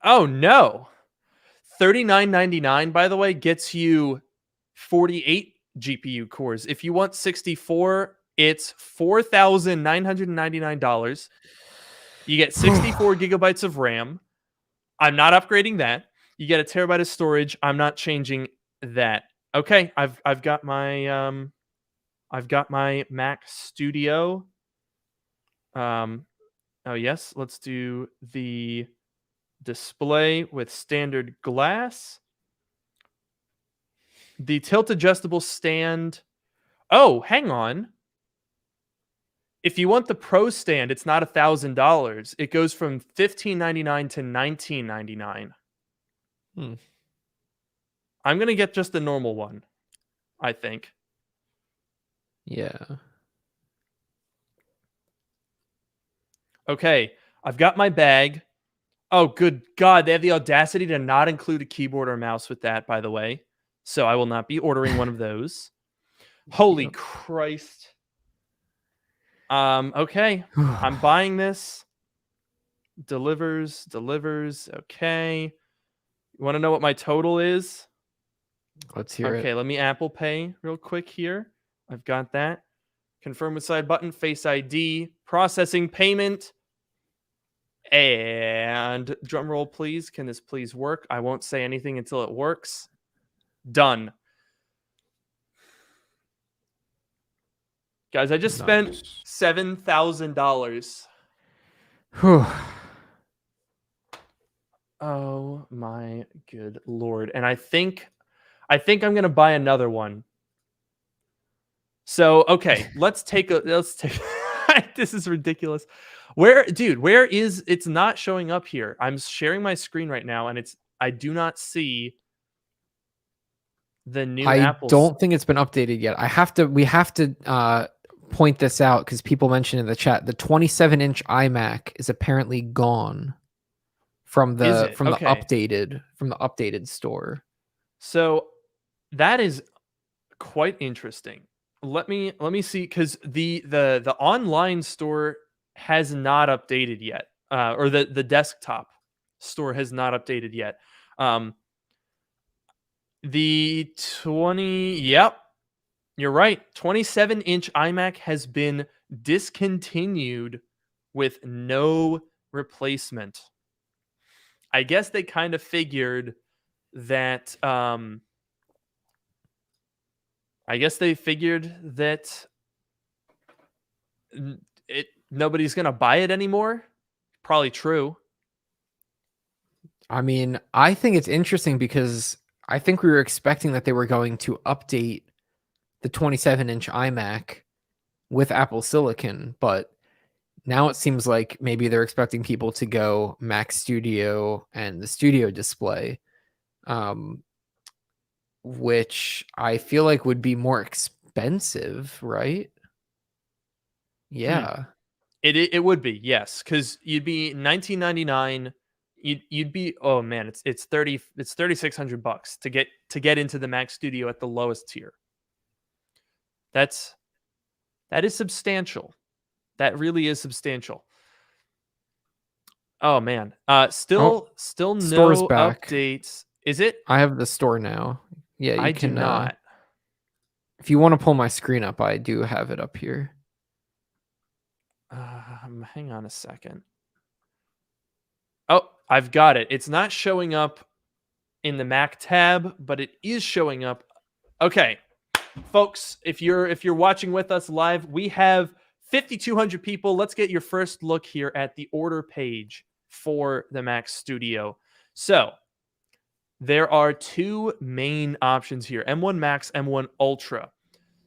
Speaker 2: Oh, no. $39.99, by the way, gets you 48 GPU cores. If you want 64, it's $4,999. You get 64 gigabytes of RAM. I'm not upgrading that. You get a terabyte of storage. I'm not changing that. Okay, I've got my Mac Studio. Oh yes, let's do the display with standard glass. The tilt adjustable stand. Oh, hang on. If you want the Pro stand, it's not $1,000. It goes from $1,599 to $1,999. I'm gonna get just the normal one, I think.
Speaker 3: Yeah.
Speaker 2: Okay, I've got my bag. Oh, good God, they have the audacity to not include a keyboard or mouse with that, by the way. So I will not be ordering one of those. Holy
Speaker 3: Yep.
Speaker 2: Christ. Okay, I'm buying this. Delivers. Okay. You want to know what my total is?
Speaker 3: Let's hear
Speaker 2: Okay,
Speaker 3: it.
Speaker 2: let me Apple Pay real quick here. I've got that. Confirm with side button, Face ID, processing payment. And drum roll, please. Can this please work? I won't say anything until it works. Done. Guys, I just spent
Speaker 3: Nice.
Speaker 2: $7,000.
Speaker 3: Whew.
Speaker 2: Oh my good Lord. And I think I'm going to buy another one. So, okay, let's take this is ridiculous. Where is it's not showing up here. I'm sharing my screen right now and I do not see the new
Speaker 3: I
Speaker 2: Apple.
Speaker 3: don't think it's been updated yet. We have to point this out because people mentioned in the chat the 27-inch iMac is apparently gone from the
Speaker 2: it? Okay.
Speaker 3: updated store.
Speaker 2: So that is quite interesting. Let me see, because the online store has not updated yet, or the desktop store has not updated yet. The 20, yep, you're right. 27-inch iMac has been discontinued with no replacement. I guess they kind of figured that. Nobody's gonna buy it anymore. Probably true.
Speaker 3: I mean, I think it's interesting because I think we were expecting that they were going to update the 27-inch iMac with Apple Silicon, but now it seems like maybe they're expecting people to go Mac Studio and the Studio display, which I feel like would be more expensive, right? Yeah.
Speaker 2: It would be, yes, because you'd be $19.99. You'd be, oh man, it's $3,600 to get into the Mac Studio at the lowest tier. That is substantial. That really is substantial. Oh man. Still no
Speaker 3: Store's back.
Speaker 2: updates. Is it?
Speaker 3: I have the store now. Yeah, you
Speaker 2: I
Speaker 3: can
Speaker 2: do not.
Speaker 3: If you want to pull my screen up, I do have it up here.
Speaker 2: Hang on a second. Oh, I've got it. It's not showing up in the Mac tab, but it is showing up. Okay, folks, if you're watching with us live, we have 5,200 people. Let's get your first look here at the order page for the Mac Studio. So there are two main options here: M1 Max, M1 Ultra.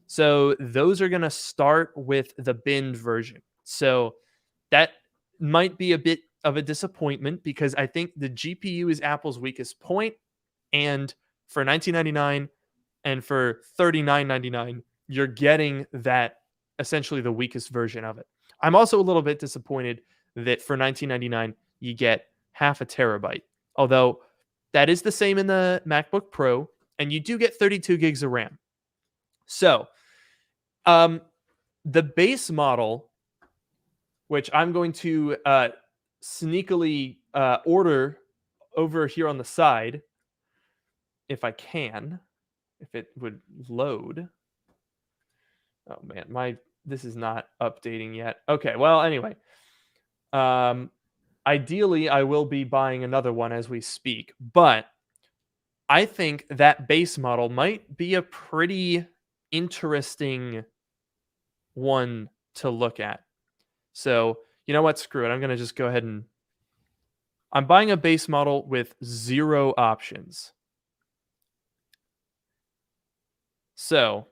Speaker 2: So those are going to start with the binned version. So that might be a bit of a disappointment because I think the GPU is Apple's weakest point, and for $19.99 and for $39.99, you're getting that essentially the weakest version of it. I'm also a little bit disappointed that for $19.99 you get half a terabyte, although that is the same in the MacBook Pro, and you do get 32 gigs of RAM. So the base model, which I'm going to sneakily order over here on the side, if I can, if it would load. Oh man, this is not updating yet. Okay, well, anyway. Ideally, I will be buying another one as we speak, but I think that base model might be a pretty interesting one to look at. So, you know what? Screw it. I'm going to just go ahead and I'm buying a base model with 0 options. So,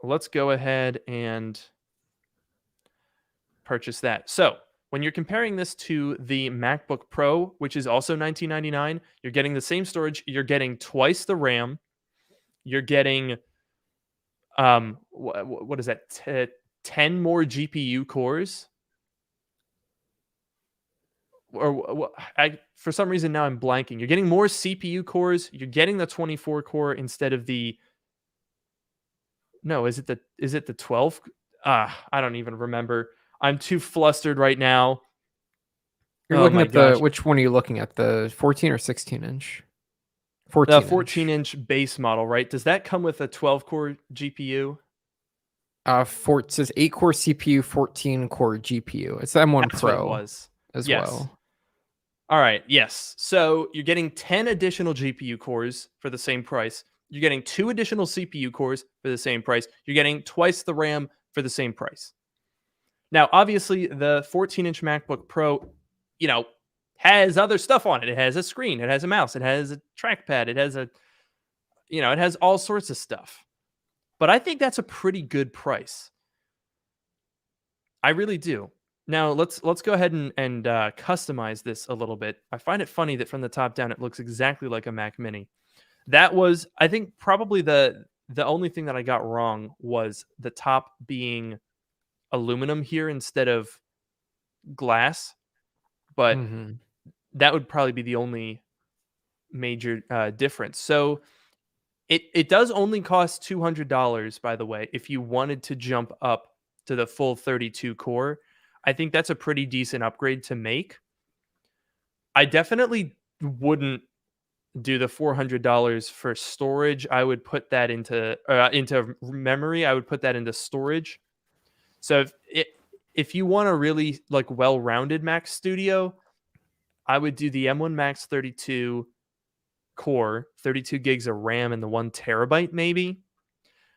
Speaker 2: let's go ahead and purchase that. So, when you're comparing this to the MacBook Pro, which is also $19.99, you're getting the same storage, you're getting twice the RAM, you're getting what is that? 10 more GPU cores. Or for some reason now I'm blanking. You're getting more CPU cores, you're getting the 24 core instead of the No, is it the 12? I don't even remember. I'm too flustered right now.
Speaker 3: You're looking at which one are you looking at? The 14 or 16 inch? 14
Speaker 2: the 14 inch base model, right? Does that come with a 12 core GPU?
Speaker 3: It says 8 core CPU, 14 core GPU. It's the M1
Speaker 2: That's
Speaker 3: Pro
Speaker 2: what it was.
Speaker 3: as
Speaker 2: Yes.
Speaker 3: well.
Speaker 2: All right. Yes. So you're getting 10 additional GPU cores for the same price. You're getting 2 additional CPU cores for the same price. You're getting twice the RAM for the same price. Now, obviously, the 14-inch MacBook Pro, has other stuff on it. It has a screen. It has a mouse. It has a trackpad. It has it has all sorts of stuff. But I think that's a pretty good price. I really do. Now, let's go ahead and customize this a little bit. I find it funny that from the top down, it looks exactly like a Mac Mini. That was, I think, probably the only thing that I got wrong was the top being aluminum here instead of glass. But that would probably be the only major difference. So it does only cost $200, by the way, if you wanted to jump up to the full 32 core. I think that's a pretty decent upgrade to make. I definitely wouldn't do the $400 for storage. I would put that into memory. I would put that into storage. So if you want a really well-rounded Mac Studio, I would do the M1 Max 32 core, 32 gigs of RAM, and the 1 terabyte maybe.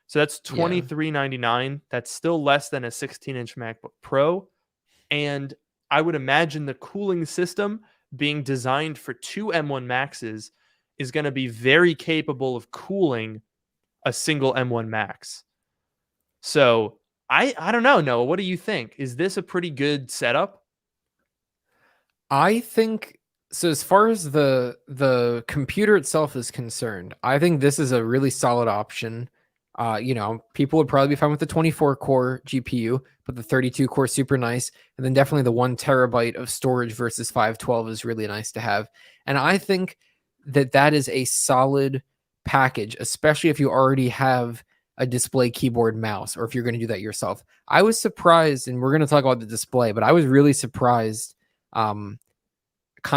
Speaker 2: So that's $23.99. That's still less than a 16-inch MacBook Pro. And I would imagine the cooling system being designed for 2 M1 Maxes is going to be very capable of cooling a single M1 Max. So I don't know, Noah. What do you think? Is this a pretty good setup?
Speaker 3: I think so. As far as the computer itself is concerned, I think this is a really solid option. People would probably be fine with the 24 core GPU, but the 32 core super nice, and then definitely the 1 terabyte of storage versus 512 is really nice to have. And I think that is a solid package, especially if you already have a display, keyboard, mouse, or if you're going to do that yourself. I was surprised, and we're going to talk about the display, but I was really surprised. I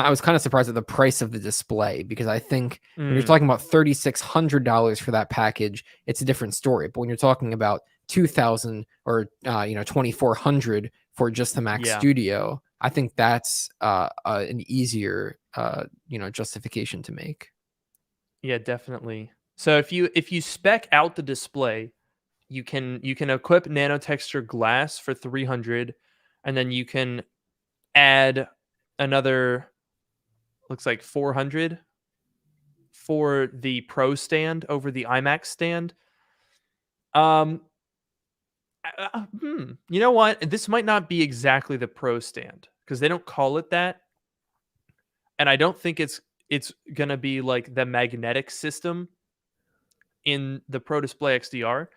Speaker 3: was kind of surprised at the price of the display, because I think when you're talking about $3,600 for that package, it's a different story. But when you're talking about $2,000 or 2,400 for just the Mac
Speaker 2: Yeah.
Speaker 3: Studio, I think that's an easier justification to make.
Speaker 2: Yeah, definitely. So if you spec out the display, you can equip nanotexture glass for 300, and then you can add another, looks like 400 for the Pro stand over the iMac stand. You know what? This might not be exactly the Pro stand because they don't call it that, and I don't think it's gonna be like the magnetic system in the Pro Display XDR.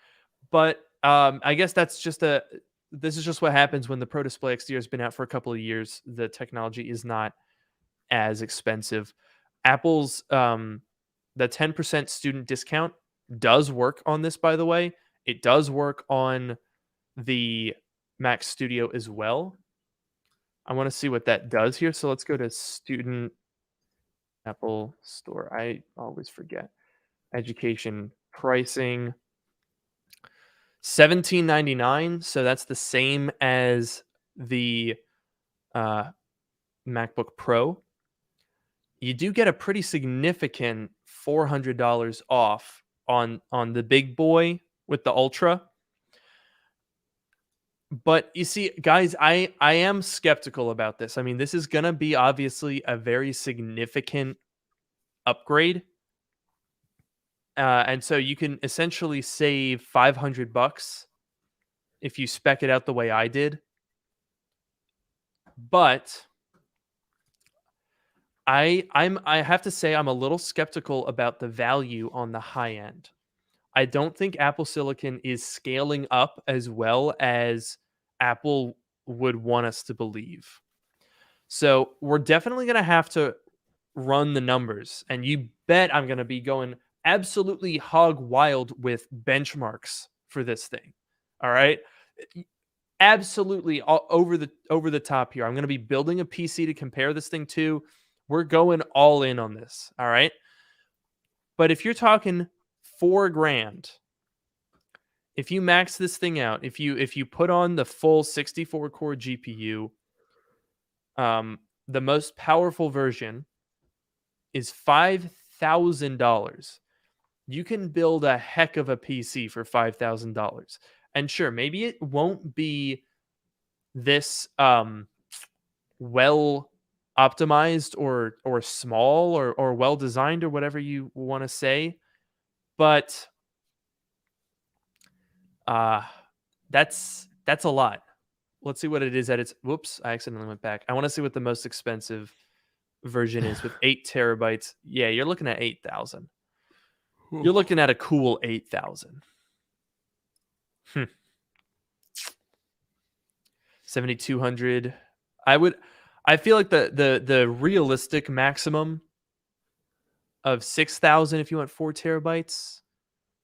Speaker 2: But I guess this is just what happens when the Pro Display XDR has been out for a couple of years. The technology is not as expensive. Apple's the 10% student discount does work on this, by the way. It does work on the Mac Studio as well. I want to see what that does here. So let's go to student Apple Store. I always forget. Education pricing. $17.99. So that's the same as the MacBook Pro. You do get a pretty significant $400 off on the big boy with the Ultra. But you see, guys, I am skeptical about this. I mean, this is going to be obviously a very significant upgrade. And so you can essentially save $500 if you spec it out the way I did. But I have to say I'm a little skeptical about the value on the high end. I don't think Apple Silicon is scaling up as well as Apple would want us to believe. So we're definitely going to have to run the numbers, and you bet I'm going to be going absolutely hog wild with benchmarks for this thing. All right, absolutely over the top here. I'm going to be building a PC to compare this thing to. We're going all in on this. All right, but if you're talking $4,000, if you max this thing out, if you put on the full 64 core GPU, the most powerful version is $5,000. You can build a heck of a PC for $5,000. And sure, maybe it won't be this well optimized or small or well designed or whatever you want to say, but that's a lot. Let's see what it is at its. Whoops, I accidentally went back. I want to see what the most expensive version is with 8 terabytes. Yeah, you're looking at 8,000. You're looking at a cool 8,000. 7,200. I feel like the realistic maximum of 6,000 if you want 4 terabytes,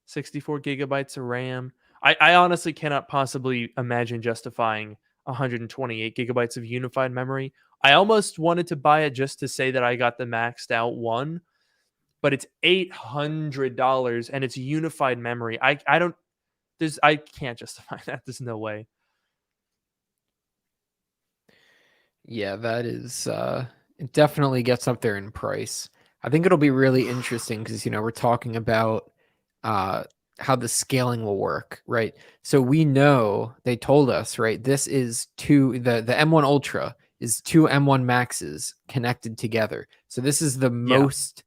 Speaker 2: 64 gigabytes of RAM. I honestly cannot possibly imagine justifying 128 gigabytes of unified memory. I almost wanted to buy it just to say that I got the maxed out one, but it's $800 and it's unified memory. I can't justify that. There's no way.
Speaker 3: Yeah, that is it definitely gets up there in price. I think it'll be really interesting because we're talking about how the scaling will work, right? So we know they told us, right? This is the M1 Ultra is 2 M1 Maxes connected together. So this is the most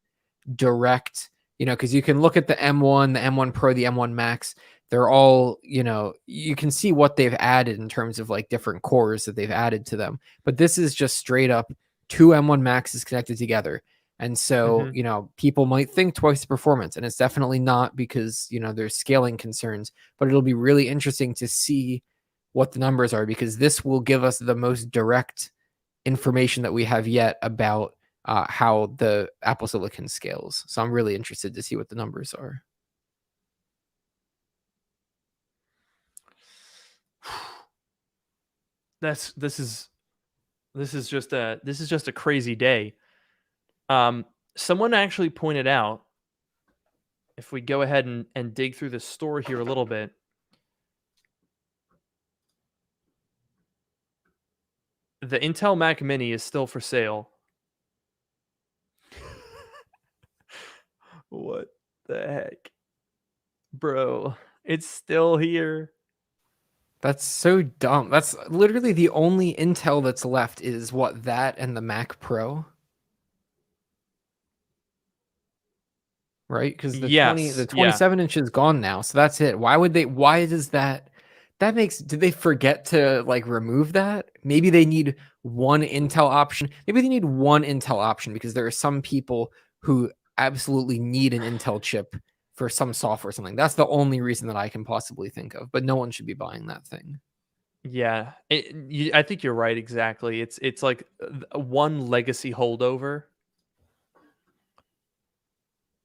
Speaker 3: direct, because you can look at the M1, the M1 Pro, the M1 Max. They're all, you can see what they've added in terms of like different cores that they've added to them. But this is just straight up 2 M1 Maxes connected together. And so, people might think twice the performance, and it's definitely not because, there's scaling concerns, but it'll be really interesting to see what the numbers are because this will give us the most direct information that we have yet about how the Apple Silicon scales. So I'm really interested to see what the numbers are.
Speaker 2: This is just a crazy day. Someone actually pointed out, if we go ahead and dig through the store here a little bit, The Intel Mac Mini is still for sale. What the heck? Bro, it's still here.
Speaker 3: That's so dumb. That's literally the only Intel that's left is what, that and the Mac Pro? Right? Because the
Speaker 2: Yes,
Speaker 3: 27 inch is gone now, so that's it. Why does that did they forget to like remove that? Maybe they need one Intel option. Maybe they need one Intel option because there are some people who absolutely need an Intel chip for some software or something. That's the only reason that I can possibly think of, but no one should be buying that thing.
Speaker 2: Yeah. I think you're right. Exactly. It's like one legacy holdover.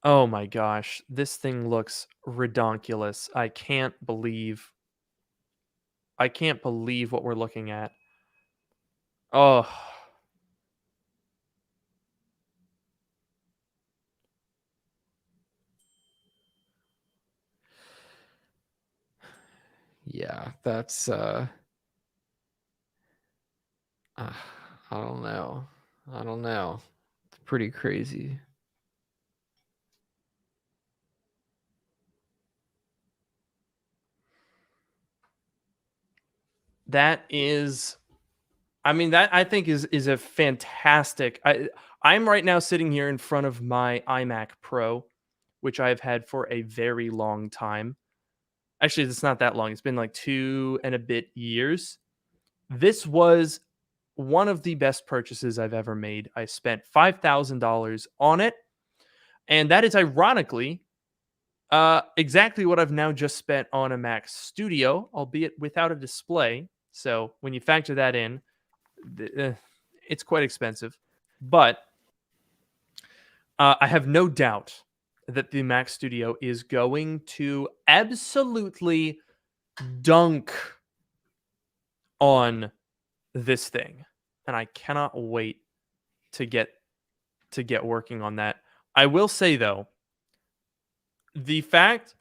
Speaker 2: Oh my gosh, this thing looks redonkulous. I can't believe what we're looking at. Oh,
Speaker 3: Yeah, that's I don't know. I don't know. It's pretty crazy.
Speaker 2: that is I mean that I think is a fantastic. I'm right now sitting here in front of my iMac Pro, which I've had for a very long time. Actually, it's not that long. It's been like 2 and a bit years. This was one of the best purchases I've ever made. I spent $5,000 on it, and that is ironically exactly what I've now just spent on a Mac Studio, albeit without a display. So when you factor that in, it's quite expensive. But I have no doubt that the Mac Studio is going to absolutely dunk on this thing, and I cannot wait to get working on that. I will say though, the fact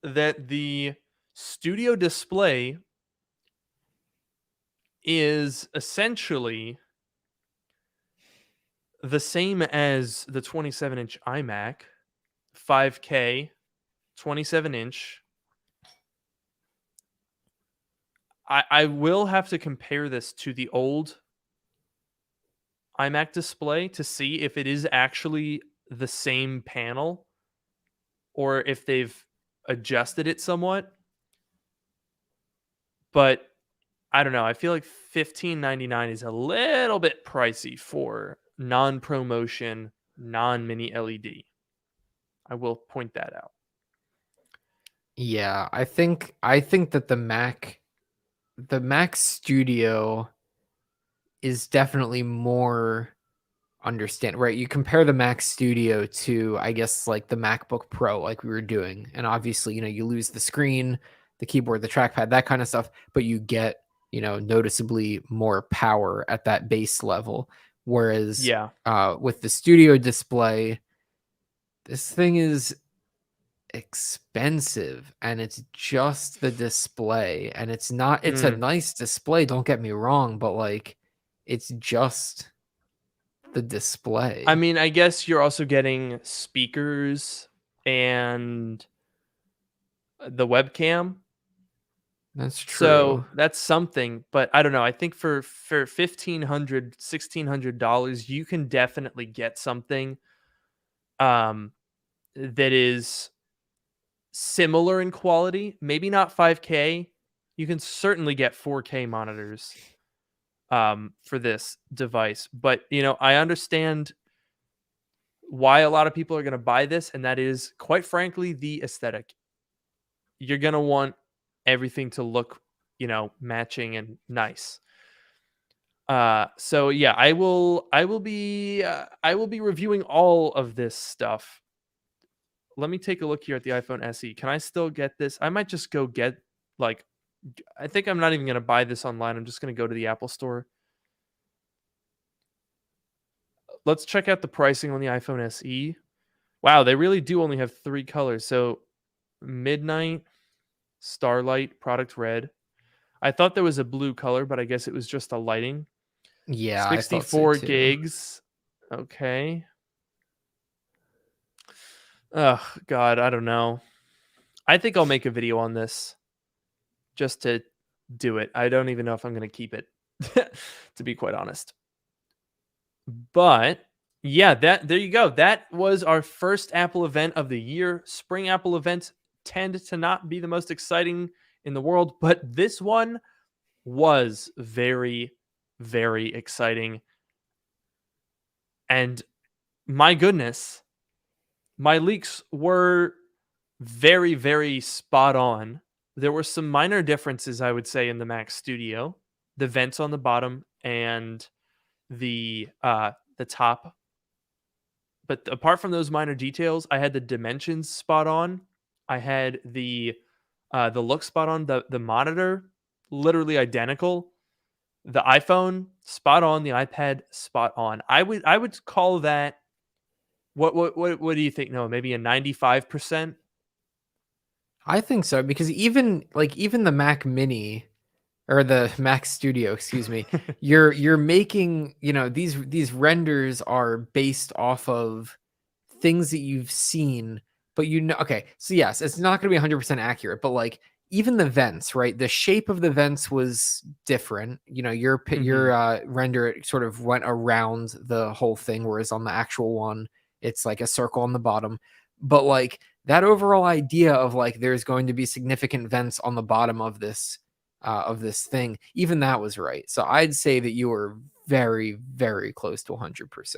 Speaker 2: that the Studio display is essentially the same as the 27-inch iMac, 5K, 27-inch. I will have to compare this to the old iMac display to see if it is actually the same panel or if they've adjusted it somewhat. But I don't know. I feel like $15.99 is a little bit pricey for non-ProMotion, non-mini LED. I will point that out.
Speaker 3: Yeah, I think that the Mac Studio is definitely more right? You compare the Mac Studio to, I guess, like the MacBook Pro, like we were doing, and obviously, you lose the screen, the keyboard, the trackpad, that kind of stuff, but you get, noticeably more power at that base level. Whereas,
Speaker 2: Yeah.
Speaker 3: with the Studio display, this thing is expensive, and it's just the display, and it's a nice display, don't get me wrong, but like it's just the display.
Speaker 2: I mean, I guess you're also getting speakers and the webcam.
Speaker 3: That's true.
Speaker 2: So that's something, but I don't know. I think for $1,500, $1,600, you can definitely get something that is similar in quality. Maybe not 5K. You can certainly get 4K monitors for this device, but I understand why a lot of people are going to buy this, and that is, quite frankly, the aesthetic. You're going to want everything to look, matching and nice. So yeah, I will be reviewing all of this stuff. Let me take a look here at the iPhone SE. Can I still get this? I might just go get, like, I think I'm not even going to buy this online. I'm just going to go to the Apple Store. Let's check out the pricing on the iPhone SE. Wow, they really do only have 3 colors. So Midnight, Starlight, Product Red. I thought there was a blue color, but I guess it was just a lighting.
Speaker 3: Yeah, I thought so
Speaker 2: 64
Speaker 3: too.
Speaker 2: gigs. Okay. Oh God, I don't know. I think I'll make a video on this just to do it. I don't even know if I'm going to keep it, to be quite honest. But yeah, there you go. That was our first Apple event of the year. Spring Apple events tend to not be the most exciting in the world, but this one was very, very exciting. And my goodness, my leaks were very, very spot on. There were some minor differences, I would say, in the Mac Studio, the vents on the bottom and the top. But apart from those minor details, I had the dimensions spot on. I had the look spot on. The monitor literally identical. The iPhone spot on. The iPad spot on. I would call that. What do you think? No, maybe a 95%.
Speaker 3: I think so because even the Mac Mini or the Mac Studio, excuse me, you're making, these renders are based off of things that you've seen, but okay, so yes, it's not going to be 100% accurate, but like even the vents, right? The shape of the vents was different. Your render sort of went around the whole thing, whereas on the actual one, it's like a circle on the bottom. But like that overall idea of like there's going to be significant vents on the bottom of this thing, even that was right. So I'd say that you were very, very close to 100%.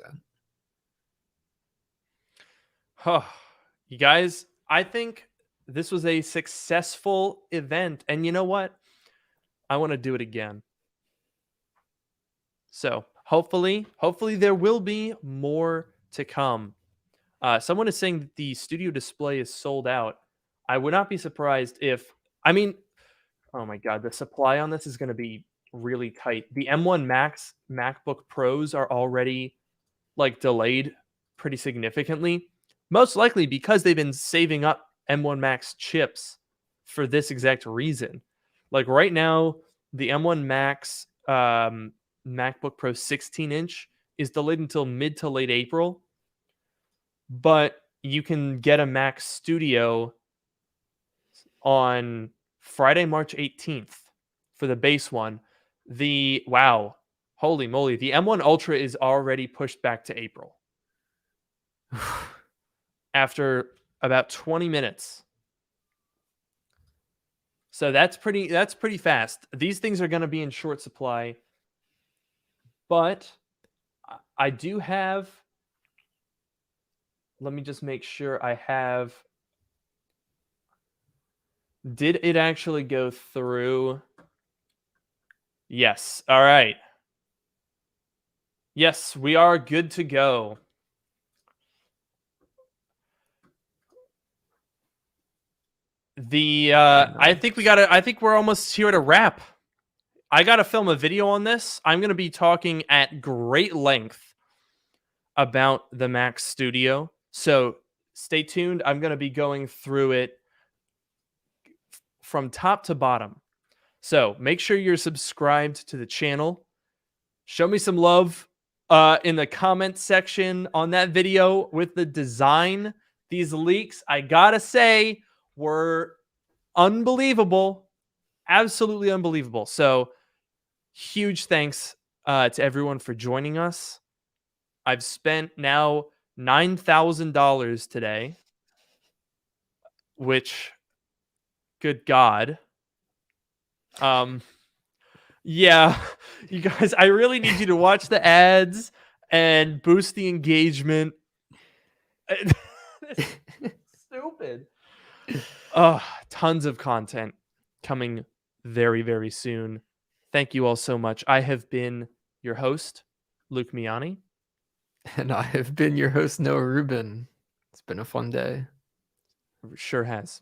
Speaker 2: You guys, I think this was a successful event. And you know what? I want to do it again. So hopefully there will be more to come. Someone is saying that the studio display is sold out. I would not be surprised if, oh my God, the supply on this is going to be really tight. The M1 Max MacBook Pros are already like delayed pretty significantly. Most likely because they've been saving up M1 Max chips for this exact reason. Like right now, the M1 Max MacBook Pro 16-inch is delayed until mid to late April. But you can get a Mac Studio on Friday, March 18th for the base one. Holy moly, the M1 Ultra is already pushed back to April. After about 20 minutes. So that's pretty fast. These things are going to be in short supply. But I do have, let me just make sure I have, did it actually go through? Yes. All right. Yes, we are good to go. I think we're almost here to wrap. I gotta film a video on this. I'm gonna be talking at great length about the Mac Studio. So stay tuned. I'm gonna be going through it from top to bottom. So make sure you're subscribed to the channel. Show me some love in the comment section on that video with the design. These leaks, I gotta say, were unbelievable. Absolutely unbelievable. So huge thanks to everyone for joining us. I've spent now $9,000 today, which, good God. Yeah, you guys, I really need you to watch the ads and boost the engagement. Stupid. Tons of content coming very, very soon. Thank you all so much. I have been your host, Luke Miani.
Speaker 3: And I have been your host, Noah Rubin. It's been a fun day.
Speaker 2: Sure has.